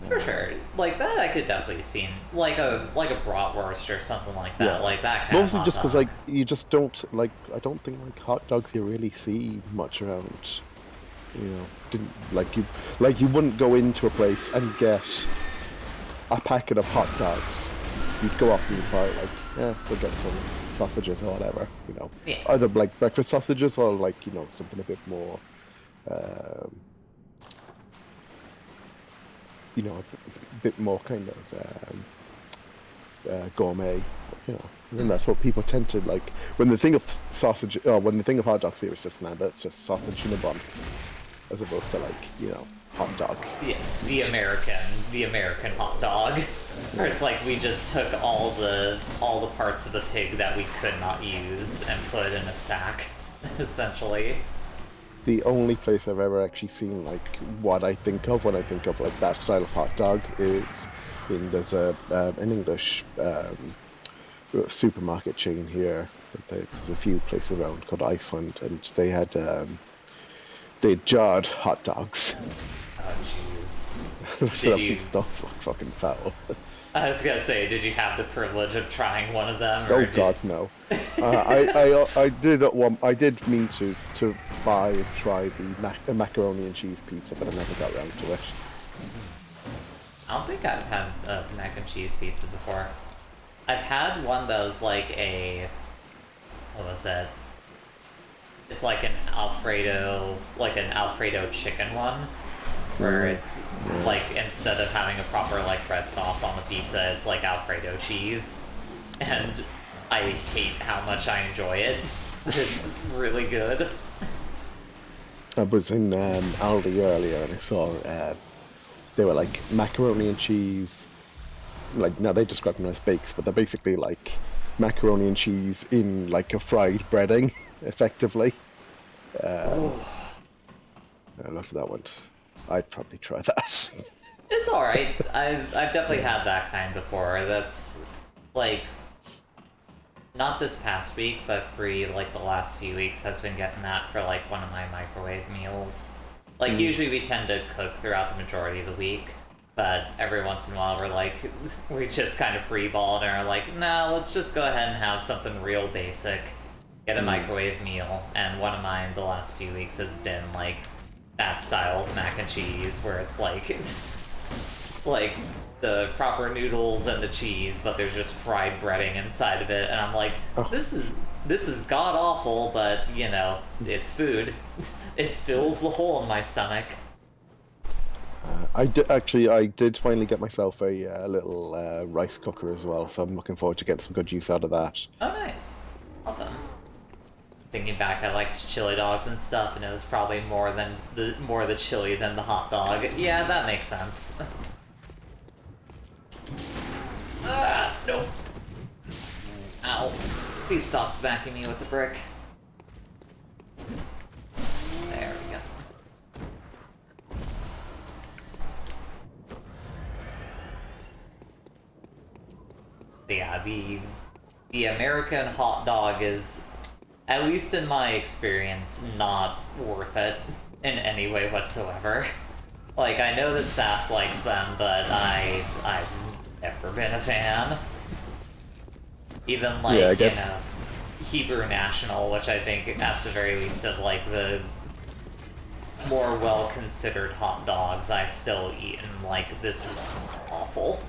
For sure. Like, that I could definitely see. Like a bratwurst or something like that. Yeah. Like, that kind Mostly of just hot because, dog. like, you just don't, like, I don't think, like, hot dogs you really see much around, you know, you wouldn't go into a place and get a packet of hot dogs. You'd go off and you'd buy, like, yeah, we'll get some sausages or whatever, you know. Yeah. Either, like, breakfast sausages or, like, you know, something a bit more, you know, a bit more kind of gourmet, you know. And that's what people tend to like when they think of sausage. When they think of hot dogs, here it's just that's just sausage in a bun, as opposed to, like, you know, hot dog. Yeah, the American hot dog. Where it's like we just took all the parts of the pig that we could not use and put it in a sack, essentially. The only place I've ever actually seen, like, what I think of when I think of, like, that style of hot dog is there's an English supermarket chain here that there's a few places around called Iceland, and they had jarred hot dogs. Oh, jeez. So you- those look fucking foul. I was gonna say, did you have the privilege of trying one of them? Oh Or God, no. I did mean to buy and try the macaroni and cheese pizza, but I never got around to it. I don't think I've had a mac and cheese pizza before. I've had one that was like what was that? It's like an Alfredo chicken one, where it's like, instead of having a proper, like, red sauce on the pizza, it's like Alfredo cheese, and I hate how much I enjoy it. It's really good. I was in Aldi earlier and I saw they were like macaroni and cheese. Like, now they describe them as bakes, but they're basically like macaroni and cheese in, like, a fried breading, effectively. I loved that one. I'd probably try that. It's alright. I've definitely had that kind before. That's, like, not this past week, but like the last few weeks has been getting that for, like, one of my microwave meals. Like, usually we tend to cook throughout the majority of the week, but every once in a while we just kind of freeball and are like, nah, let's just go ahead and have something real basic. Get a microwave meal, and one of mine the last few weeks has been, like, that style of mac and cheese, where it's like the proper noodles and the cheese, but there's just fried breading inside of it, and I'm like, this is god awful, but, you know, it's food. It fills the hole in my stomach. I did finally get myself a little rice cooker as well, so I'm looking forward to getting some good use out of that. Oh, nice. Awesome. Thinking back, I liked chili dogs and stuff, and it was probably more the chili than the hot dog. Yeah, that makes sense. Nope. Ow. Please stop smacking me with the brick. There we go. But yeah, the American hot dog is, at least in my experience, not worth it in any way whatsoever. Like, I know that Sass likes them, but I've never been a fan. Even, like, Yeah, I you guess. know, Hebrew National, which I think, at the very least, of, like, the more well-considered hot dogs I still eat, and, like, this is awful.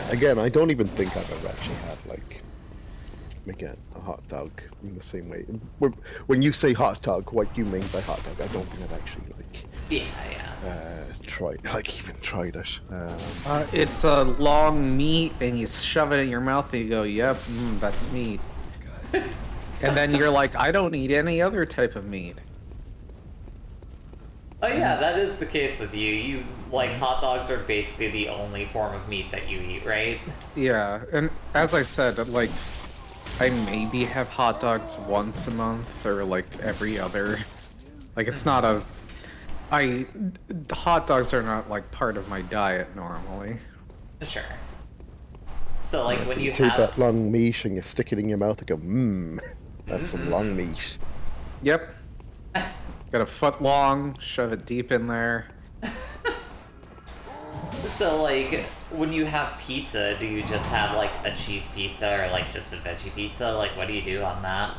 Again, I don't even think I've ever actually had, like, again, a hot dog in the same way. When you say hot dog, what do you mean by hot dog? I don't think I've actually, like, Yeah. even tried it. It's a long meat, and you shove it in your mouth, and you go, "Yep, that's meat." And then you're like, "I don't eat any other type of meat." Oh yeah, that is the case with you. You, like, hot dogs are basically the only form of meat that you eat, right? Yeah, and as I said, like, I maybe have hot dogs once a month or like every other. Like, it's not a. The hot dogs are not like part of my diet normally. Sure. So, like, when you take have... that long meat and you stick it in your mouth and go, that's some long meat. Yep. Got a foot long, shove it deep in there. So, like, when you have pizza, do you just have, like, a cheese pizza or, like, just a veggie pizza? Like, what do you do on that?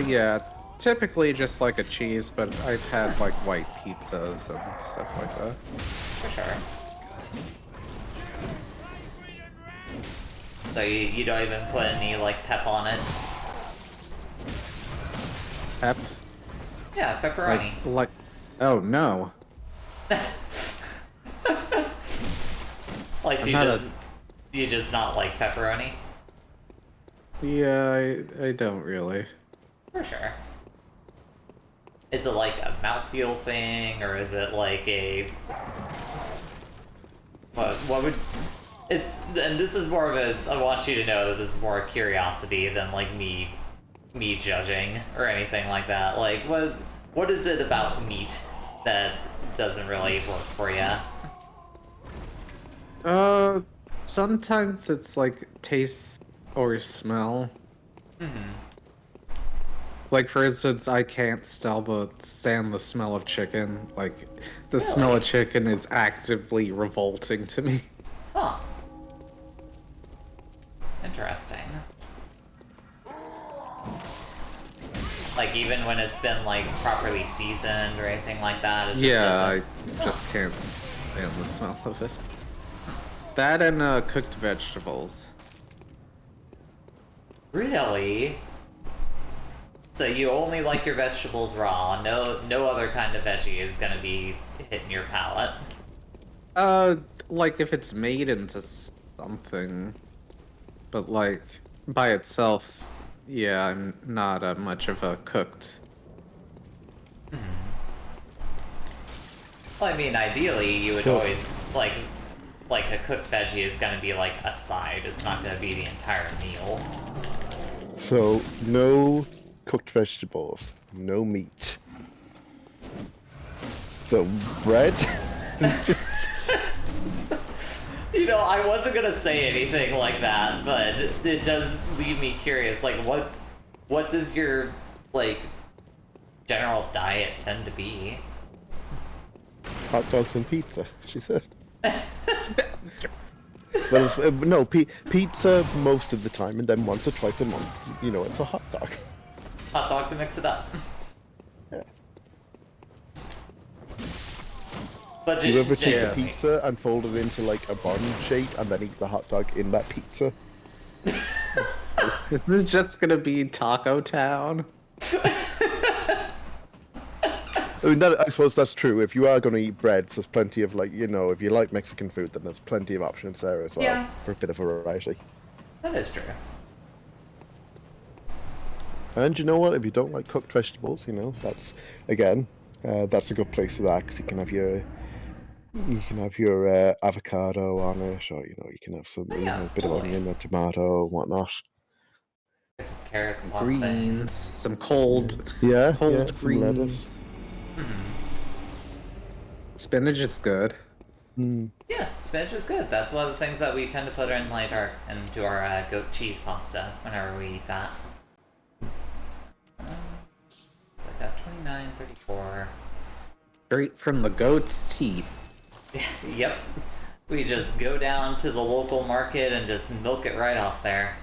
Yeah. Typically just like a cheese, but I've had like white pizzas and stuff like that. For sure. So you don't even put any, like, pep on it? Pep? Yeah, pepperoni. Like, oh no. Like, do I'm you just not like pepperoni? Yeah, I don't really. For sure. Is it like a mouthfeel thing, or is it like a... What would... It's... And this is more of a... I want you to know that this is more a curiosity than, like, me judging, or anything like that. Like, what is it about meat that doesn't really work for you? Sometimes it's like taste or smell. Mm-hmm. Like, for instance, I can't stand the smell of chicken. Like, the smell of chicken is actively revolting to me. Huh. Interesting. Like, even when it's been, like, properly seasoned or anything like that? It just I doesn't... just can't stand the smell of it. That and cooked vegetables. Really? So you only like your vegetables raw, no other kind of veggie is gonna be hitting your palate? Like if it's made into something. But like, by itself, yeah, I'm not much of a cooked. Well, I mean, ideally, you would So- always, like a cooked veggie is gonna be like a side, it's not gonna be the entire meal. So, no cooked vegetables, no meat. So, bread? You know, I wasn't gonna say anything like that, but it does leave me curious. Like, what does your, like, general diet tend to be? Hot dogs and pizza, she said. Well, no, pizza most of the time, and then once or twice a month, you know, it's a hot dog. Hot dog to mix it up. Yeah. But Do you ever take a genuinely- pizza and fold it into like a bun shape and then eat the hot dog in that pizza? Is this just gonna be Taco Town? I mean, I suppose that's true. If you are going to eat breads, there's plenty of, like, you know, if you like Mexican food, then there's plenty of options there as well Yeah. for a bit of variety. That is true. And you know what? If you don't like cooked vegetables, you know, that's again, that's a good place for that because you can have your avocado on it, or you know, you can have some Oh, you yeah, know, a bit totally. of onion or tomato and whatnot. Get some carrots, something. Greens, some cold Yeah, Cold yeah, some lettuce. greens. Spinach is good. Mm. Yeah, spinach is good. That's one of the things that we tend to put in like into our goat cheese pasta whenever we eat that. So I got 29, 34. Straight from the goat's teeth. Yep. We just go down to the local market and just milk it right off there.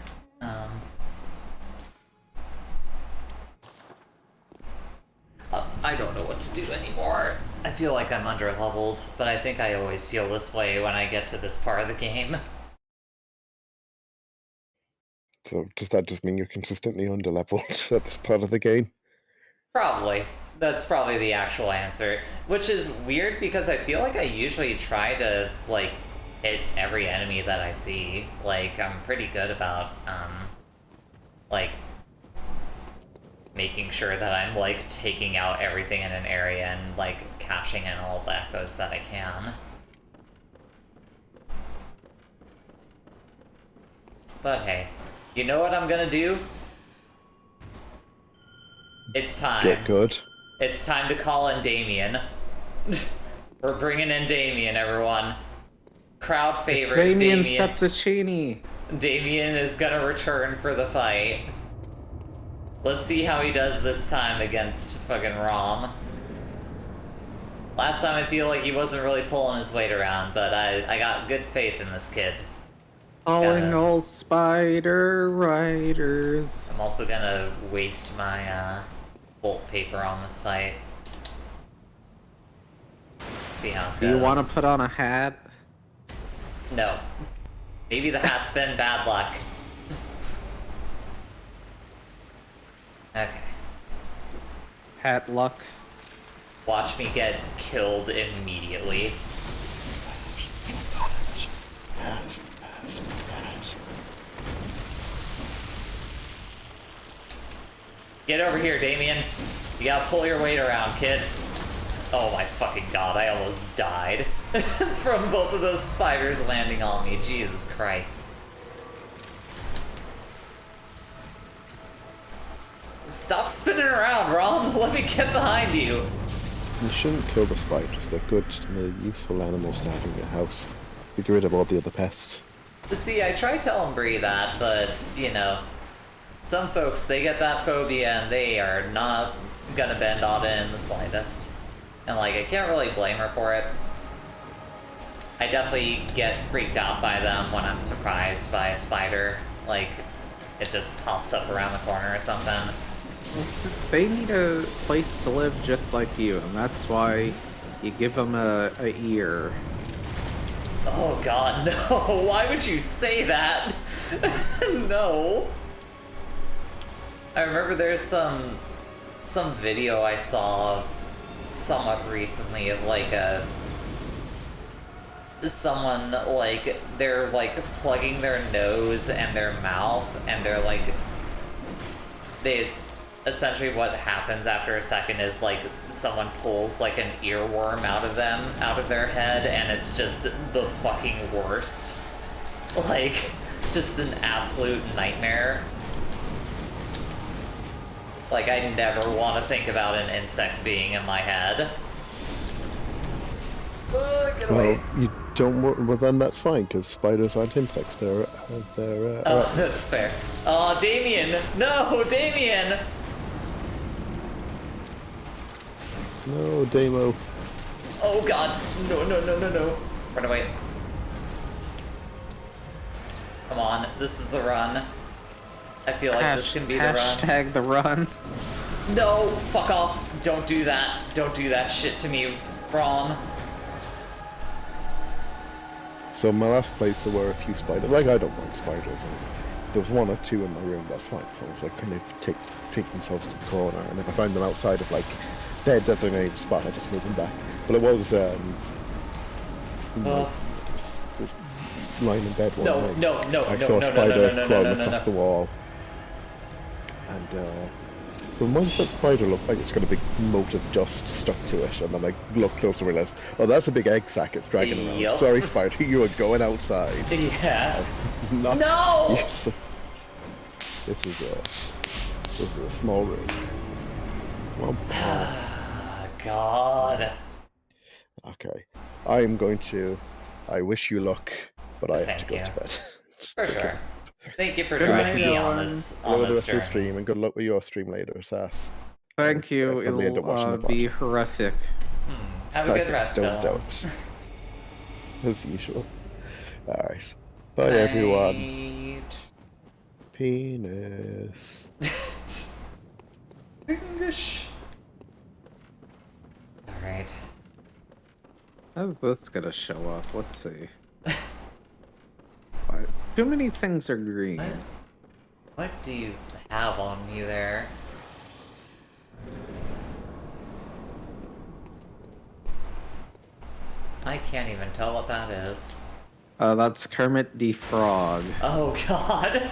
I don't know what to do anymore. I feel like I'm under-leveled, but I think I always feel this way when I get to this part of the game. So does that just mean you're consistently underleveled at this part of the game? Probably. That's probably the actual answer. Which is weird because I feel like I usually try to, like, hit every enemy that I see. Like, I'm pretty good about, like, making sure that I'm, like, taking out everything in an area and, like, cashing in all the echoes that I can. But hey, you know what I'm gonna do? It's time. Get good. It's time to call in Damien. We're bringing in Damien, everyone. Crowd favorite, Damien Damien. Septicini. Damien is gonna return for the fight. Let's see how he does this time against fucking Rom. Last time I feel like he wasn't really pulling his weight around, but I got good faith in this kid. Calling all spider riders. I'm also gonna waste my bolt paper on this fight. See how it Do you goes. want to put on a hat? No. Maybe the hat's been bad luck. Okay. Hat luck. Watch me get killed immediately. Get over here, Damien. You gotta pull your weight around, kid. Oh my fucking god, I almost died from both of those spiders landing on me. Jesus Christ. Stop spinning around, Rom. Let me get behind you. You shouldn't kill the spiders. They're good and they're useful animals to have in your house. They get rid of all the other pests. See, I try telling Bree that, but, you know, some folks, they get that phobia and they are not gonna bend on it in the slightest. And, like, I can't really blame her for it. I definitely get freaked out by them when I'm surprised by a spider. Like, it just pops up around the corner or something. They need a place to live just like you, and that's why you give them a ear. Oh god, no! Why would you say that? No. I remember there's some video I saw somewhat recently of like someone like they're like plugging their nose and their mouth and they're like essentially what happens after a second is like someone pulls like an earworm out of their head and it's just the fucking worst. Like just an absolute nightmare. Like I never want to think about an insect being in my head. Get away. Well, you don't want. Well, then that's fine because spiders aren't insects. They're Oh, that's fair. Oh, Damien! No, Damien! No, Damo. Oh god, no, no, no, no, no. Run away. Come on, this is the run. I feel like this can be the run. Hashtag the run. No, fuck off. Don't do that. Don't do that shit to me, Rom. So my last place there were a few spiders. Like I don't like spiders, and if there was one or two in my room, that's fine. As long as they kind of take themselves to the corner, and if I find them outside of like their designated spot. I just moved them back. But it was this lying in bed one night. I saw a spider crawling across the wall, and so why does that spider look like it's got a big mote of dust stuck to it? And then I look closer and realize, oh, that's a big egg sack it's dragging around. Yep. Sorry, spider, you are going outside. Yeah. Not, No! Yes. This is a small room. Well, God. okay. I wish you luck, but I have to go to bed. For sure. Thank you for Good joining night, me on Eoghan. this Enjoy the rest of the journey. stream, and good luck with your stream later, Sass. Thank you. I probably end up watching It'll the be VOD. horrific. Have a good rest, Don't Dylan. As usual. Alright. Bye, everyone. Night. Penis. English. Alright. How's this gonna show up? Let's see. Why- Too many things are green. What do you have on me there? I can't even tell what that is. That's Kermit the Frog. Oh god.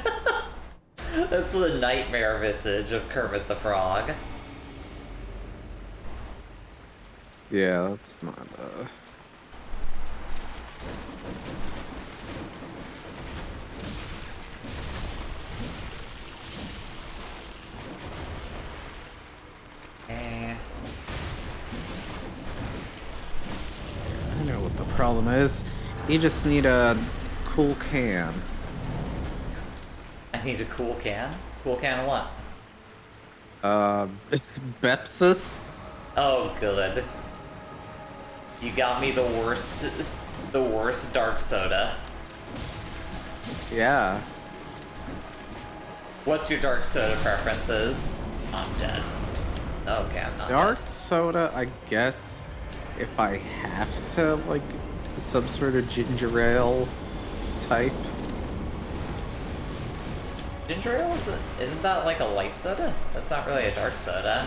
That's the nightmare visage of Kermit the Frog. Yeah, that's not, Eh. I know what the problem is. You just need a cool can. I need a cool can? Cool can of what? Bepsis? Oh, good. You got me the worst dark soda. Yeah. What's your dark soda preferences? I'm dead. Okay, I'm not Dark dead. soda, I guess, if I have to, like, some sort of ginger ale type. Ginger ale? Isn't that like a light soda? That's not really a dark soda.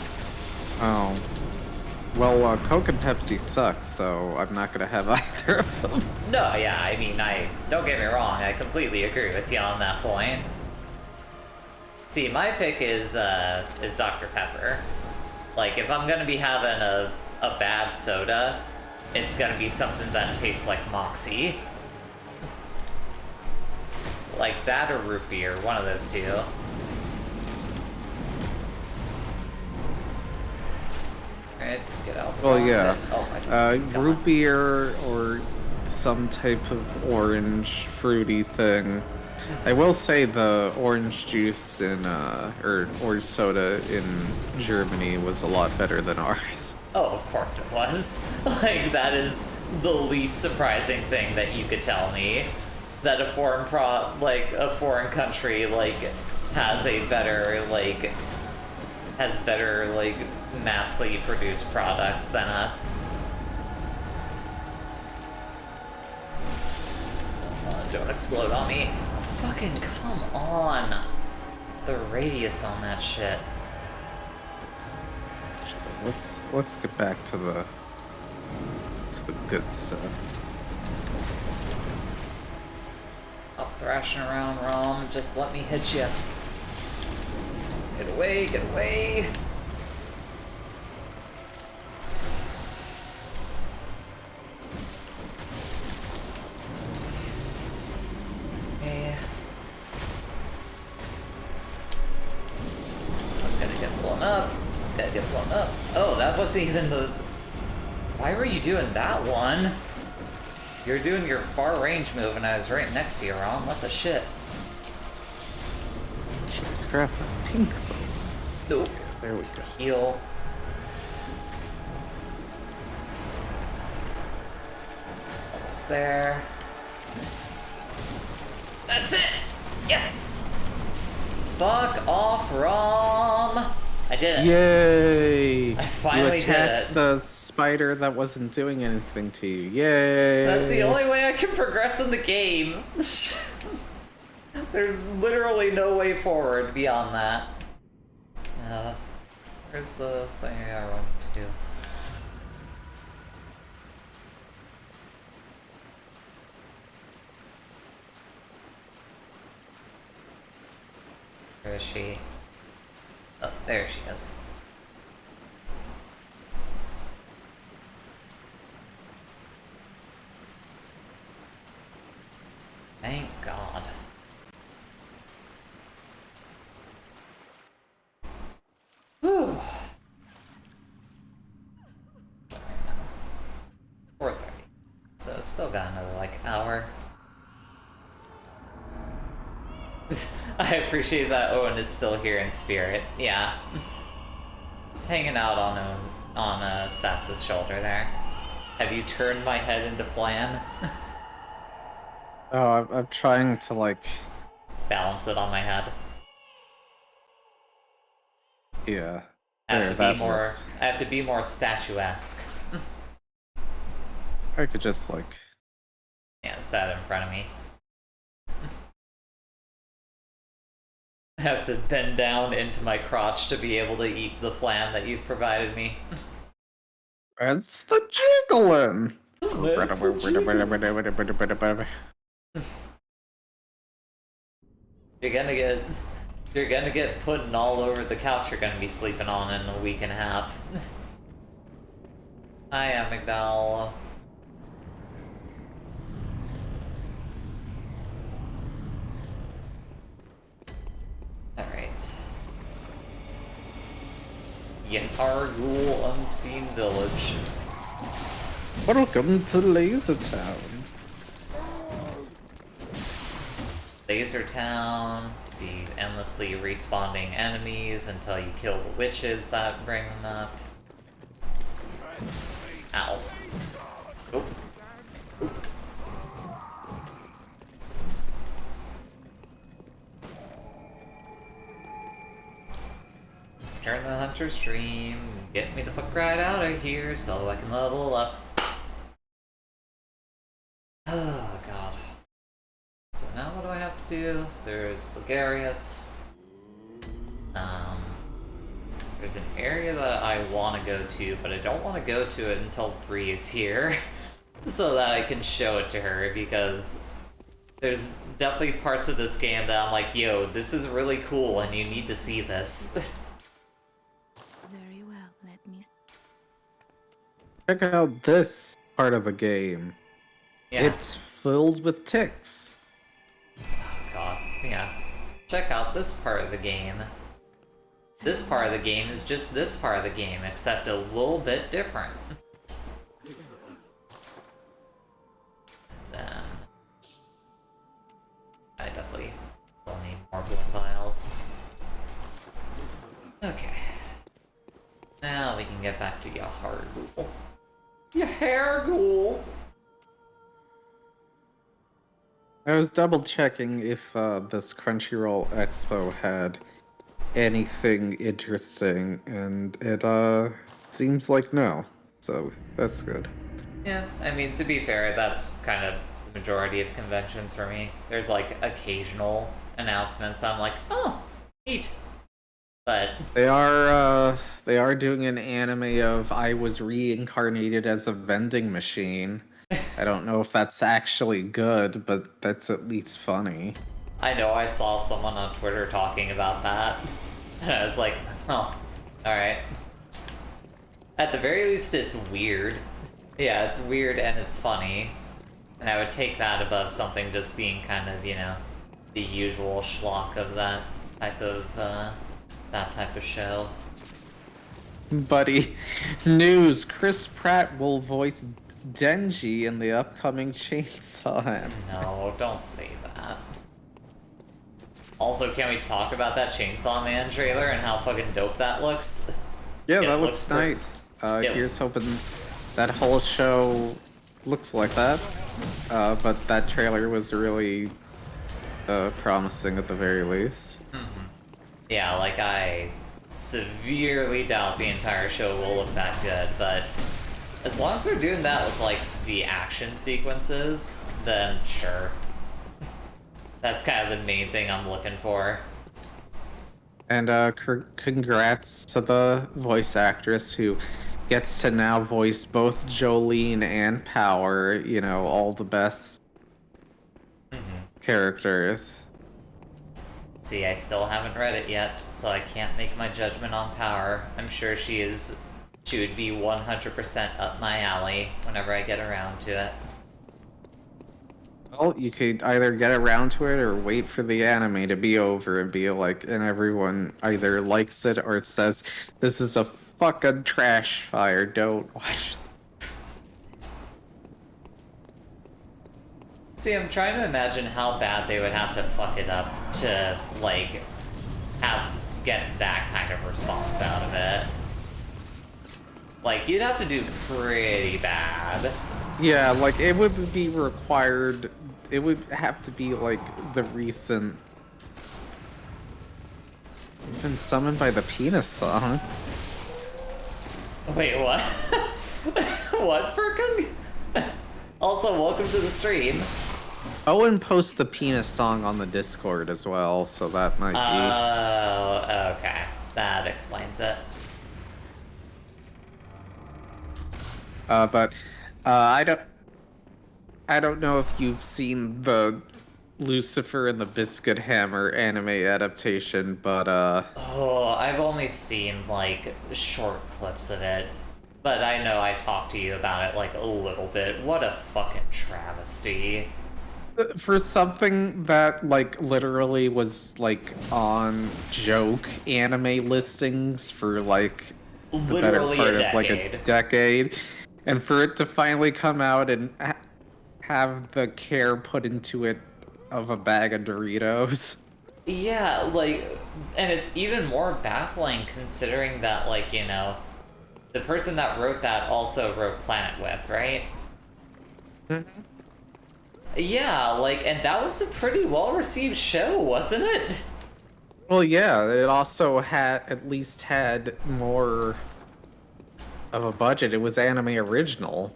Oh. Well, Coke and Pepsi suck, so I'm not gonna have either of them. No, yeah, I mean, don't get me wrong, I completely agree with you on that point. See, my pick is Dr. Pepper. Like, if I'm gonna be having a bad soda, it's gonna be something that tastes like Moxie. Like that or root beer, one of those two. Alright, get out. Well, yeah. Oh, my Root beer or some type of orange fruity thing. I will say the orange juice in, or orange soda in Germany was a lot better than ours. Oh, of course it was. Like, that is the least surprising thing that you could tell me. That a foreign country, like, has better, like, massively produced products than us. Don't explode on me. Fucking come on. The radius on that shit. Let's get back to the good stuff. Stop thrashing around, Rom. Just let me hit you. Get away, get away. Okay. I'm gonna get blown up. Gotta get blown up. Oh, that wasn't even the... Why were you doing that one? You're doing your far range move and I was right next to you, Rom. What the shit? Should I scrap the pink bulb? Nope. There we go. Heal. Almost there. That's it! Yes! Fuck off, Rom! I did it. Yay! I finally you did attacked it. the spider that wasn't doing anything to you. Yay! That's the only way I can progress in the game. There's literally no way forward beyond that. Where's the thing I want? to do. Where is she? Oh, there she is. Thank God. Whew. 4:30. So still got another like hour. I appreciate that Owen is still here in spirit. Yeah. He's hanging out on Sass's shoulder there. Have you turned my head into flan? Oh, I'm trying to like. Balance it on my head. Yeah. I have There, to that be more. works. I have to be more statuesque. I could just like. Yeah, set it in front of me. I have to bend down into my crotch to be able to eat the flan that you've provided me. It's the jiggling. You're gonna get pudding all over the couch you're gonna be sleeping on in a week and a half. Hi, Amygdala. Alright. Yargul Unseen Village. Welcome to Laser Town. Laser Town, the endlessly respawning enemies until you kill the witches that bring them up. Ow. Oh. Turn the hunter's dream, get me the fuck right out of here so I can level up. Oh god. So now what do I have to do? There's Ligarius. There's an area that I want to go to, but I don't want to go to it until Bree is here. So that I can show it to her, because there's definitely parts of this game that I'm like, yo, this is really cool and you need to see this. Very well, let me. Check out this part of the game. Yeah. It's filled with ticks. God, yeah. Check out this part of the game. This part of the game is just this part of the game, except a little bit different. Then I definitely still need more blood vials. Okay. Now we can get back to Yahargul. Yahargul! I was double checking if this Crunchyroll Expo had anything interesting, and it seems like no. So that's good. Yeah, I mean, to be fair, that's kind of the majority of conventions for me. There's like occasional announcements I'm like, oh, neat. But They are doing an anime of I was reincarnated as a vending machine. I don't know if that's actually good, but that's at least funny. I know I saw someone on Twitter talking about that. And I was like, oh, alright. At the very least, it's weird. Yeah, it's weird and it's funny. And I would take that above something just being kind of, you know, the usual schlock of that type of show. Buddy, news: Chris Pratt will voice Denji in the upcoming Chainsaw anime. No, don't say that. Also, can we talk about that Chainsaw Man trailer and how fucking dope that looks? Yeah, It that looks looks nice. Yeah. Here's hoping that whole show looks like that. But that trailer was really promising at the very least. Yeah, like I severely doubt the entire show will look that good, but as long as they're doing that with like the action sequences, then sure. That's kind of the main thing I'm looking for. And congrats to the voice actress who gets to now voice both Jolene and Power, you know, all the best characters. See, I still haven't read it yet, so I can't make my judgment on Power. I'm sure she would be 100% up my alley whenever I get around to it. Well, you could either get around to it or wait for the anime to be over and be like, and everyone either likes it or says, this is a fucking trash fire, don't watch. See, I'm trying to imagine how bad they would have to fuck it up to, like, get that kind of response out of it. Like, you'd have to do pretty bad. Yeah, like, it would be required, it would have to be, like, the recent... Been summoned by the penis song. Wait, what? What, Furkung? Also, welcome to the stream. Owen posts the penis song on the Discord as well, so that might be... Oh, okay. That explains it. But I don't know if you've seen the Lucifer and the Biscuit Hammer anime adaptation, but Oh, I've only seen, like, short clips of it. But I know I talked to you about it, like, a little bit. What a fucking travesty. for something that, like, literally was, like, on joke anime listings for, like, the Literally better part a of, like, a decade, and for it to finally come out and have the care put into it of a bag of Doritos. Yeah, like, and it's even more baffling considering that, like, you know, the person that wrote that also wrote Planet With, right? Mm-hmm. Yeah, like, and that was a pretty well-received show, wasn't it? Well, yeah, it also at least had more of a budget. It was anime original.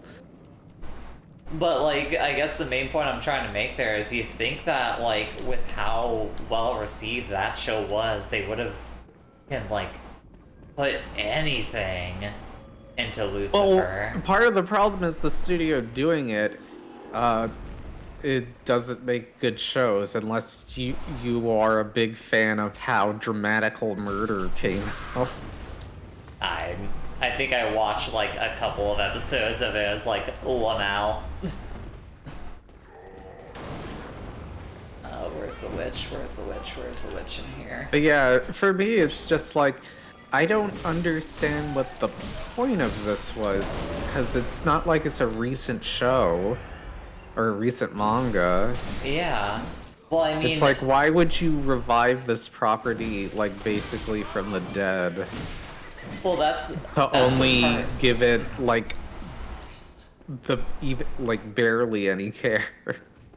But, like, I guess the main point I'm trying to make there is you think that, like, with how well-received that show was, they would have, like, put anything into Lucifer. Well, part of the problem is the studio doing it, it doesn't make good shows unless you are a big fan of how Dramatical Murder came out. I think I watched, like, a couple of episodes of it. It was like, wow. Where's the witch? Where's the witch? Where's the witch in here? But yeah, for me, it's just like, I don't understand what the point of this was, because it's not like it's a recent show, or a recent manga. Yeah. Well, I mean... It's like, why would you revive this property, like, basically from the dead? Well, that's only give it, like, barely any care.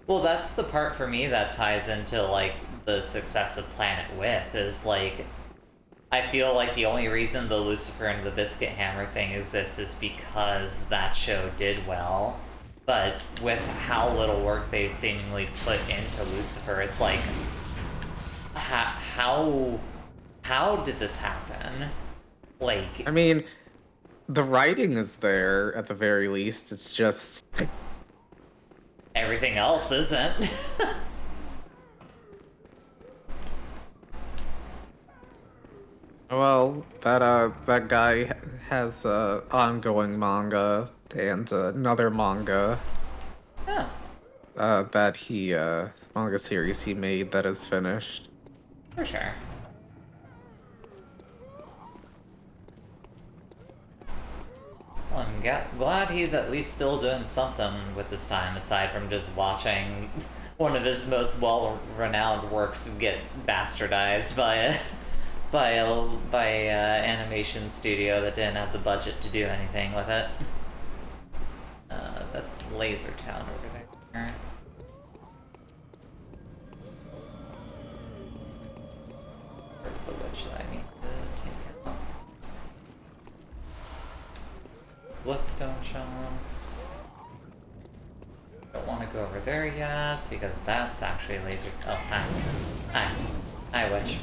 Well, that's the part for me that ties into, like, the success of Planet With, is, like, I feel like the only reason the Lucifer and the Biscuit Hammer thing exists is because that show did well. But with how little work they seemingly put into Lucifer, it's like, how did this happen? Like... I mean, the writing is there, at the very least, it's just... everything else isn't. Well, that guy has ongoing manga and another manga that he manga series he made that is finished. For sure. Well, I'm glad he's at least still doing something with his time aside from just watching one of his most well-renowned works get bastardized by a animation studio that didn't have the budget to do anything with it. That's Laser Town over there. Where's the witch that I need to take out? Bloodstone chunks. Don't want to go over there yet because that's actually laser. Oh, hi, witch.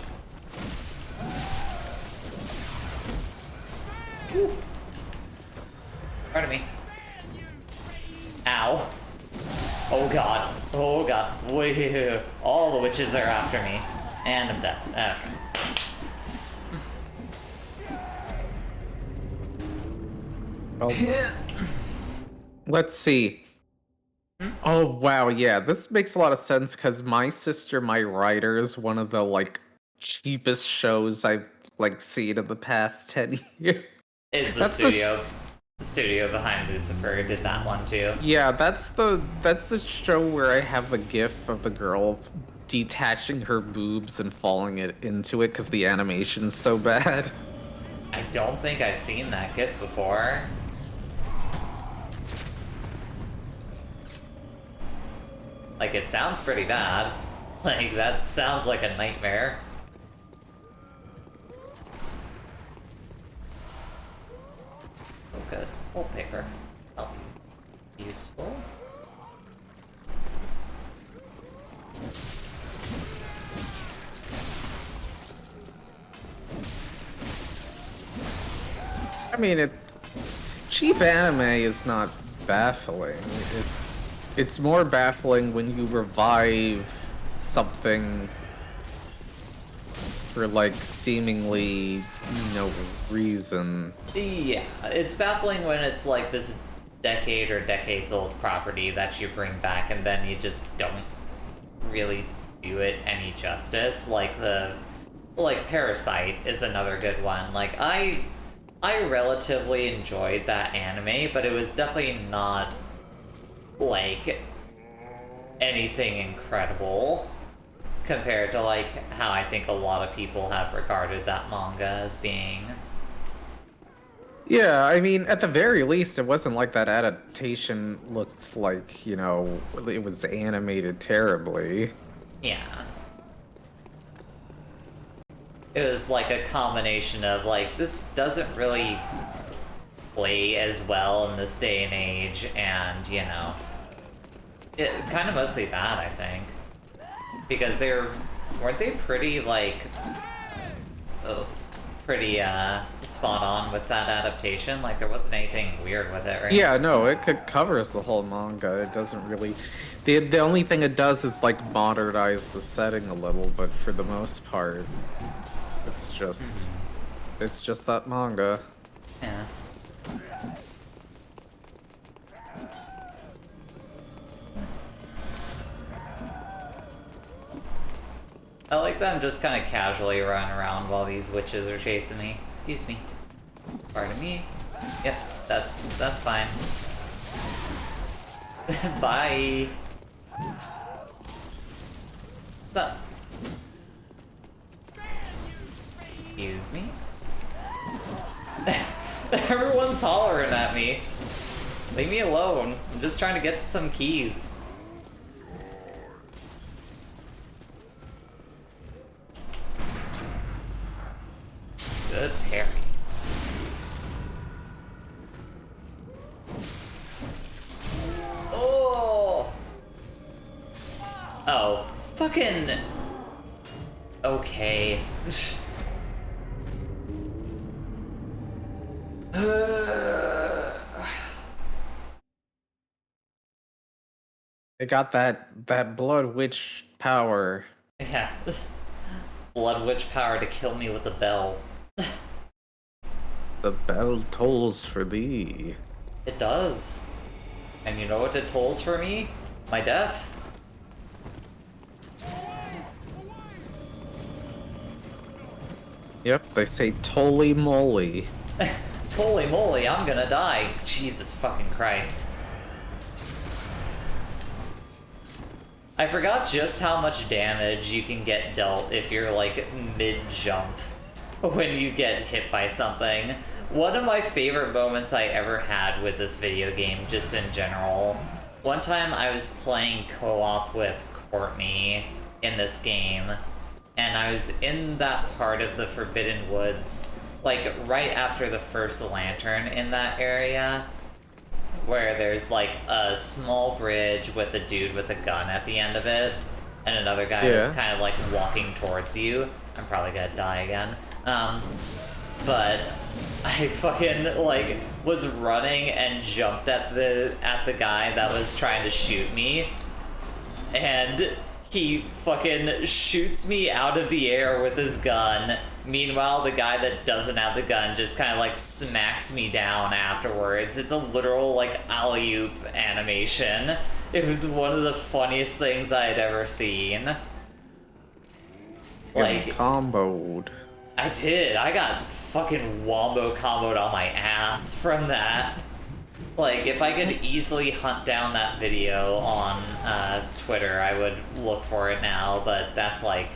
Pardon me. Ow. Oh god. Oh god. Wait. All the witches are after me. And I'm dead. Okay. Oh. Let's see. Oh wow, yeah, this makes a lot of sense because My Sister, My Writer is one of the like cheapest shows I've like seen in the past 10 years. Is the studio behind Lucifer did that one too. Yeah, that's the show where I have the gif of the girl detaching her boobs and falling into it because the animation's so bad. I don't think I've seen that gif before. Like, it sounds pretty bad. Like, that sounds like a nightmare. Oh, good. Wallpaper. That'll be useful. I mean, cheap anime is not baffling. It's more baffling when you revive something for like seemingly no reason. Yeah, it's baffling when it's like this decade or decades old property that you bring back and then you just don't really do it any justice. Like Parasite is another good one. Like I relatively enjoyed that anime, but it was definitely not like anything incredible compared to like how I think a lot of people have regarded that manga as being. Yeah, I mean, at the very least, it wasn't like that adaptation looks like, you know, it was animated terribly. Yeah. It was like a combination of like, this doesn't really play as well in this day and age, and, you know, it kind of mostly that, I think. Because weren't they pretty, like, pretty, spot on with that adaptation? Like, there wasn't anything weird with it, right? Yeah, no, it covers the whole manga. It doesn't really... The only thing it does is, like, modernize the setting a little, but for the most part, it's just... It's just that manga. Yeah. I like them just kind of casually running around while these witches are chasing me. Excuse me. Pardon me. Yep, that's fine. Bye. What's up? Excuse me? Everyone's hollering at me. Leave me alone. I'm just trying to get some keys. Good parry. Oh! Oh, fucking... Okay. It got that blood witch power. Yeah. Blood witch power to kill me with the bell. The bell tolls for thee. It does. And you know what it tolls for me? My death. Yep, they say toly moly. Holy moly, I'm gonna die. Jesus fucking Christ. I forgot just how much damage you can get dealt if you're like mid-jump when you get hit by something. One of my favorite moments I ever had with this video game, just in general, one time I was playing co-op with Courtney in this game, and I was in that part of the Forbidden Woods, like right after the first lantern in that area, where there's like a small bridge with a dude with a gun at the end of it, and another guy that's kind of like walking towards you. I'm probably gonna die again. But I fucking like was running and jumped at the guy that was trying to shoot me, and he fucking shoots me out of the air with his gun. Meanwhile, the guy that doesn't have the gun just kind of like smacks me down afterwards. It's a literal like alley-oop animation. It was one of the funniest things I had ever seen. Like, comboed. I did. I got fucking wombo comboed on my ass from that. Like, if I could easily hunt down that video on Twitter, I would look for it now, but that's like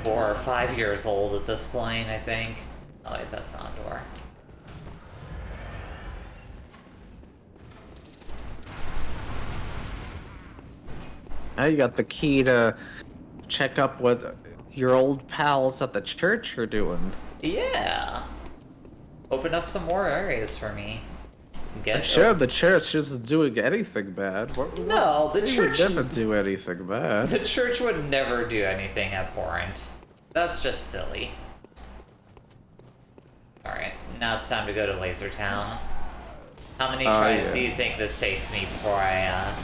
4 or 5 years old at this point, I think. Oh wait, that's not a door. Now you got the key to check up what your old pals at the church are doing. Yeah. Open up some more areas for me. I'm sure the church isn't doing anything bad. No, the church would never do anything bad. The church would never do anything abhorrent. That's just silly. Alright, now it's time to go to Laser Town. How many tries do you think this takes me before I,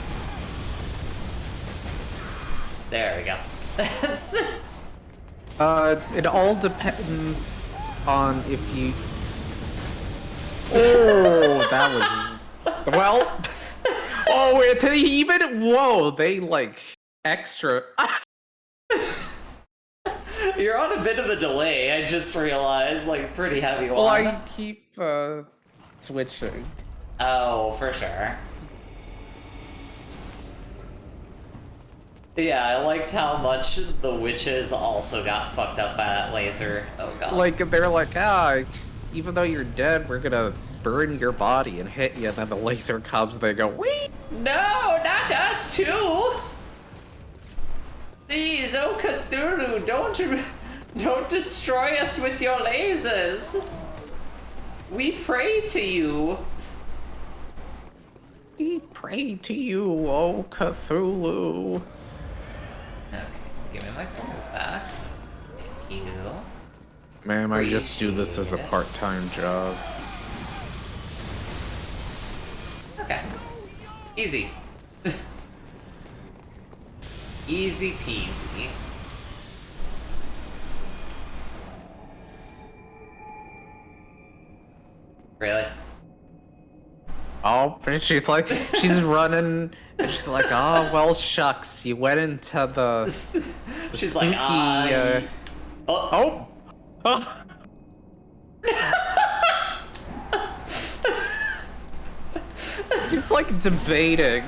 There we go. It all depends on if you... Oh, that was... Well... Oh, it even... Whoa, they, like, extra... You're on a bit of a delay, I just realized, like, pretty heavy one. Well, I keep, switching. Oh, for sure. Yeah, I liked how much the witches also got fucked up by that laser. Oh god. Like, they're like, even though you're dead, we're gonna burn your body and hit you, and then the laser comes, they go, wait! No, not us too! Please, oh Cthulhu, don't destroy us with your lasers! We pray to you! We pray to you, oh Cthulhu! Okay, give me my souls back. Thank you. Ma'am, I just do this as a part-time job. Okay. Easy. Easy peasy. Really? Oh, and she's like, she's running, and she's like, oh, well, shucks, you went into the She's spooky, like, oh! She's like debating.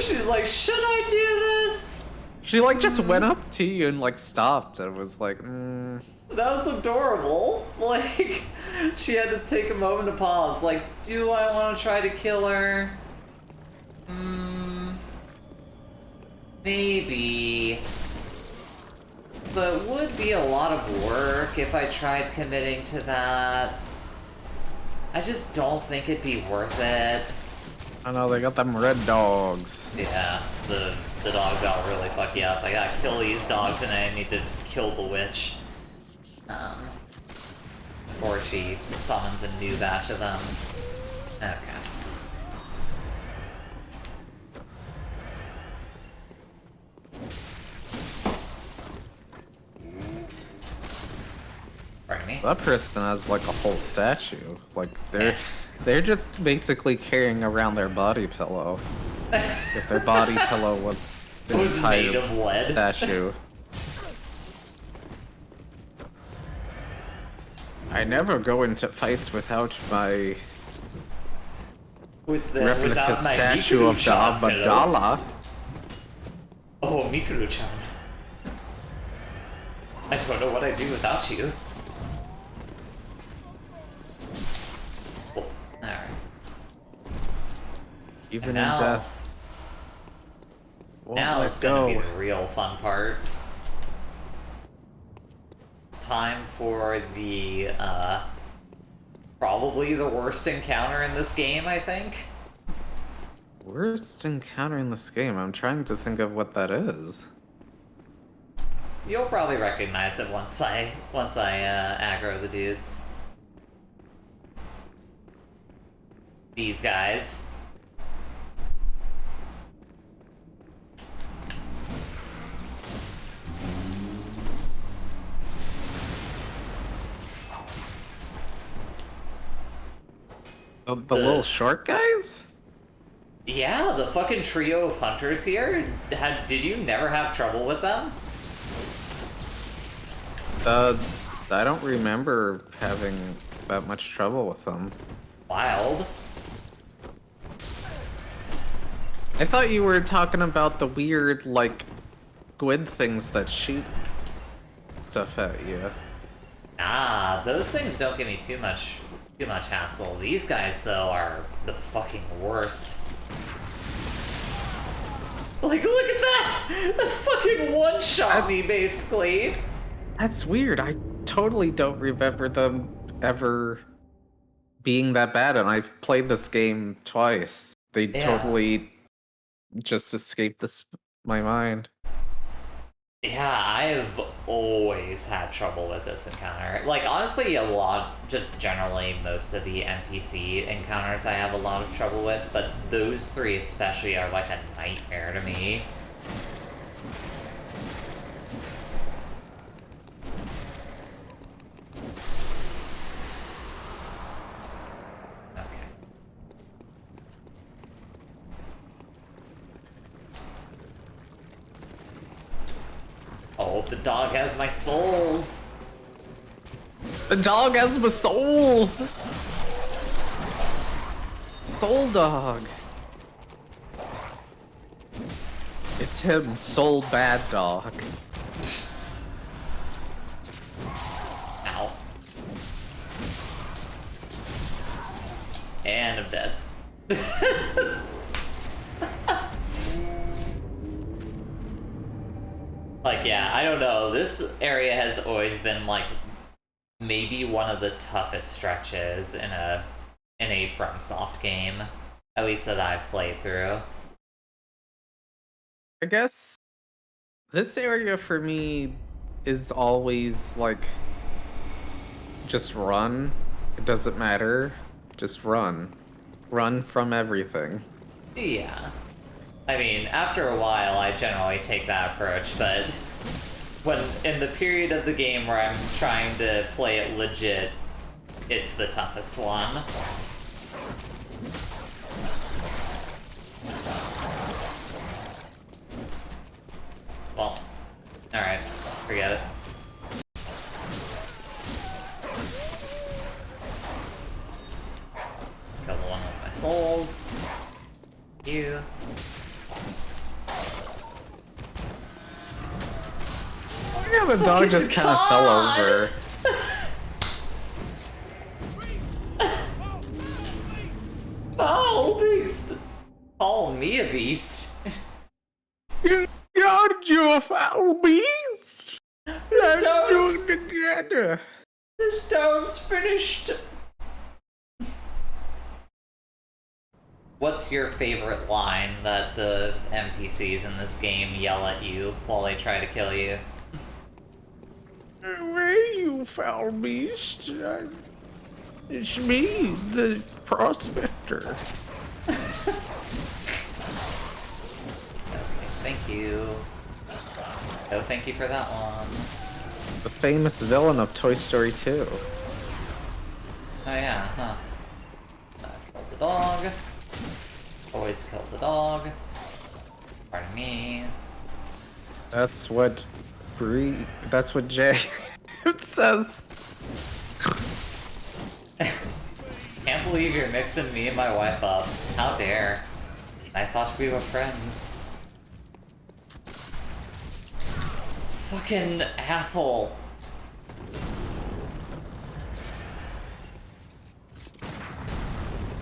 She's like, should I do this? She like just went up to you and like stopped and was like, That was adorable. Like, she had to take a moment to pause. Like, do I want to try to kill her? Maybe. But it would be a lot of work if I tried committing to that. I just don't think it'd be worth it. I know, they got them red dogs. Yeah, the dogs got really fuck you up. I gotta kill these dogs and I need to kill the witch. Before she summons a new batch of them. Okay. Pardon me? That person has like a whole statue. Like they're just basically carrying around their body pillow. If their body pillow was the entire made of lead. statue. I never go into fights without my replica without my statue of the Mikuru-chan pillow. Abadala. Oh, Mikuru-chan. I don't know what I'd do without you. Alright. Even now- in death. Won't Now let it's gonna be go. the real fun part. It's time for the, probably the worst encounter in this game, I think. Worst encounter in this game? I'm trying to think of what that is. You'll probably recognize it once I aggro the dudes. these guys. The little short guys? Yeah, the fucking trio of hunters here. Did you never have trouble with them? I don't remember having that much trouble with them. Wild. I thought you were talking about the weird, like, squid things that shoot stuff at you. Ah, those things don't give me too much hassle. These guys, though, are the fucking worst. Like, look at that! The fucking one-shot me, basically. That's weird. I totally don't remember them ever being that bad, and I've played this game twice. They totally just escaped my mind. Yeah, I've always had trouble with this encounter. Like, honestly, just generally, most of the NPC encounters I have a lot of trouble with, but those three especially are like a nightmare to me. Oh, the dog has my souls! The dog has my soul! Soul dog. It's him, soul bad dog. Ow. And I'm dead. Like, yeah, I don't know. This area has always been, like, maybe one of the toughest stretches in a FromSoft game. At least that I've played through. I guess this area for me is always, like, just run. It doesn't matter. Just run. Run from everything. Yeah. I mean, after a while, I generally take that approach, but when in the period of the game where I'm trying to play it legit, it's the toughest one. Well, alright, forget it. Kill the one with my souls. You. Yeah, the dog just kind of fell over. Foul beast! Call me a beast. You a foul beast! Let's do it together! This town's finished. What's your favorite line that the NPCs in this game yell at you while they try to kill you? Hey, you foul beast. It's me, the prospector. Okay, thank you. Oh, thank you for that one. The famous villain of Toy Story 2. Oh yeah, huh. Killed the dog. Always kill the dog. Pardon me. That's what Jay says. Can't believe you're mixing me and my wife up. How dare. I thought we were friends. Fucking asshole.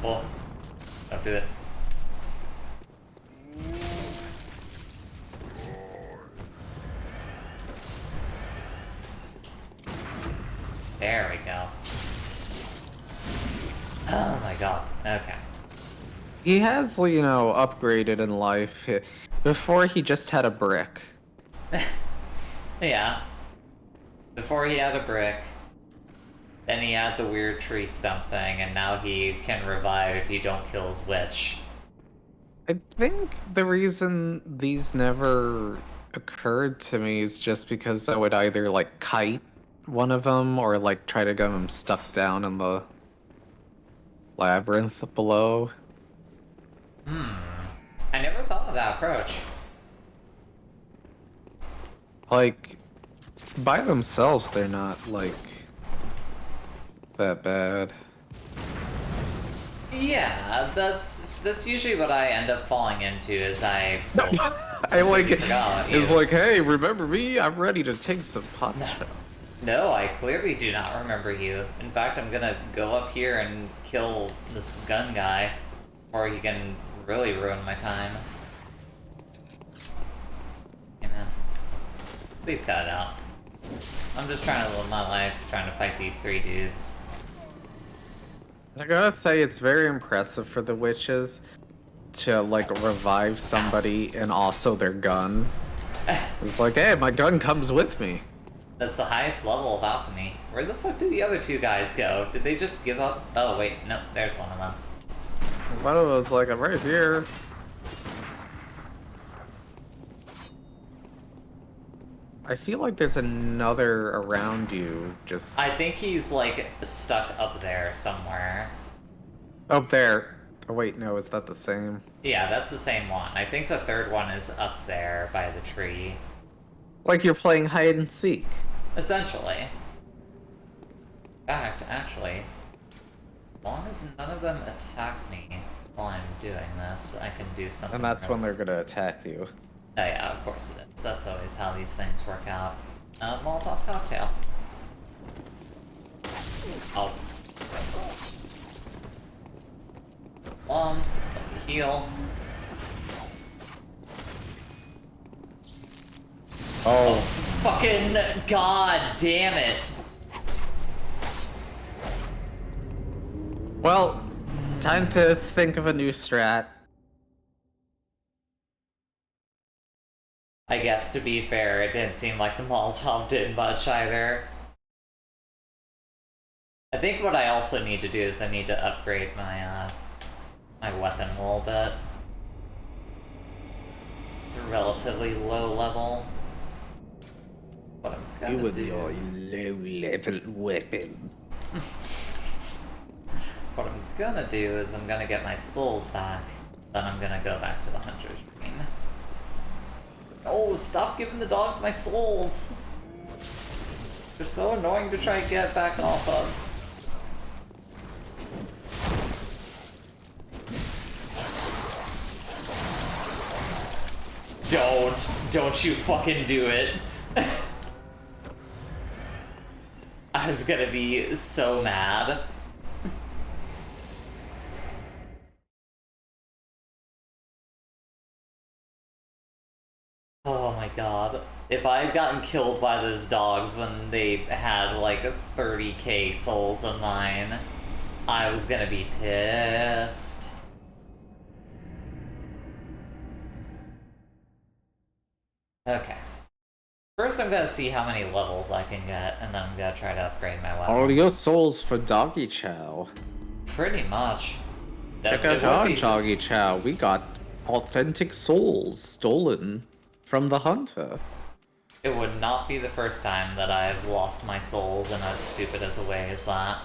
Oh, don't do it. There we go. Oh my god. Okay. He has, upgraded in life. Before, he just had a brick. Yeah. Before he had a brick. Then he had the weird tree stump thing, and now he can revive if you don't kill his witch. I think the reason these never occurred to me is just because I would either like kite one of them or like try to get them stuck down in the labyrinth below. I never thought of that approach. Like, by themselves, they're not like that bad. Yeah, that's usually what I end up falling into. Is I I like it. forgot It's you. like, hey, remember me? I'm ready to take some punch. No, I clearly do not remember you. In fact, I'm gonna go up here and kill this gun guy, or he can really ruin my time. Hey man, please cut it out. I'm just trying to live my life, trying to fight these 3 dudes. I gotta say, it's very impressive for the witches to like revive somebody and also their gun. It's like, hey, my gun comes with me. That's the highest level of alchemy. Where the fuck did the other 2 guys go? Did they just give up? Oh wait, no, there's one of them. One of them was like, I'm right here. I feel like there's another around you, just I think he's like stuck up there somewhere. up there. Oh wait, no, is that the same? Yeah, that's the same one. I think the 3rd one is up there by the tree. Like you're playing hide and seek. Essentially. In fact, actually, as long as none of them attack me while I'm doing this, I can do something. And that's when they're gonna attack you. Oh yeah, of course it is. That's always how these things work out. Molotov cocktail. Oh. Let me heal. Oh. Fucking god damn it. Well, time to think of a new strat. I guess, to be fair, it didn't seem like the Molotov did much either. I think what I also need to do is I need to upgrade my, my weapon a little bit. It's a relatively low level. What I'm gonna You with do... your low-level weapon. What I'm gonna do is I'm gonna get my souls back, then I'm gonna go back to the hunter's green. Oh, stop giving the dogs my souls! They're so annoying to try and get back off of. Don't you fucking do it. I was gonna be so mad. Oh my god. If I had gotten killed by those dogs when they had like 30k souls of mine, I was gonna be pissed. Okay. First I'm gonna see how many levels I can get, and then I'm gonna try to upgrade my weapon. All your souls for Doggy Chow. Pretty much. Check out our Doggy Chow. We got authentic souls stolen from the hunter. It would not be the first time that I've lost my souls in as stupid as a way as that.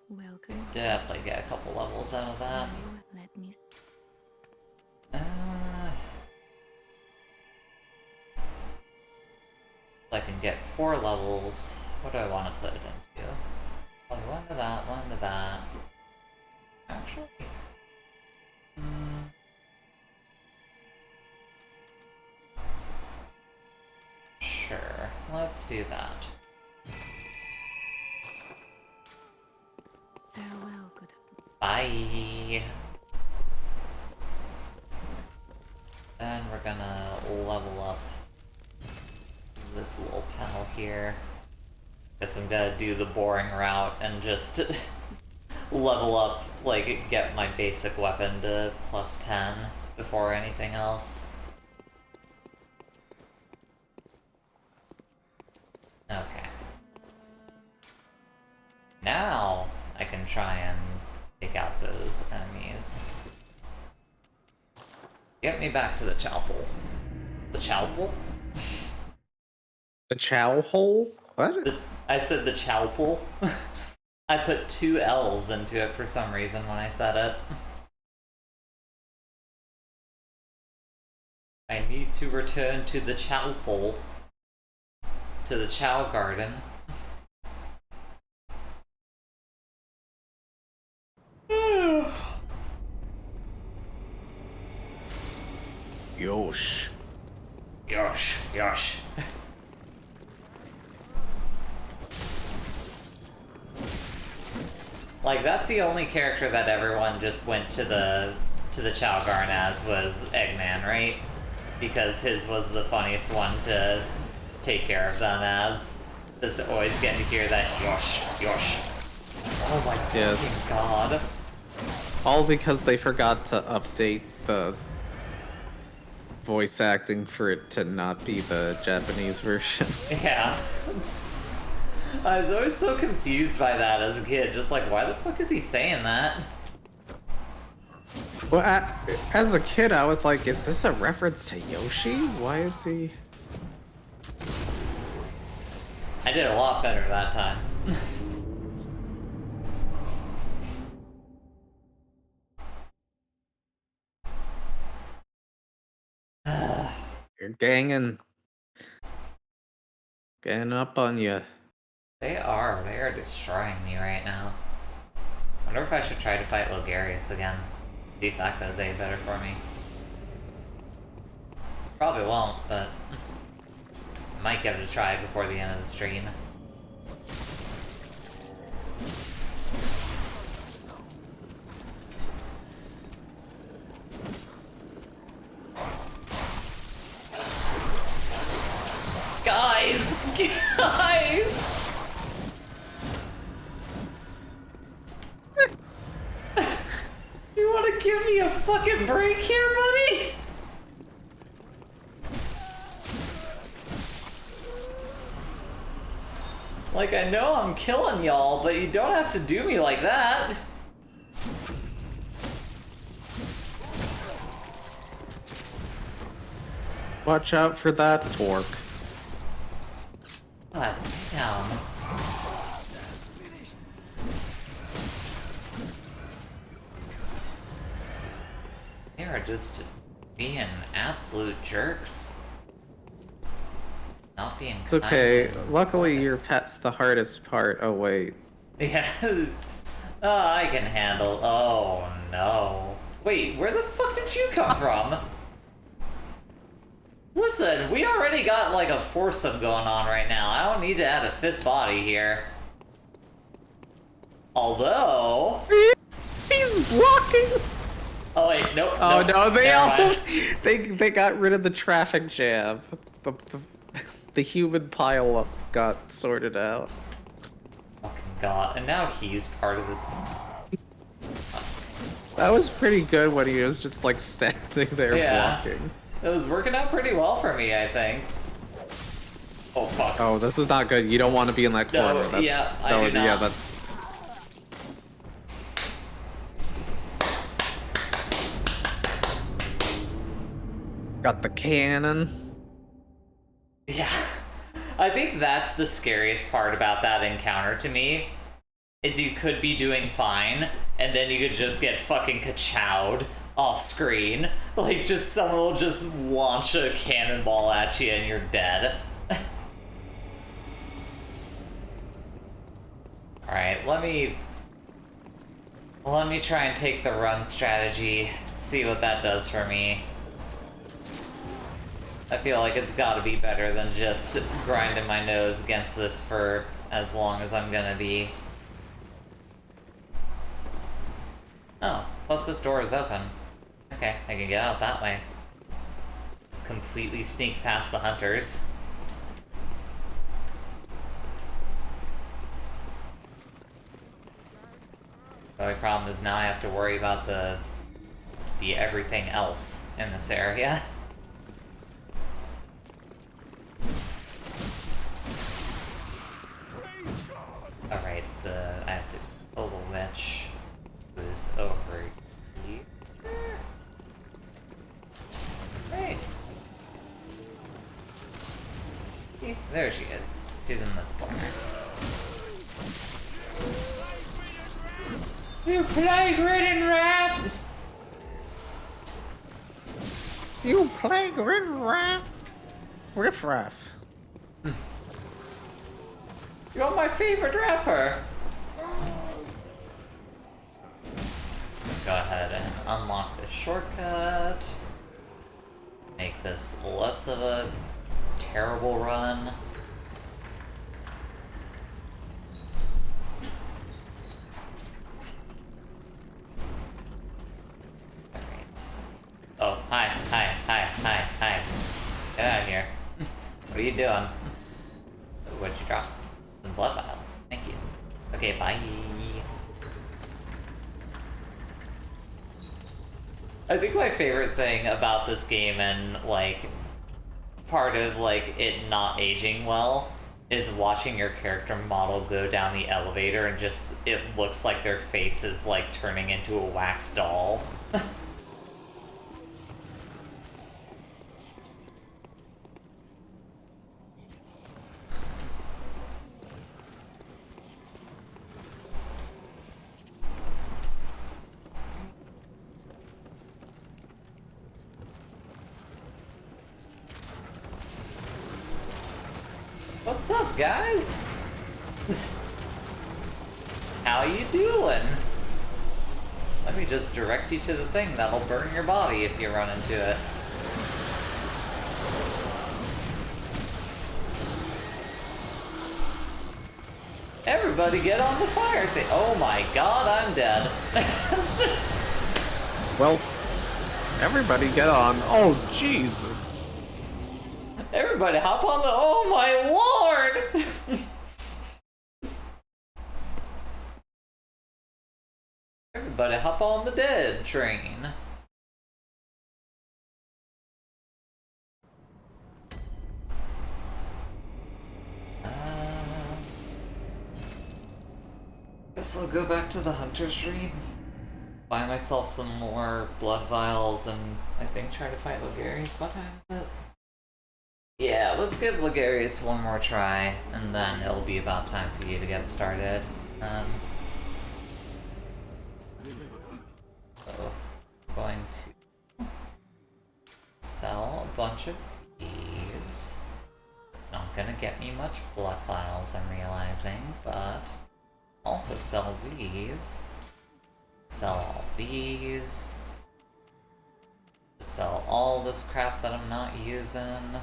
Welcome. Definitely get a couple levels out of that. Let me. I can get 4 levels. What do I want to put it into? Oh, one to that, one to that. Actually... Sure, let's do that. Farewell, good. Bye! Then we're gonna level up this little panel here. Guess I'm gonna do the boring route and just level up, like, get my basic weapon to +10 before anything else. Okay. Now I can try and take out those enemies. Get me back to the chapel. The chapel? The chow hole? What? I said the chapel. I put 2 L's into it for some reason when I said it. I need to return to the chapel. To the Chow Garden. Yosh. Yosh. Like, that's the only character that everyone just went to the Chow Garden as was Eggman, right? Because his was the funniest one to take care of them as. Just always getting to hear that yosh. Oh my fucking god. All because they forgot to update the voice acting for it to not be the Japanese version. Yeah. I was always so confused by that as a kid. Just like, why the fuck is he saying that? Well, as a kid, I was like, is this a reference to Yoshi? Why is he... I did a lot better that time. You're ganging up on you. They are destroying me right now. I wonder if I should try to fight Logarius again. See if that goes any better for me. Probably won't, but I might give it a try before the end of the stream. Guys! You wanna give me a fucking break here, buddy? Like, I know I'm killing y'all, but you don't have to do me like that. Watch out for that fork. God damn. They are just being absolute jerks. Not being It's okay. kind. Luckily, your pet's the hardest part. Oh, wait. Yeah. Oh, I can handle. Oh, no. Wait, where the fuck did you come from? Listen, we already got like a foursome going on right now. I don't need to add a 5th body here. Although... He's blocking! Oh wait, nope. Oh nope, no, they never all... mind. They got rid of the traffic jam. The human pile-up got sorted out. Fucking god. And now he's part of this... That was pretty good when he was just like standing there blocking. It was working out pretty well for me, I think. Oh, fuck. Oh, this is not good. You don't want to be in that corner. No, yeah, I do not. Yeah, that's... Got the cannon. Yeah. I think that's the scariest part about that encounter to me, is you could be doing fine, and then you could just get fucking ka-chowed off screen. Like, just someone will just launch a cannonball at you and you're dead. Alright, let me try and take the run strategy, see what that does for me. I feel like it's gotta be better than just grinding my nose against this for as long as I'm gonna be. Oh, plus this door is open. Okay, I can get out that way. Let's completely sneak past the hunters. The only problem is now I have to worry about the everything else in this area. Alright, I have to kill the witch who's over here. Hey! There she is. She's in this corner. You plague-ridden rat! You plague-ridden rat! Riffraff. You're my favorite rapper! Go ahead and unlock the shortcut. Make this less of a terrible run. Alright. Oh, hi. Get out of here. What are you doing? What'd you drop? Some blood vials. Thank you. Okay, bye. I think my favorite thing about this game and, like, part of, like, it not aging well is watching your character model go down the elevator and just, it looks like their face is, like, turning into a wax doll. What's up, guys? How you doing? Let me just direct you to the thing that'll burn your body if you run into it. Everybody get on the fire thing. Oh my god, I'm dead. Well, everybody get on. Oh, Jesus. Everybody hop on the... Oh my lord! Everybody hop on the dead train. Guess I'll go back to the hunter's dream. Buy myself some more blood vials and I think try to fight Ligarius. What time is it? Yeah, let's give Ligarius one more try, and then it'll be about time for you to get started. So, going to sell a bunch of these. It's not gonna get me much blood vials, I'm realizing, but also sell these. Sell all these. Sell all this crap that I'm not using.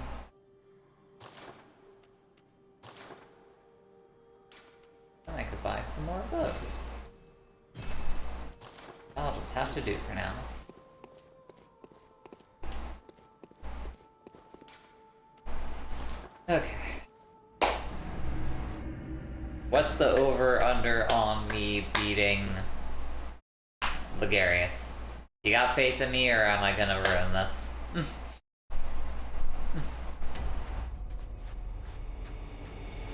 Then I could buy some more of those. I'll just have to do for now. Okay. What's the over-under on me beating Ligarius? You got faith in me, or am I gonna ruin this?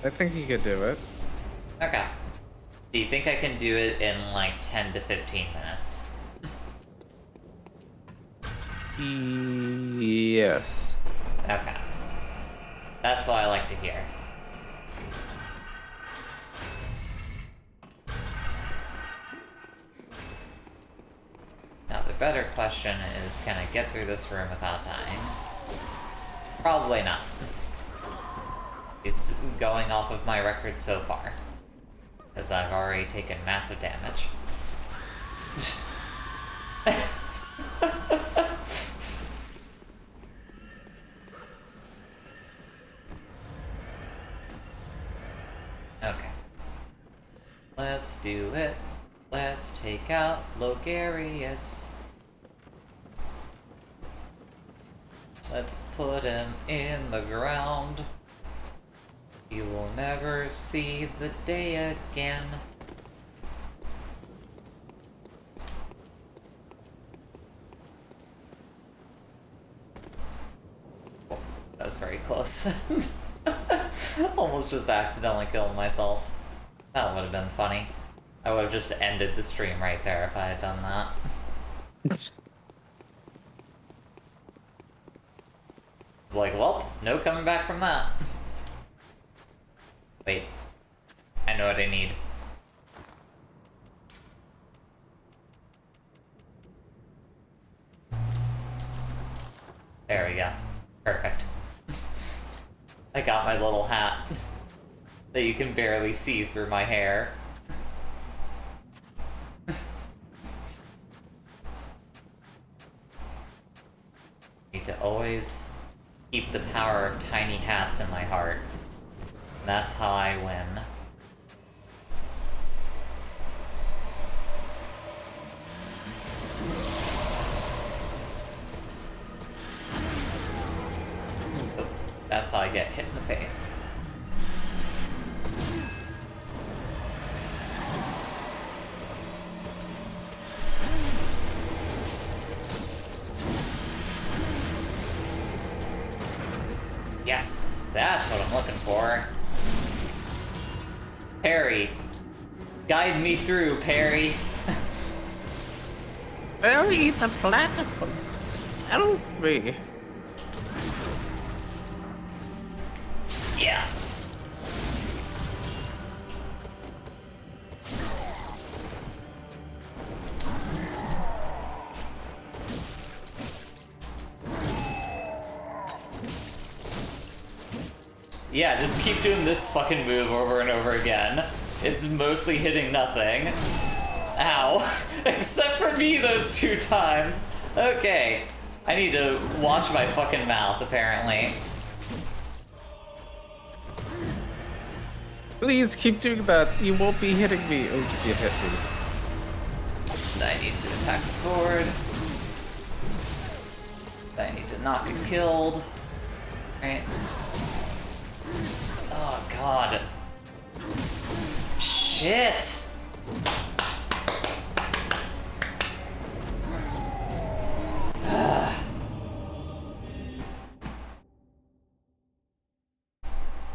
I think you could do it. Okay. Do you think I can do it in like 10 to 15 minutes? Yes. Okay. That's what I like to hear. Now the better question is, can I get through this room without dying? Probably not. It's going off of my record so far. Because I've already taken massive damage. Okay. Let's do it. Let's take out Ligarius. Let's put him in the ground. You will never see the day again. close. Almost just accidentally killed myself. That would have been funny. I would have just ended the stream right there if I had done that. It's like, well, no coming back from that. Wait. I know what I need. There we go. Perfect. I got my little hat that you can barely see through my hair. Need to always keep the power of tiny hats in my heart. That's how I win. Oh, that's how I get hit in the face. Yes, that's what I'm looking for. Perry. Guide me through, Perry. Perry the platypus. Help me. Yeah. Yeah, just keep doing this fucking move over and over again. It's mostly hitting nothing. Ow. Except for me those 2 times. Okay. I need to wash my fucking mouth, apparently. Please keep doing that. You won't be hitting me. Oops, you hit me. I need to attack the sword. I need to not get killed. Right. Oh god. Shit!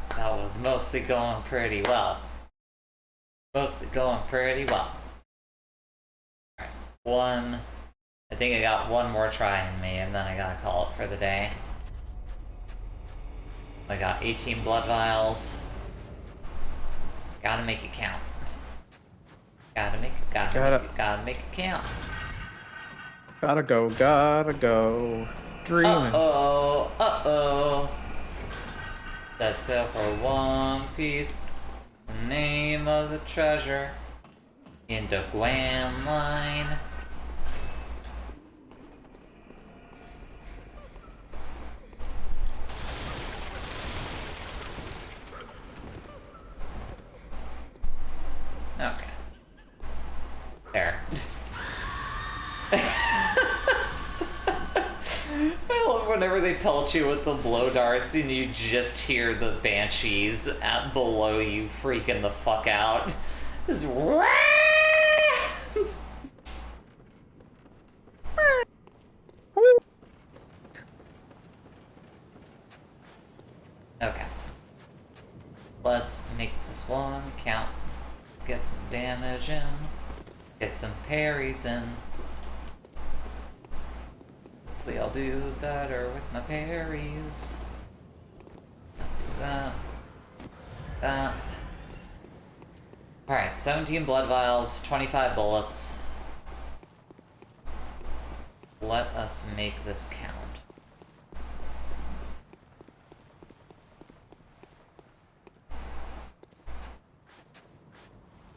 That was mostly going pretty well. Mostly going pretty well. Alright, one. I think I got one more try in me, and then I gotta call it for the day. I got 18 blood vials. Gotta make it count. Gotta make it count. Gotta go. Dreaming. Uh-oh. That's it for One Piece. The name of the treasure. Into Gwan Line. Okay. There. I love whenever they pelt you with the blow darts and you just hear the banshees at below you freaking the fuck out. Just okay. Let's make this one count. Let's get some damage in. Get some parries in. Hopefully I'll do better with my parries. Do that. That. Alright, 17 blood vials, 25 bullets. Let us make this count.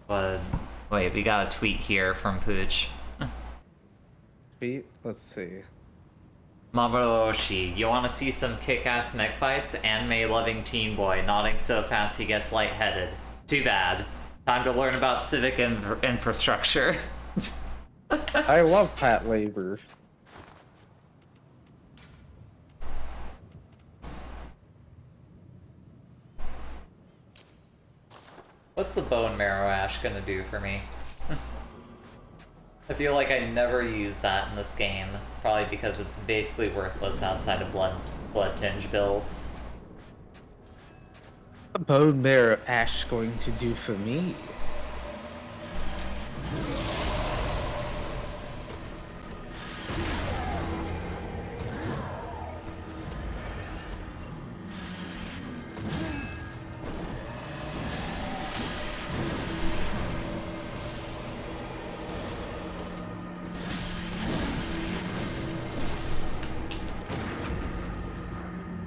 But wait, we got a tweet here from Pooch. Tweet? Let's see. Mamoshi, you want to see some kick-ass mech fights? Anime-loving teen boy, nodding so fast he gets lightheaded. Too bad. Time to learn about civic infrastructure. I love Pat Labor. What's the bone marrow ash gonna do for me? I feel like I never use that in this game, probably because it's basically worthless outside of blood tinge builds. bone marrow ash going to do for me?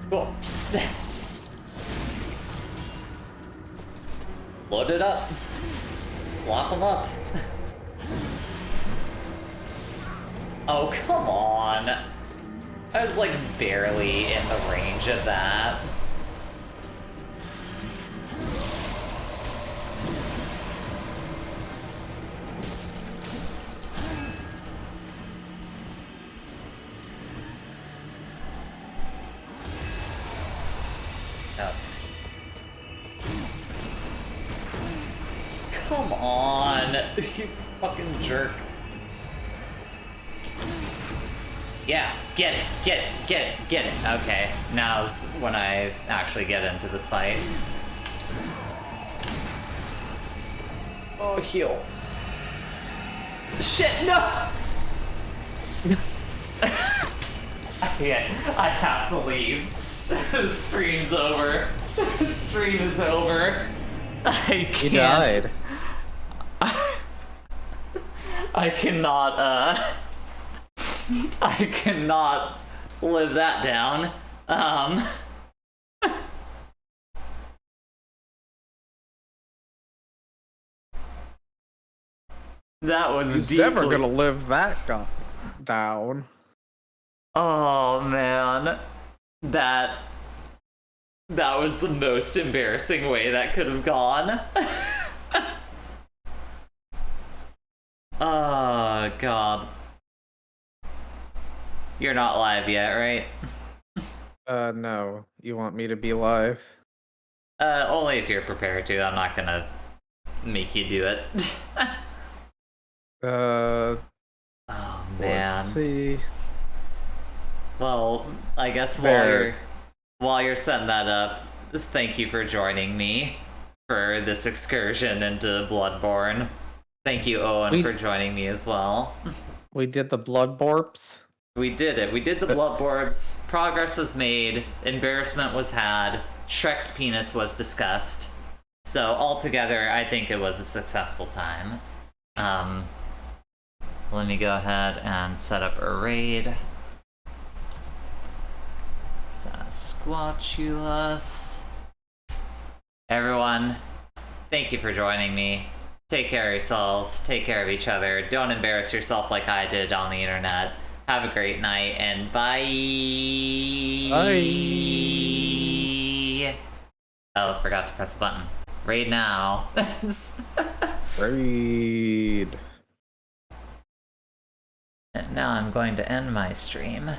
Cool. Load it up. Slap them up. Oh, come on. I was like barely in the range of that. Come on, you fucking jerk. Yeah, get it. Okay, now's when I actually get into this fight. Oh, heal. Shit, no! I have to leave. The stream's over. The stream is over. I can't. You died. I cannot, I cannot live that down. That was He's deeply... never gonna live that down. Oh, man. That was the most embarrassing way that could have gone. Oh, God. You're not live yet, right? No. You want me to be live? Only if you're prepared to. I'm not gonna make you do it. Oh, man. Let's see. Well, I guess while you're setting that up, thank you for joining me for this excursion into Bloodborne. Thank you, Owen, for joining me as well. We did the blood borps. We did it. We did the blood borbs. Progress was made. Embarrassment was had. Shrek's penis was discussed. So altogether, I think it was a successful time. Let me go ahead and set up a raid. Sasquatchulus. Everyone, thank you for joining me. Take care of yourselves. Take care of each other. Don't embarrass yourself like I did on the internet. Have a great night, and bye! Bye! Oh, forgot to press the button. Raid now. Raid. And now I'm going to end my stream.